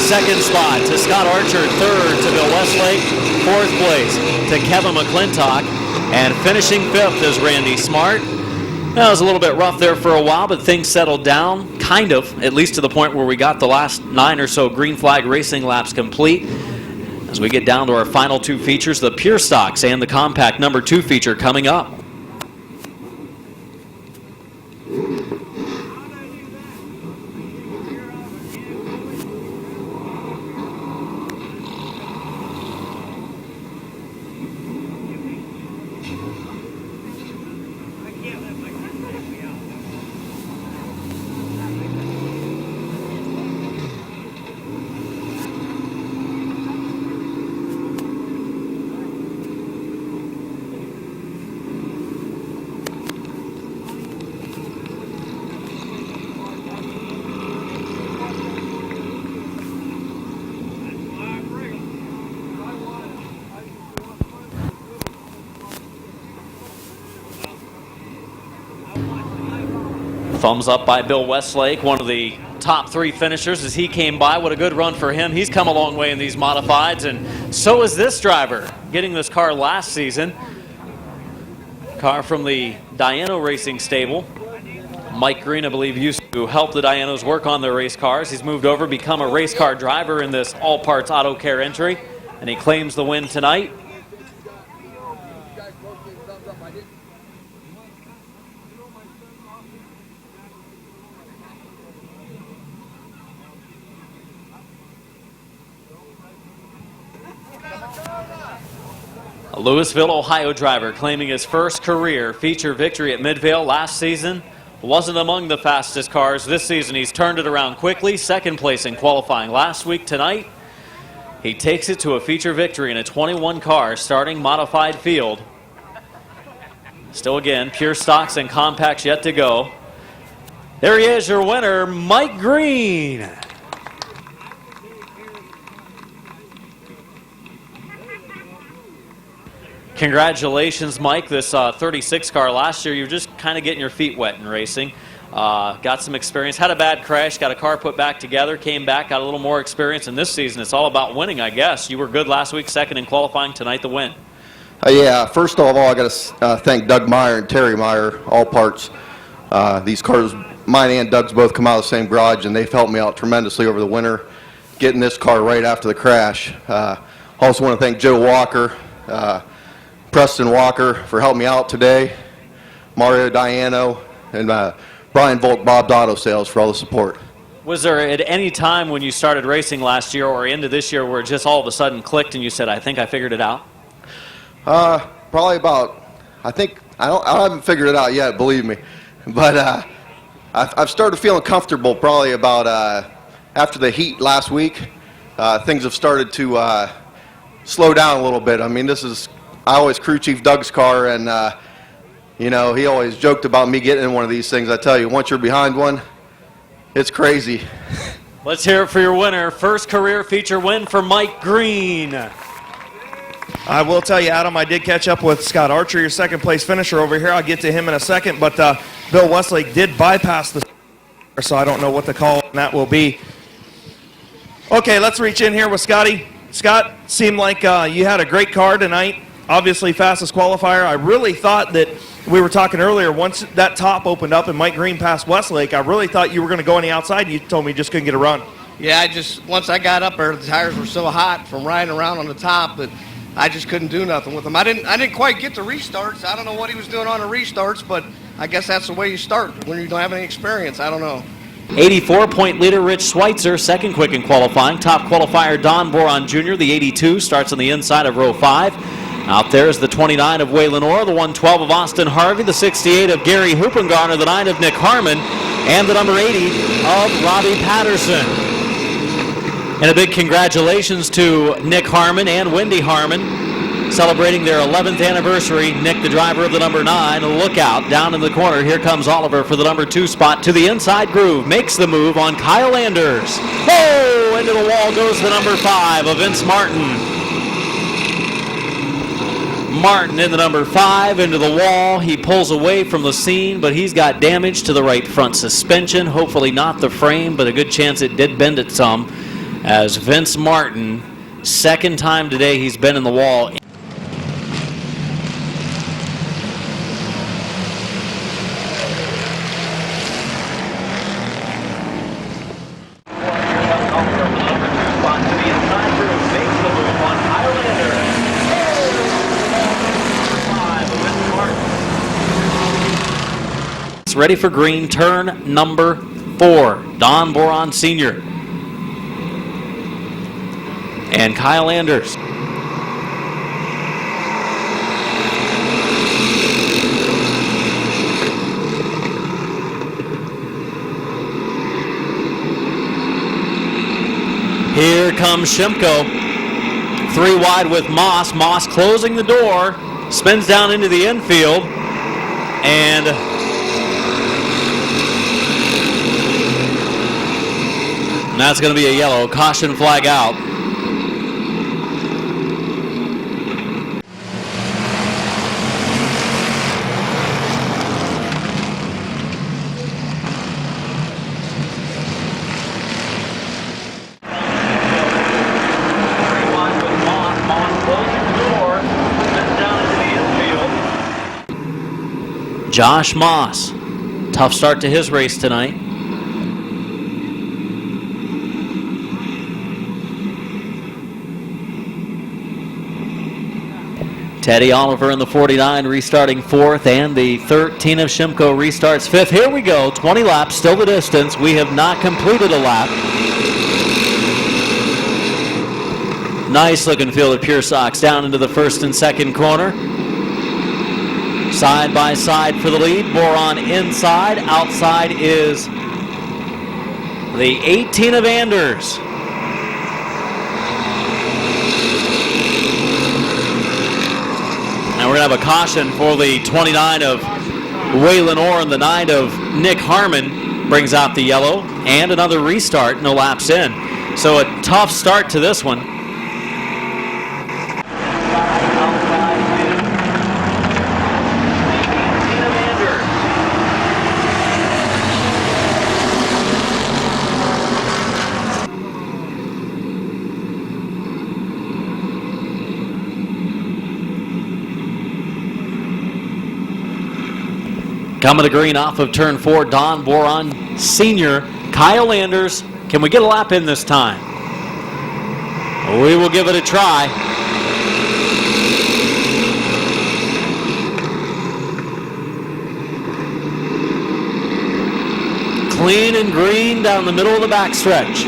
2nd spot to Scott Archer, 3rd to Bill Westlake, 4th place to Kevin McClintock, and finishing 5th is Randy Smart. That was a little bit rough there for a while, but things settled down, kind of, at least to the point where we got the last 9 or so green flag racing laps complete. As we get down to our final 2 features, the Pure Stocks and the Compact number 2 feature coming up. Thumbs up by Bill Westlake, one of the top 3 finishers as he came by. What a good run for him. He's come a long way in these modifieds, and so is this driver, getting this car last season. Car from the Diano Racing stable. Mike Green, I believe, used to help the Dianos work on their race cars. He's moved over, become a race car driver in this All Parts Auto Care entry, and he claims the win tonight. A Louisville, Ohio driver claiming his first career feature victory at Midvale last season. Wasn't among the fastest cars this season. He's turned it around quickly. Second place in qualifying last week. Tonight, he takes it to a feature victory in a 21-car starting modified field. Still again, pure stocks and compacts yet to go. There he is, your winner, Mike Green. Congratulations, Mike. This 36 car last year, you were just kind of getting your feet wet in racing. Got some experience, had a bad crash, got a car put back together, came back, got a little more experience. And this season, it's all about winning, I guess. You were good last week, second in qualifying, tonight the win. Yeah, first of all, I got to thank Doug Meyer and Terry Meyer, all parts. These cars, mine and Doug's, both come out of the same garage, and they've helped me out tremendously over the winter, getting this car right after the crash. Also want to thank Joe Walker, Preston Walker for helping me out today, Mario Diano, and Brian Volk, Bob's Auto Sales for all the support. Was there at any time when you started racing last year or into this year where it just all of a sudden clicked and you said, I think I figured it out? Probably about, I haven't figured it out yet, believe me. But I've started feeling comfortable probably about after the heat last week. Things have started to slow down a little bit. I mean, I always crew chief Doug's car, and you know, he always joked about me getting in one of these things. I tell you, once you're behind one, it's crazy. Let's hear it for your winner. First career feature win for Mike Green. I will tell you, Adam, I did catch up with Scott Archer, your second place finisher over here. I'll get to him in a second, but Bill Westlake did bypass the so I don't know what the call on that will be. Okay, let's reach in here with Scotty. Scott, seemed like you had a great car tonight. Obviously, fastest qualifier. I really thought that, we were talking earlier, once that top opened up and Mike Green passed Westlake, I really thought you were going to go on the outside. You told me you just couldn't get a run. Yeah, once I got up there, the tires were so hot from riding around on the top that I just couldn't do nothing with them. I didn't quite get the restarts. I don't know what he was doing on the restarts, but I guess that's the way you start when you don't have any experience. I don't know. 84-point leader Rich Schweitzer, second quick in qualifying. Top qualifier Don Boron Jr., the 82, starts on the inside of row 5. Out there is the 29 of Waylon Orr, the 112 of Austin Harvey, the 68 of Gary Hoopengarner, the 9 of Nick Harmon, and the number 80 of Robbie Patterson. And a big congratulations to Nick Harmon and Wendy Harmon, celebrating their 11th anniversary. Nick, the driver of the number 9, look out, down in the corner. Here comes Oliver for the number 2 spot to the inside groove, makes the move on Kyle Anders. Oh, into the wall goes the number 5 of Vince Martin. Martin in the number 5 into the wall. He pulls away from the scene, but he's got damage to the right front suspension. Hopefully not the frame, but a good chance it did bend it some. As Vince Martin, second time today he's been in the wall. Ready for green, turn number 4. Don Boron Sr. and Kyle Anders. Here comes Shimko. 3 wide with Moss. Moss closing the door, spins down into the infield, and that's going to be a yellow. Caution flag out. Josh Moss. Tough start to his race tonight. Teddy Oliver in the 49 restarting 4th, and the 13 of Shimko restarts 5th. Here we go, 20 laps, still the distance. We have not completed a lap. Nice looking field of pure socks down into the first and second corner. Side by side for the lead. Boron inside. Outside is the 18 of Anders. And we're going to have a caution for the 29 of Waylon Orr and the 9 of Nick Harmon. Brings out the yellow. And another restart, no laps in. So a tough start to this one. Coming to green off of turn 4, Don Boron Sr., Kyle Anders. Can we get a lap in this time? We will give it a try. Clean and green down the middle of the backstretch.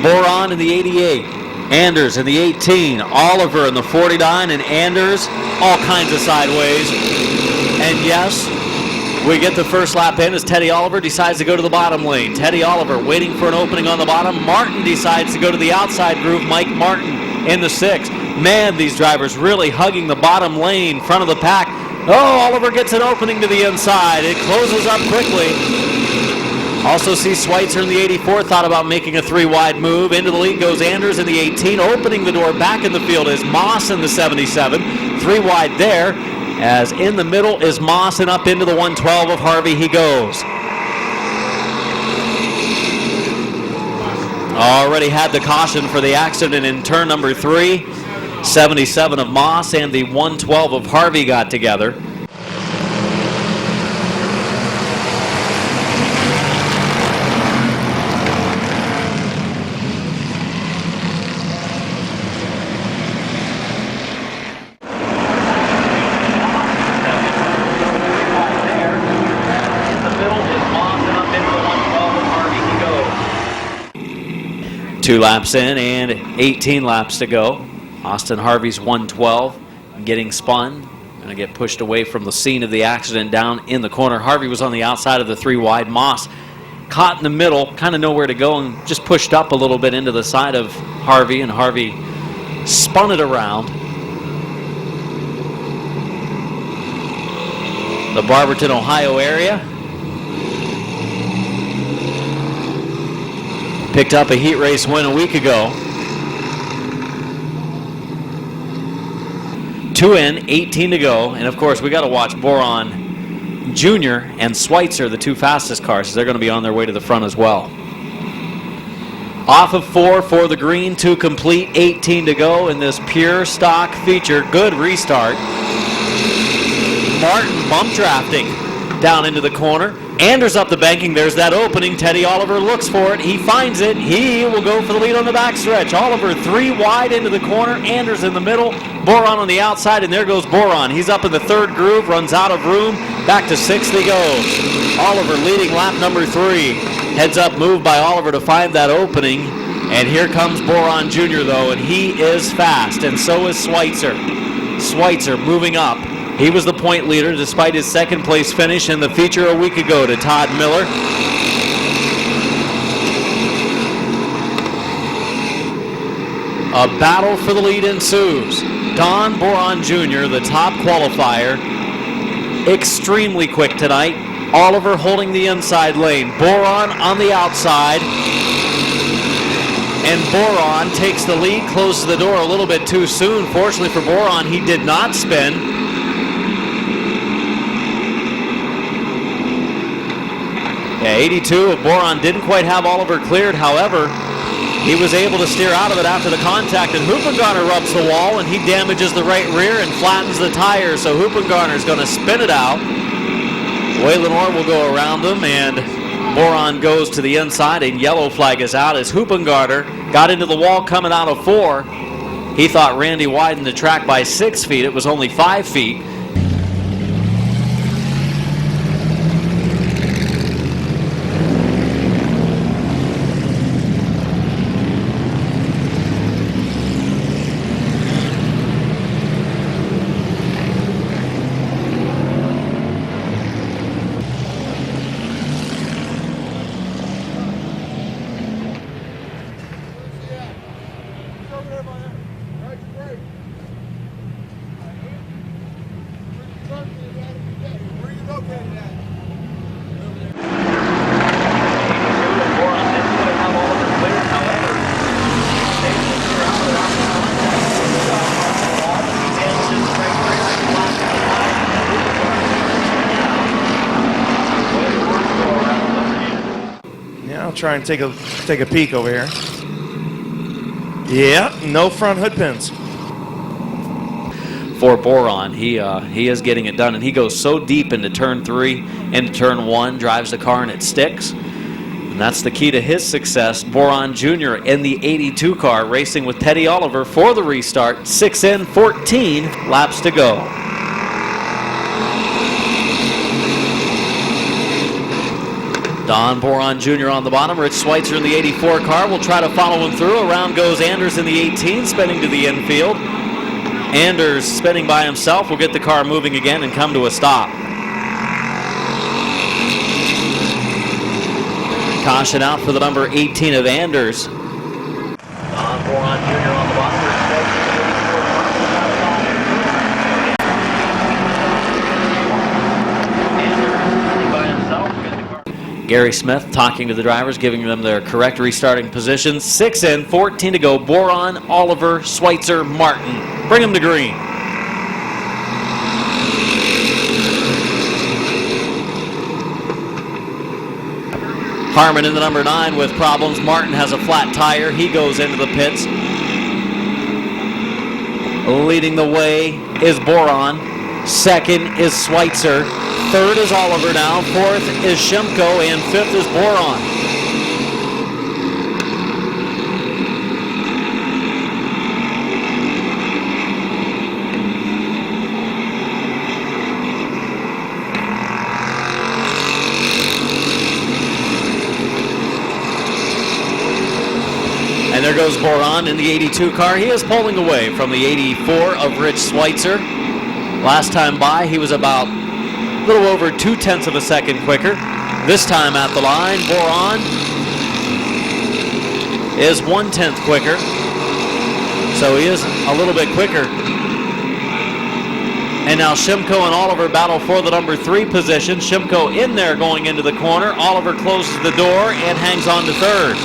Boron in the 88. Anders in the 18. Oliver in the 49, and Anders all kinds of sideways. And yes, we get the first lap in as Teddy Oliver decides to go to the bottom lane. Teddy Oliver waiting for an opening on the bottom. Martin decides to go to the outside groove. Mike Martin in the 6. Man, these drivers really hugging the bottom lane, front of the pack. Oh, Oliver gets an opening to the inside. It closes up quickly. Also see Schweitzer in the 84, thought about making a 3-wide move. Into the lead goes Anders in the 18. Opening the door back in the field is Moss in the 77. 3-wide there. As in the middle is Moss, and up into the 112 of Harvey he goes. Already had the caution for the accident in turn number 3. 77 of Moss and the 112 of Harvey got together. Two laps in and 18 laps to go. Austin Harvey's 112 getting spun. Going to get pushed away from the scene of the accident down in the corner. Harvey was on the outside of the 3-wide. Moss caught in the middle, kind of nowhere to go, and just pushed up a little bit into the side of Harvey, and Harvey spun it around. The Barberton, Ohio area. Picked up a heat race win a week ago. 2 in, 18 to go. And of course, we got to watch Boron Jr. and Schweitzer, the two fastest cars, because they're going to be on their way to the front as well. Off of 4 for the green, 2 complete, 18 to go in this pure stock feature. Good restart. Martin bump drafting down into the corner. Anders up the banking. There's that opening. Teddy Oliver looks for it. He finds it. He will go for the lead on the backstretch. Oliver 3 wide into the corner. Anders in the middle. Boron on the outside, and there goes Boron. He's up in the 3rd groove, runs out of room. Back to 6th he goes. Oliver leading lap number 3. Heads up move by Oliver to find that opening. And here comes Boron Jr. though, and he is fast, and so is Schweitzer. Schweitzer moving up. He was the point leader despite his 2nd place finish in the feature a week ago to Todd Miller. A battle for the lead ensues. Don Boron Jr., the top qualifier, extremely quick tonight. Oliver holding the inside lane. Boron on the outside. And Boron takes the lead, closes the door a little bit too soon. Fortunately for Boron, he did not spin. Yeah, 82 of Boron didn't quite have Oliver cleared. However, he was able to steer out of it after the contact, and Hoopengarner rubs the wall, and he damages the right rear and flattens the tires. So Hoopengarner is going to spin it out. Waylon Orr will go around him, and Boron goes to the inside, and yellow flag is out as Hoopengarner got into the wall coming out of 4. He thought Randy widened the track by 6 feet. It was only 5 feet. try and take a peek over here. Yeah, no front hood pins. For Boron, he is getting it done, and he goes so deep into turn 3, into turn 1, drives the car and it sticks. And that's the key to his success. Boron Jr. in the 82 car, racing with Teddy Oliver for the restart. 6 in, 14 laps to go. Don Boron Jr. on the bottom. Rich Schweitzer in the 84 car will try to follow him through. Around goes Anders in the 18, spinning to the infield. Anders spinning by himself will get the car moving again and come to a stop. Caution out for the number 18 of Anders. Don Boron Jr. on the bottom. Gary Smith talking to the drivers, giving them their correct restarting positions. 6 in, 14 to go. Boron, Oliver, Schweitzer, Martin. Bring them to green. Harmon in the number 9 with problems. Martin has a flat tire. He goes into the pits. Leading the way is Boron. Second is Schweitzer. Third is Oliver now. Fourth is Shimko. And fifth is Boron. And there goes Boron in the 82 car. He is pulling away from the 84 of Rich Schweitzer. Last time by, he was about a little over 0.2 of a second quicker. This time at the line, Boron is 1/10 quicker. So he is a little bit quicker. And now Shimko and Oliver battle for the number 3 position. Shimko in there going into the corner. Oliver closes the door and hangs on to third.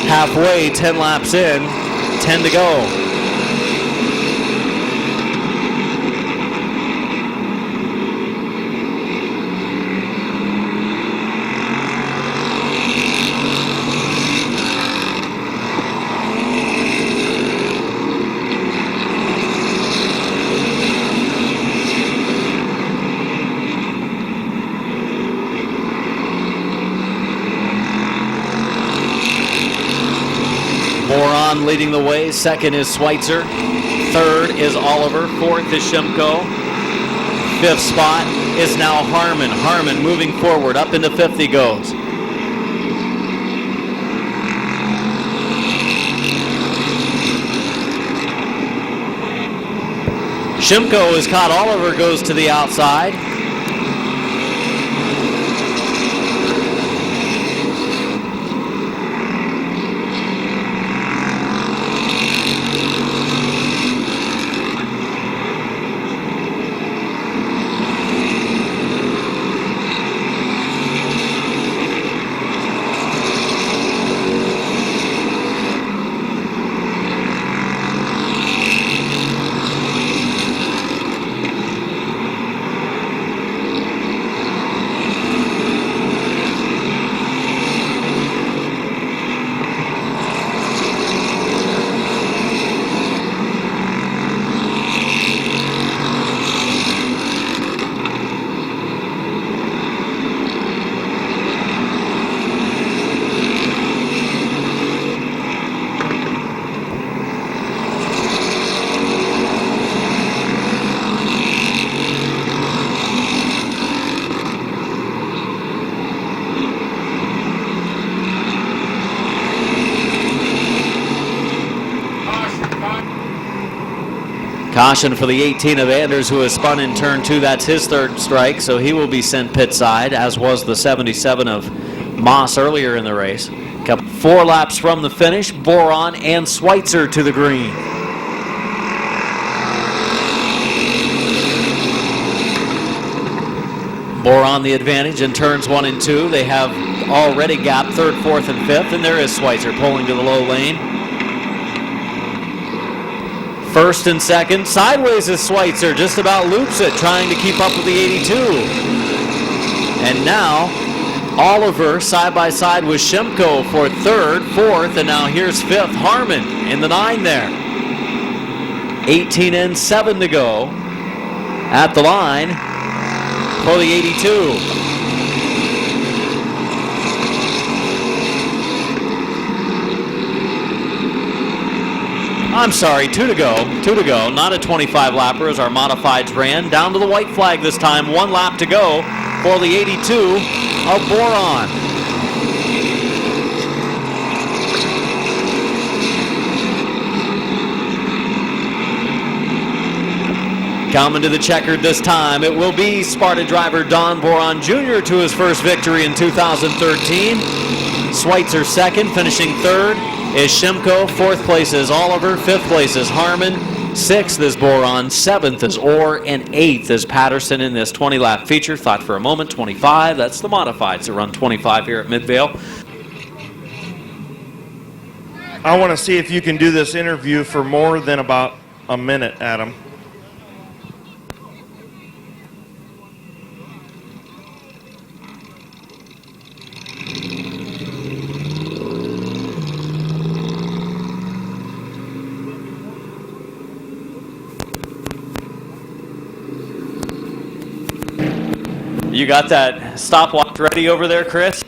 Halfway, 10 laps in, 10 to go. Boron leading the way. Second is Schweitzer. Third is Oliver. Fourth is Shimko. Fifth spot is now Harmon. Harmon moving forward. Up into fifth he goes. Shimko has caught Oliver, goes to the outside. Caution for the 18 of Anders, who has spun in turn 2. That's his third strike, so he will be sent pit side, as was the 77 of Moss earlier in the race. 4 laps from the finish, Boron and Schweitzer to the green. Boron the advantage in turns 1 and 2. They have already gapped 3rd, 4th, and 5th, and there is Schweitzer pulling to the low lane. First and second, sideways is Schweitzer, just about loops it, trying to keep up with the 82. And now, Oliver side by side with Shimko for third, fourth, and now here's fifth. Harmon in the 9 there. 18 in, 7 to go at the line for the 82. I'm sorry, 2 to go. Not a 25 lapper as our modifieds ran. Down to the white flag this time. 1 lap to go for the 82 of Boron. Coming to the checkered this time, it will be Sparta driver Don Boron Jr. to his first victory in 2013. Schweitzer second, finishing third is Shimko. Fourth place is Oliver. Fifth place is Harmon. Sixth is Boron. Seventh is Orr. And eighth is Patterson in this 20-lap feature. Thought for a moment, 25. That's the modifieds that run 25 here at Midvale. I want to see if you can do this interview for more than about a minute, Adam. You got that stopwatch ready over there, Chris?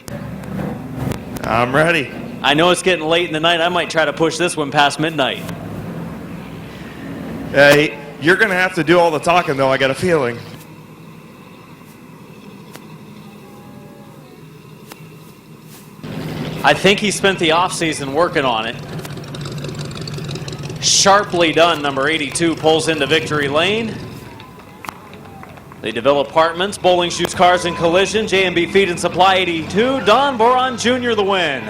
I'm ready. I know it's getting late in the night. I might try to push this one past midnight. Hey, you're going to have to do all the talking, though, I got a feeling. I think he spent the offseason working on it. Sharply done, number 82 pulls into victory lane. They develop apartments, bowling shoots, cars, and collision. J&B Feed and Supply 82. Don Boron Jr. the win.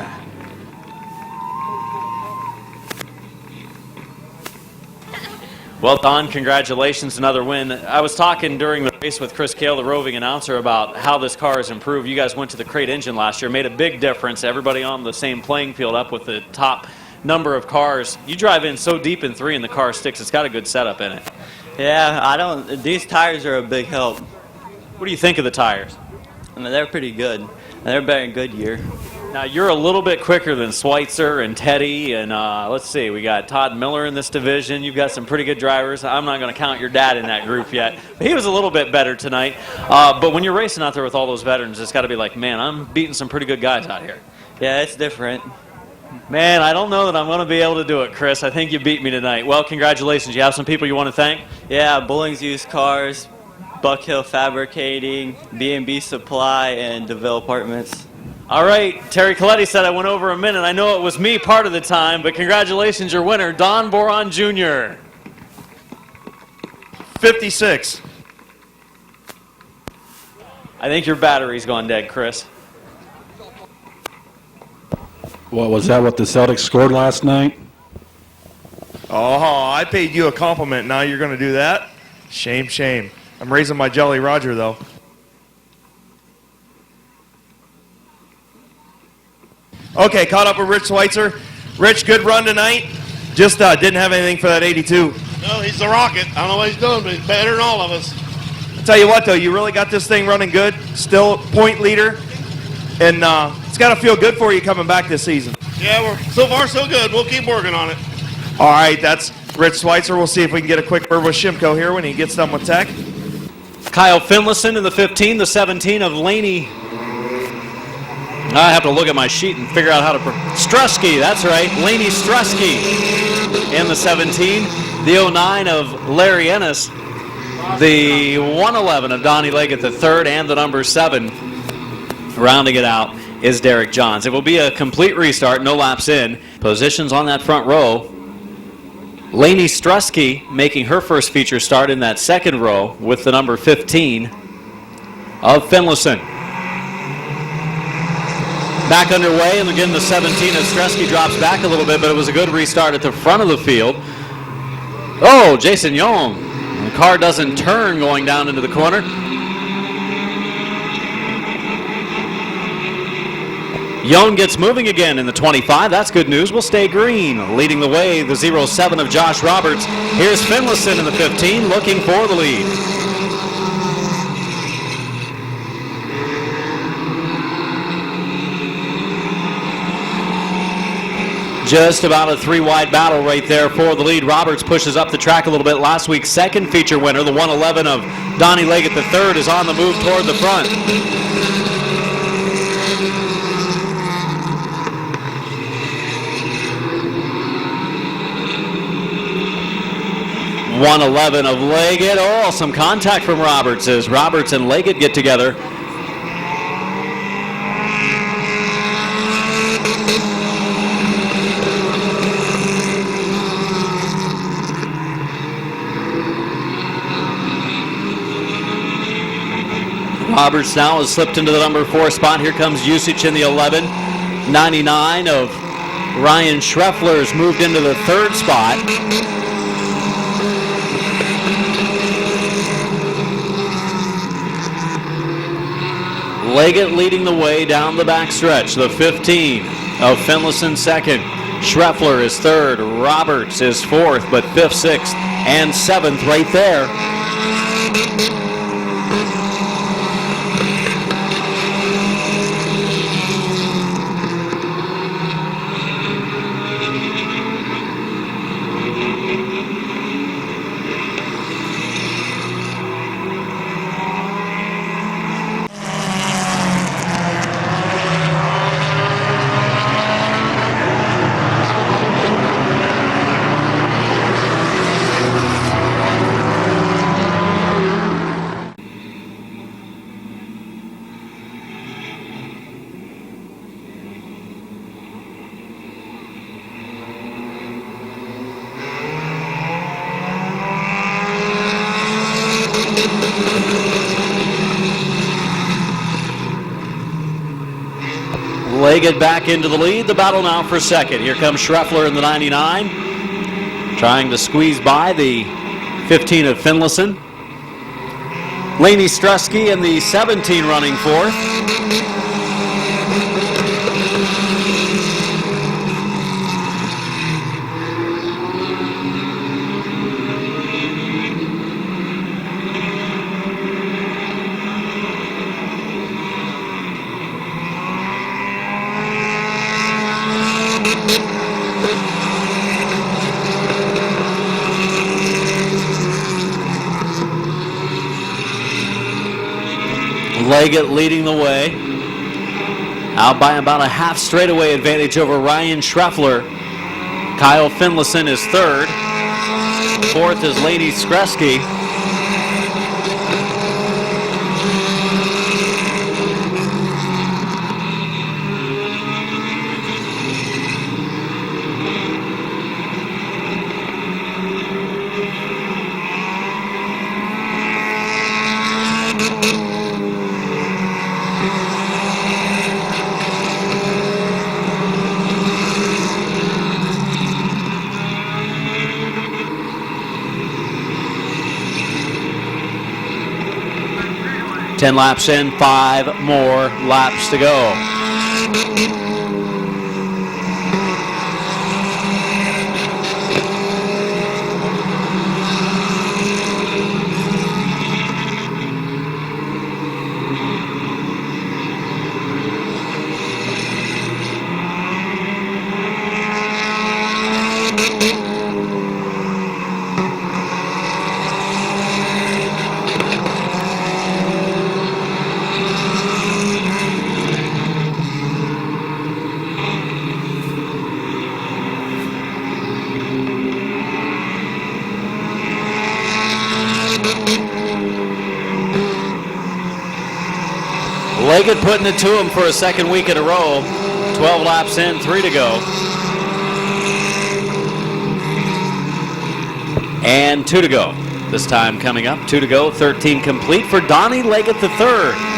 Well, Don, congratulations, another win. I was talking during the race with Chris Cale, the roving announcer, about how this car has improved. You guys went to the crate engine last year, made a big difference. Everybody on the same playing field up with the top number of cars. You drive in so deep in 3 and the car sticks. It's got a good setup in it. Yeah, these tires are a big help. What do you think of the tires? I mean, they're pretty good. They're better than Goodyear. Now, you're a little bit quicker than Schweitzer and Teddy, and let's see, we got Todd Miller in this division. You've got some pretty good drivers. I'm not going to count your dad in that group yet, but he was a little bit better tonight. But when you're racing out there with all those veterans, it's got to be like, man, I'm beating some pretty good guys out here. Yeah, it's different. Man, I don't know that I'm going to be able to do it, Chris. I think you beat me tonight. Well, congratulations. You have some people you want to thank? Yeah, Bowling's Used Cars, Buck Hill Fabricating, B&B Supply, and DeVille Apartments. All right, Terry Coletti said I went over a minute. I know it was me part of the time, but congratulations, your winner, Don Boron Jr. 56. I think your battery's gone dead, Chris. What was that, what the Celtics scored last night? Oh, I paid you a compliment. Now you're going to do that? Shame, shame. I'm raising my Jolly Roger, though. Okay, caught up with Rich Schweitzer. Rich, good run tonight. Just didn't have anything for that 82. No, he's the rocket. I don't know what he's doing, but he's better than all of us. I'll tell you what, though, you really got this thing running good. Still point leader. And it's got to feel good for you coming back this season. Yeah, we're so far so good. We'll keep working on it. All right, that's Rich Schweitzer. We'll see if we can get a quick word with Shimko here when he gets done with tech. Kyle Finlayson in the 15, the 17 of Laney. I have to look at my sheet and figure out how to... Strusky, that's right. Laney Strusky in the 17. The 09 of Larry Ennis. The 111 of Donnie Leggett, the third, and the number 7. Rounding it out is Derek Johns. It will be a complete restart, no laps in. Positions on that front row. Laney Strusky making her first feature start in that second row with the number 15 of Finlayson. Back underway, and again the 17 of Strusky drops back a little bit, but it was a good restart at the front of the field. Oh, Jason Young. The car doesn't turn going down into the corner. Young gets moving again in the 25. That's good news. We'll stay green. Leading the way, the 07 of Josh Roberts. Here's Finlayson in the 15, looking for the lead. Just about a three-wide battle right there for the lead. Roberts pushes up the track a little bit. Last week's second feature winner, the 111 of Donnie Leggett III, is on the move toward the front. .111 of Leggett. Oh, some contact from Roberts as Roberts and Leggett get together. Roberts now has slipped into the number 4 spot. Here comes Usage in the 11. 99 of Ryan Schreffler has moved into the 3rd spot. Leggett leading the way down the backstretch. The 15 of Finlayson 2nd. Schreffler is 3rd. Roberts is 4th, but 5th, 6th, and 7th right there. Leggett back into the lead. The battle now for 2nd. Here comes Schreffler in the 99, trying to squeeze by the 15 of Finlayson. Laney Struski in the 17 running 4th. Leggett leading the way. Out by about a half straightaway advantage over Ryan Schreffler. Kyle Finlayson is 3rd. 4th is Laney Skreski. Ten laps in, 5 more laps to go. Leggett putting it to him for a 2nd week in a row. 12 laps in, 3 to go. And 2 to go. This time coming up, 2 to go, 13 complete for Donnie Leggett III.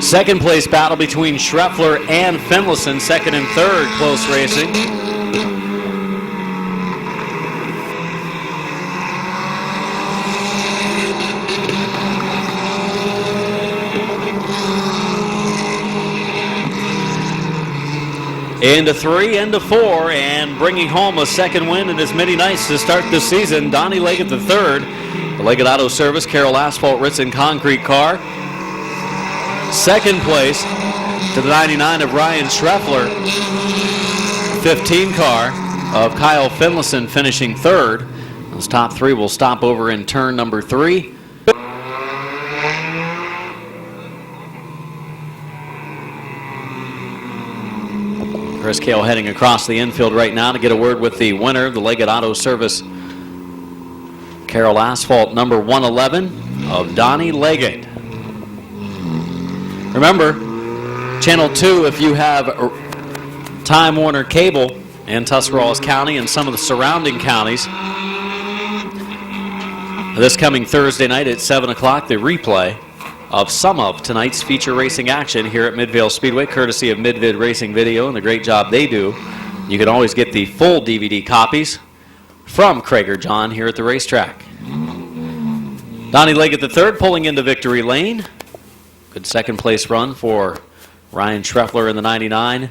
Second place battle between Schreffler and Finlayson, 2nd and 3rd, close racing. Into 3, into 4, and bringing home a second win in as many nights to start the season, Donnie Leggett III. The Leggett Auto Service Carroll Asphalt Ritz Concrete car. Second place to the 99 of Ryan Schreffler. 15 car of Kyle Finlayson finishing third. Those top three will stop over in turn number 3. Chris Cale heading across the infield right now to get a word with the winner, the Leggett Auto Service Carroll Asphalt number 111 of Donnie Leggett. Remember, Channel 2, if you have Time Warner Cable in Tuscarawas County and some of the surrounding counties, this coming Thursday night at 7 o'clock, the replay of some of tonight's feature racing action here at Midvale Speedway, courtesy of Mid-Vid Racing Video and the great job they do. You can always get the full DVD copies from Craig or John here at the racetrack. Donnie Leggett III pulling into victory lane. Good second place run for Ryan Schreffler in the 99.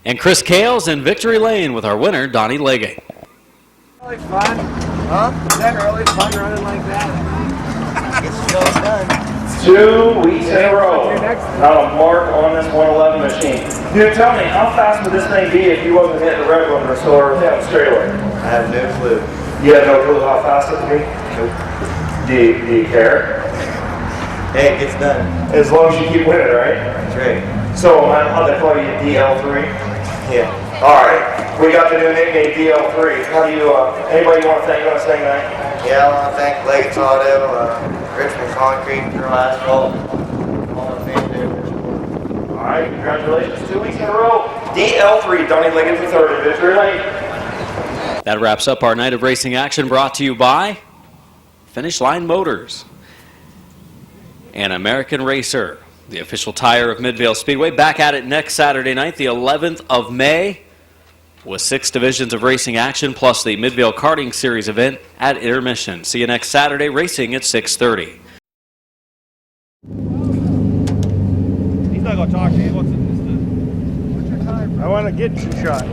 And Chris Cale's in victory lane with our winner, Donnie Leggett. Really fun? Huh? Is that really fun running like that? It's so done. 2 weeks in a row. Not a mark on this 111 machine. Dude, tell me, how fast would this thing be if you wasn't hitting the red one or down straightaway? I have no clue. You have no clue how fast it would be? Nope. Do you care? Hey, it gets done. As long as you keep winning, right? That's right. So, how they call you DL3? Yeah. Alright, we got the new nickname DL3. How do you, anybody you want to thank? You want to say that? Yeah, I want to thank Leggett's Auto, Richmond Concrete, Carroll Asphalt, all the fans there. Alright, congratulations. 2 weeks in a row. DL3, Donnie Leggett III in victory lane. That wraps up our night of racing action, brought to you by Finish Line Motors and American Racer, the official tire of Midvale Speedway. Back at it next Saturday night, the 11th of May, with 6 divisions of racing action, plus the Midvale Karting Series event at intermission. See you next Saturday, racing at 6:30. He's not going to talk to you. What's your time? I want to get you shot.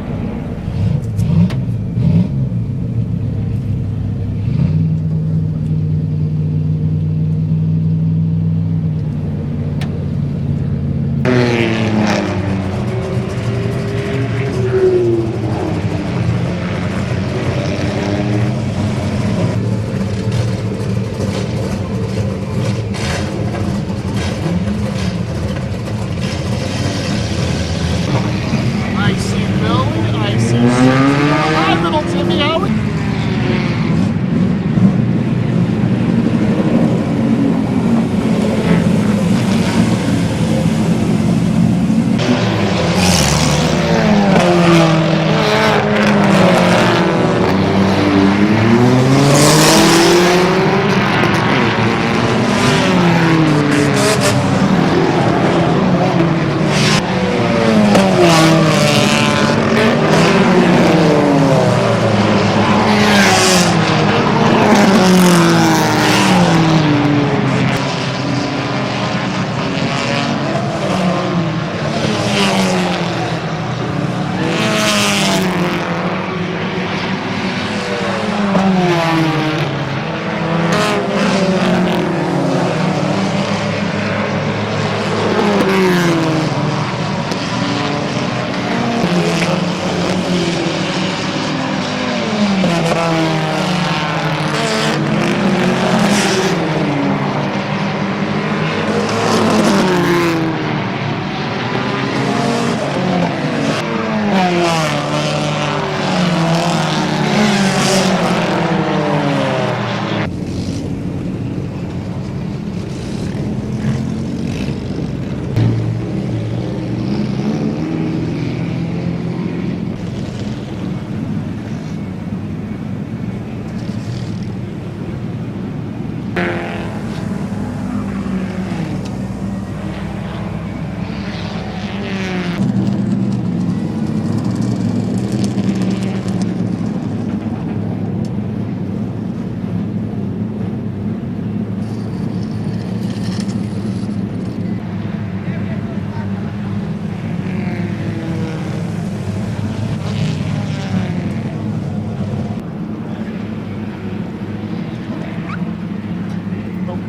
I see Bill.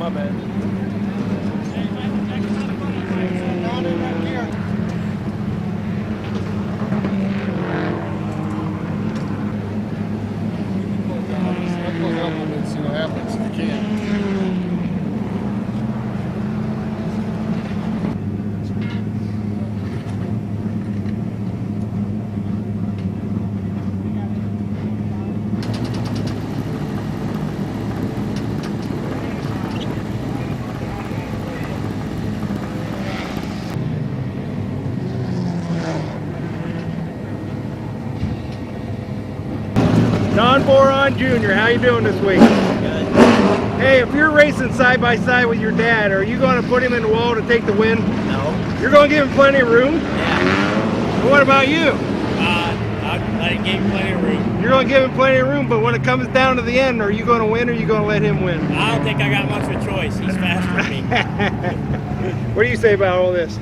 my bad. See what happens if you can. Don Boron Jr., how you doing this week? Good. Hey, if you're racing side by side with your dad, are you going to put him in the wall to take the win? No. You're going to give him plenty of room? Yeah. Well, what about you? I gave him plenty of room. You're going to give him plenty of room, but when it comes down to the end, are you going to win or are you going to let him win? I don't think I got much of a choice. He's faster than me. What do you say about all this?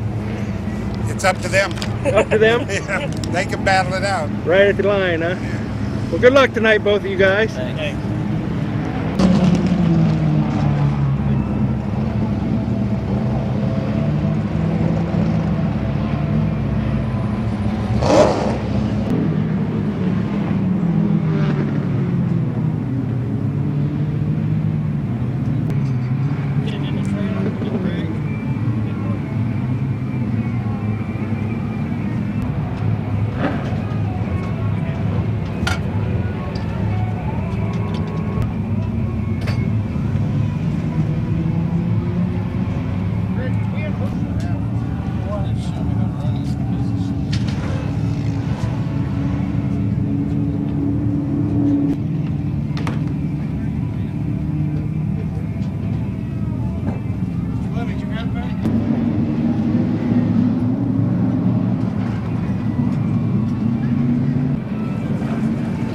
It's up to them. Up to them? Yeah, they can battle it out. Right at the line, huh? Well, good luck tonight, both of you guys. Thanks.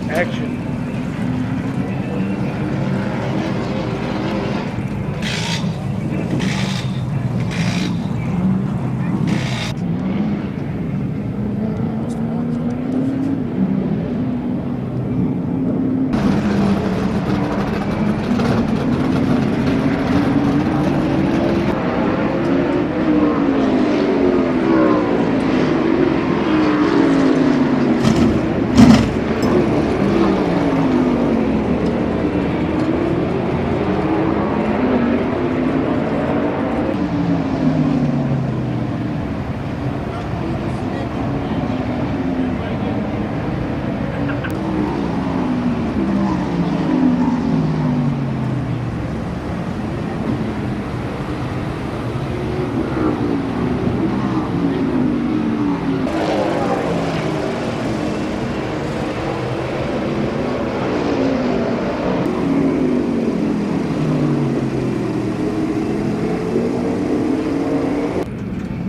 Action.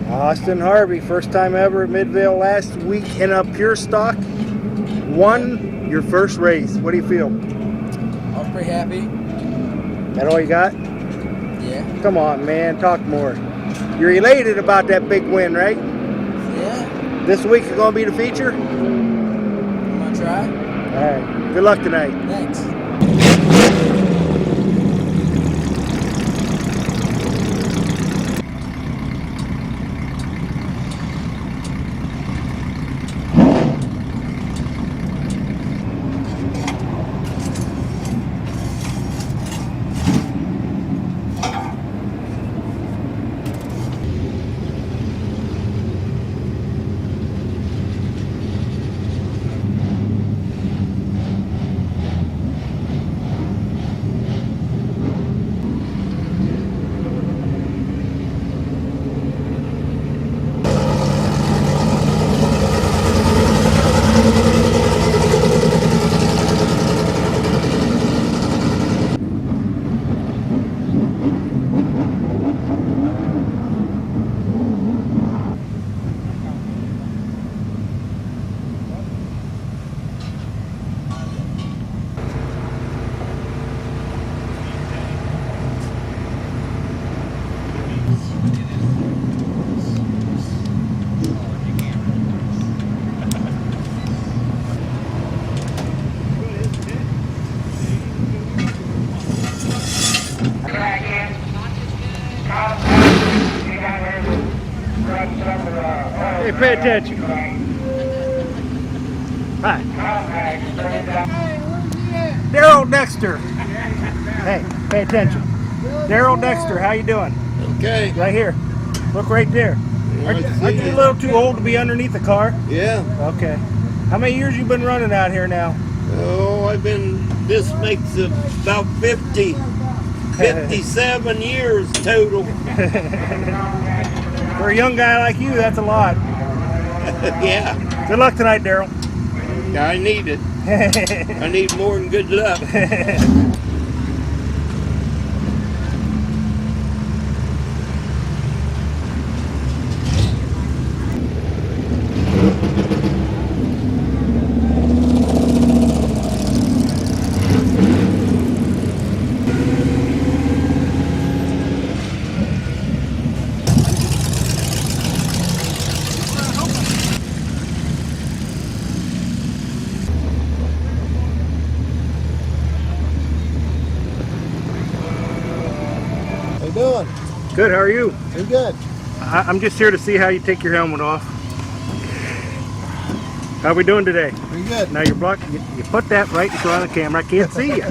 Austin Harvey, first time ever at Midvale last week in a pure stock. Won your first race. What do you feel? I'm pretty happy. That all you got? Yeah. Come on, man, talk more. You're elated about that big win, right? Yeah. This week is going to be the feature? I'm going to try. All right. Good luck tonight. Thanks. Hey, pay attention. Hi. Daryl Dexter. Hey, pay attention. Daryl Dexter, how you doing? Okay. Right here. Look right there. Aren't you a little too old to be underneath the car? Yeah. Okay. How many years you been running out here now? Oh, this makes it about 57 years total. For a young guy like you, that's a lot. Yeah. Good luck tonight, Daryl. I need it. I need more than good luck. How you doing? Good, how are you? Pretty good. I'm just here to see how you take your helmet off. How we doing today? Pretty good. Now you're blocked. You put that right in front of the camera. I can't see you.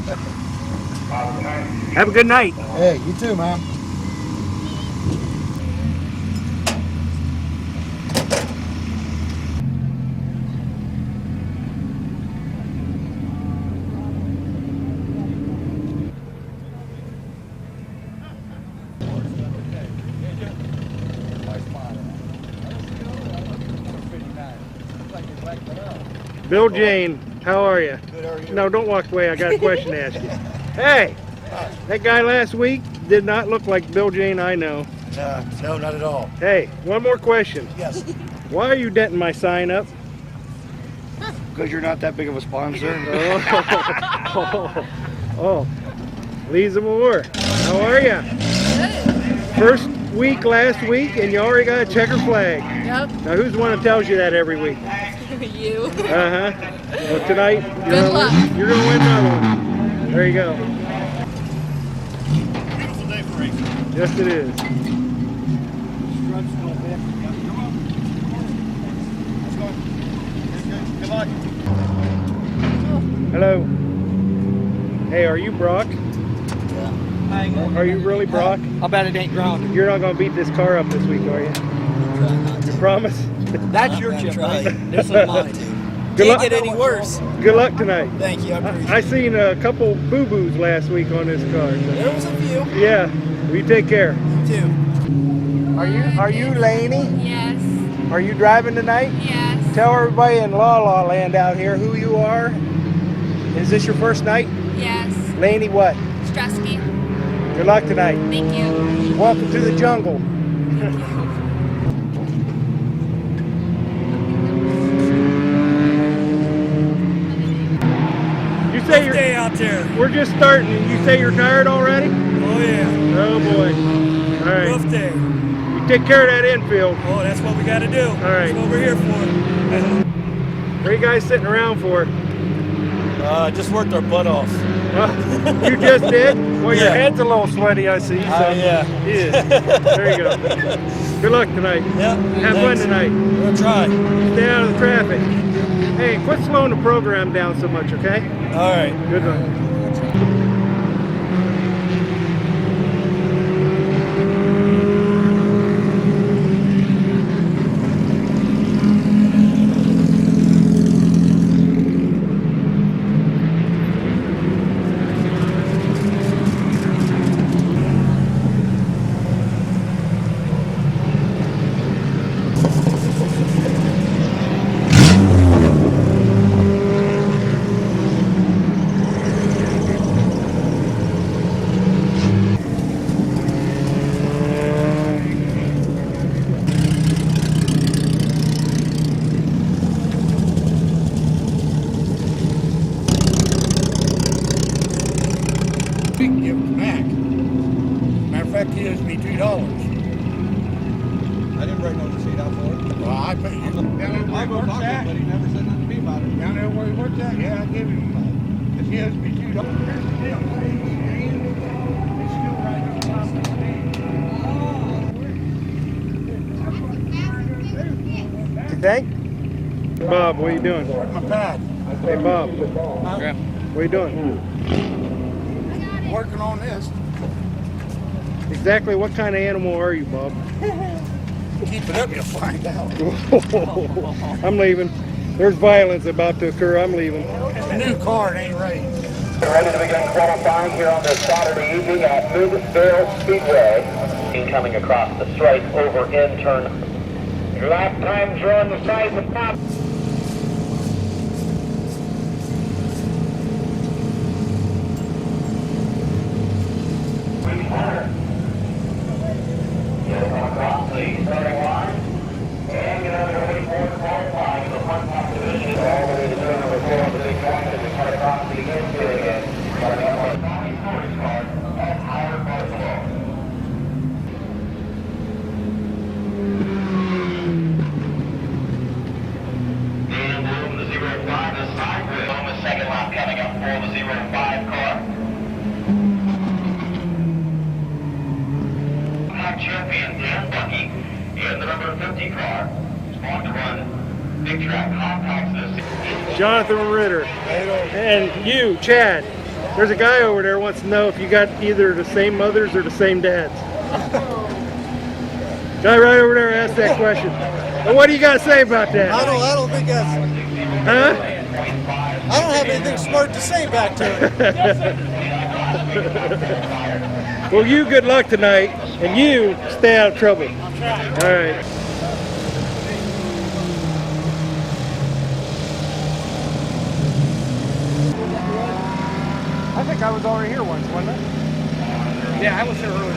Have a good night. Hey, you too, man. Bill Jane, how are you? Good, how are you? No, don't walk away. I got a question to ask you. Hey, that guy last week did not look like Bill Jane I know. No, not at all. Hey, one more question. Yes. Why are you denting my sign up? Because you're not that big of a sponsor. Oh, Lisa Moore, how are you? Good. First week last week, and you already got a checker flag. Yep. Now, who's the one that tells you that every week? You. Uh-huh. Well, tonight, Good luck. You're going to win another one. There you go. Beautiful day for racing. Yes, it is. Good luck. Hello. Hey, are you Brock? Are you really Brock? I'll bet it ain't grounded. You're not going to beat this car up this week, are you? You promise? That's your chip, right? This is mine. Good luck. Can't get any worse. Good luck tonight. Thank you, I appreciate I seen a couple boo-boos last week on this car. So. There was a few. Yeah. Well, you take care. You too. Are you Laney? Yes. Are you driving tonight? Yes. Tell everybody in La La Land out here who you are. Is this your first night? Yes. Laney what? Strusky. Good luck tonight. Thank you. Welcome to the jungle. You say you're Stay out there. We're just starting. You say you're tired already? Oh yeah. Oh boy. All right. Rough day. You take care of that infield. Oh, that's what we got to do. All right. That's what we're here for. What are you guys sitting around for? Just worked our butt off. You just did? Well, your Yeah. head's a little sweaty, I see. So. Yeah. Yeah. There you go. Good luck tonight. Yep. Have fun tonight. We're gonna try. Stay out of the traffic. Hey, quit slowing the program down so much, okay? All right. Good luck. We can give it back. Matter of fact, he owes me $2. I didn't write no receipt out for it. Well, I bet you. Down there where he works at. But he never said nothing to me about it. Down there where he works at, yeah, I gave him. Because he owes me $2. Here's the deal. It's still right on top of the speed. think? Bob, what are you doing? My pad. Hey, Bob. What are you doing? Working on this. Exactly what kind of animal are you, Bob? Keep it up, you'll find out. I'm leaving. There's violence about to occur. I'm leaving. It's a new car, it ain't right. Ready to begin qualifying here on this Saturday evening at Mid-Vale Speedway. Coming across the stripe over in turn. Your lap times are on the side of the top. Across the starting line. And get out of the way for qualifying. The front top division is all the way to turn number 4 of the big track as we cut across the infield again. Starting up our Tommy Sports car at Higher Barcelona. And over the 05 this time with on the second lap coming up for the 05 car. Champion Dan Bucky in the number 50 car. On to run big track compacts this. Jonathan Ritter. And you, Chad. There's a guy over there wants to know if you got either the same mothers or the same dads. Guy right over there asked that question. Well, what do you got to say about that? I don't think that's. Huh? I don't have anything smart to say back to it. Well, you good luck tonight, and you stay out of trouble. All right. I think I was already here once, wasn't I? Yeah, I was here earlier.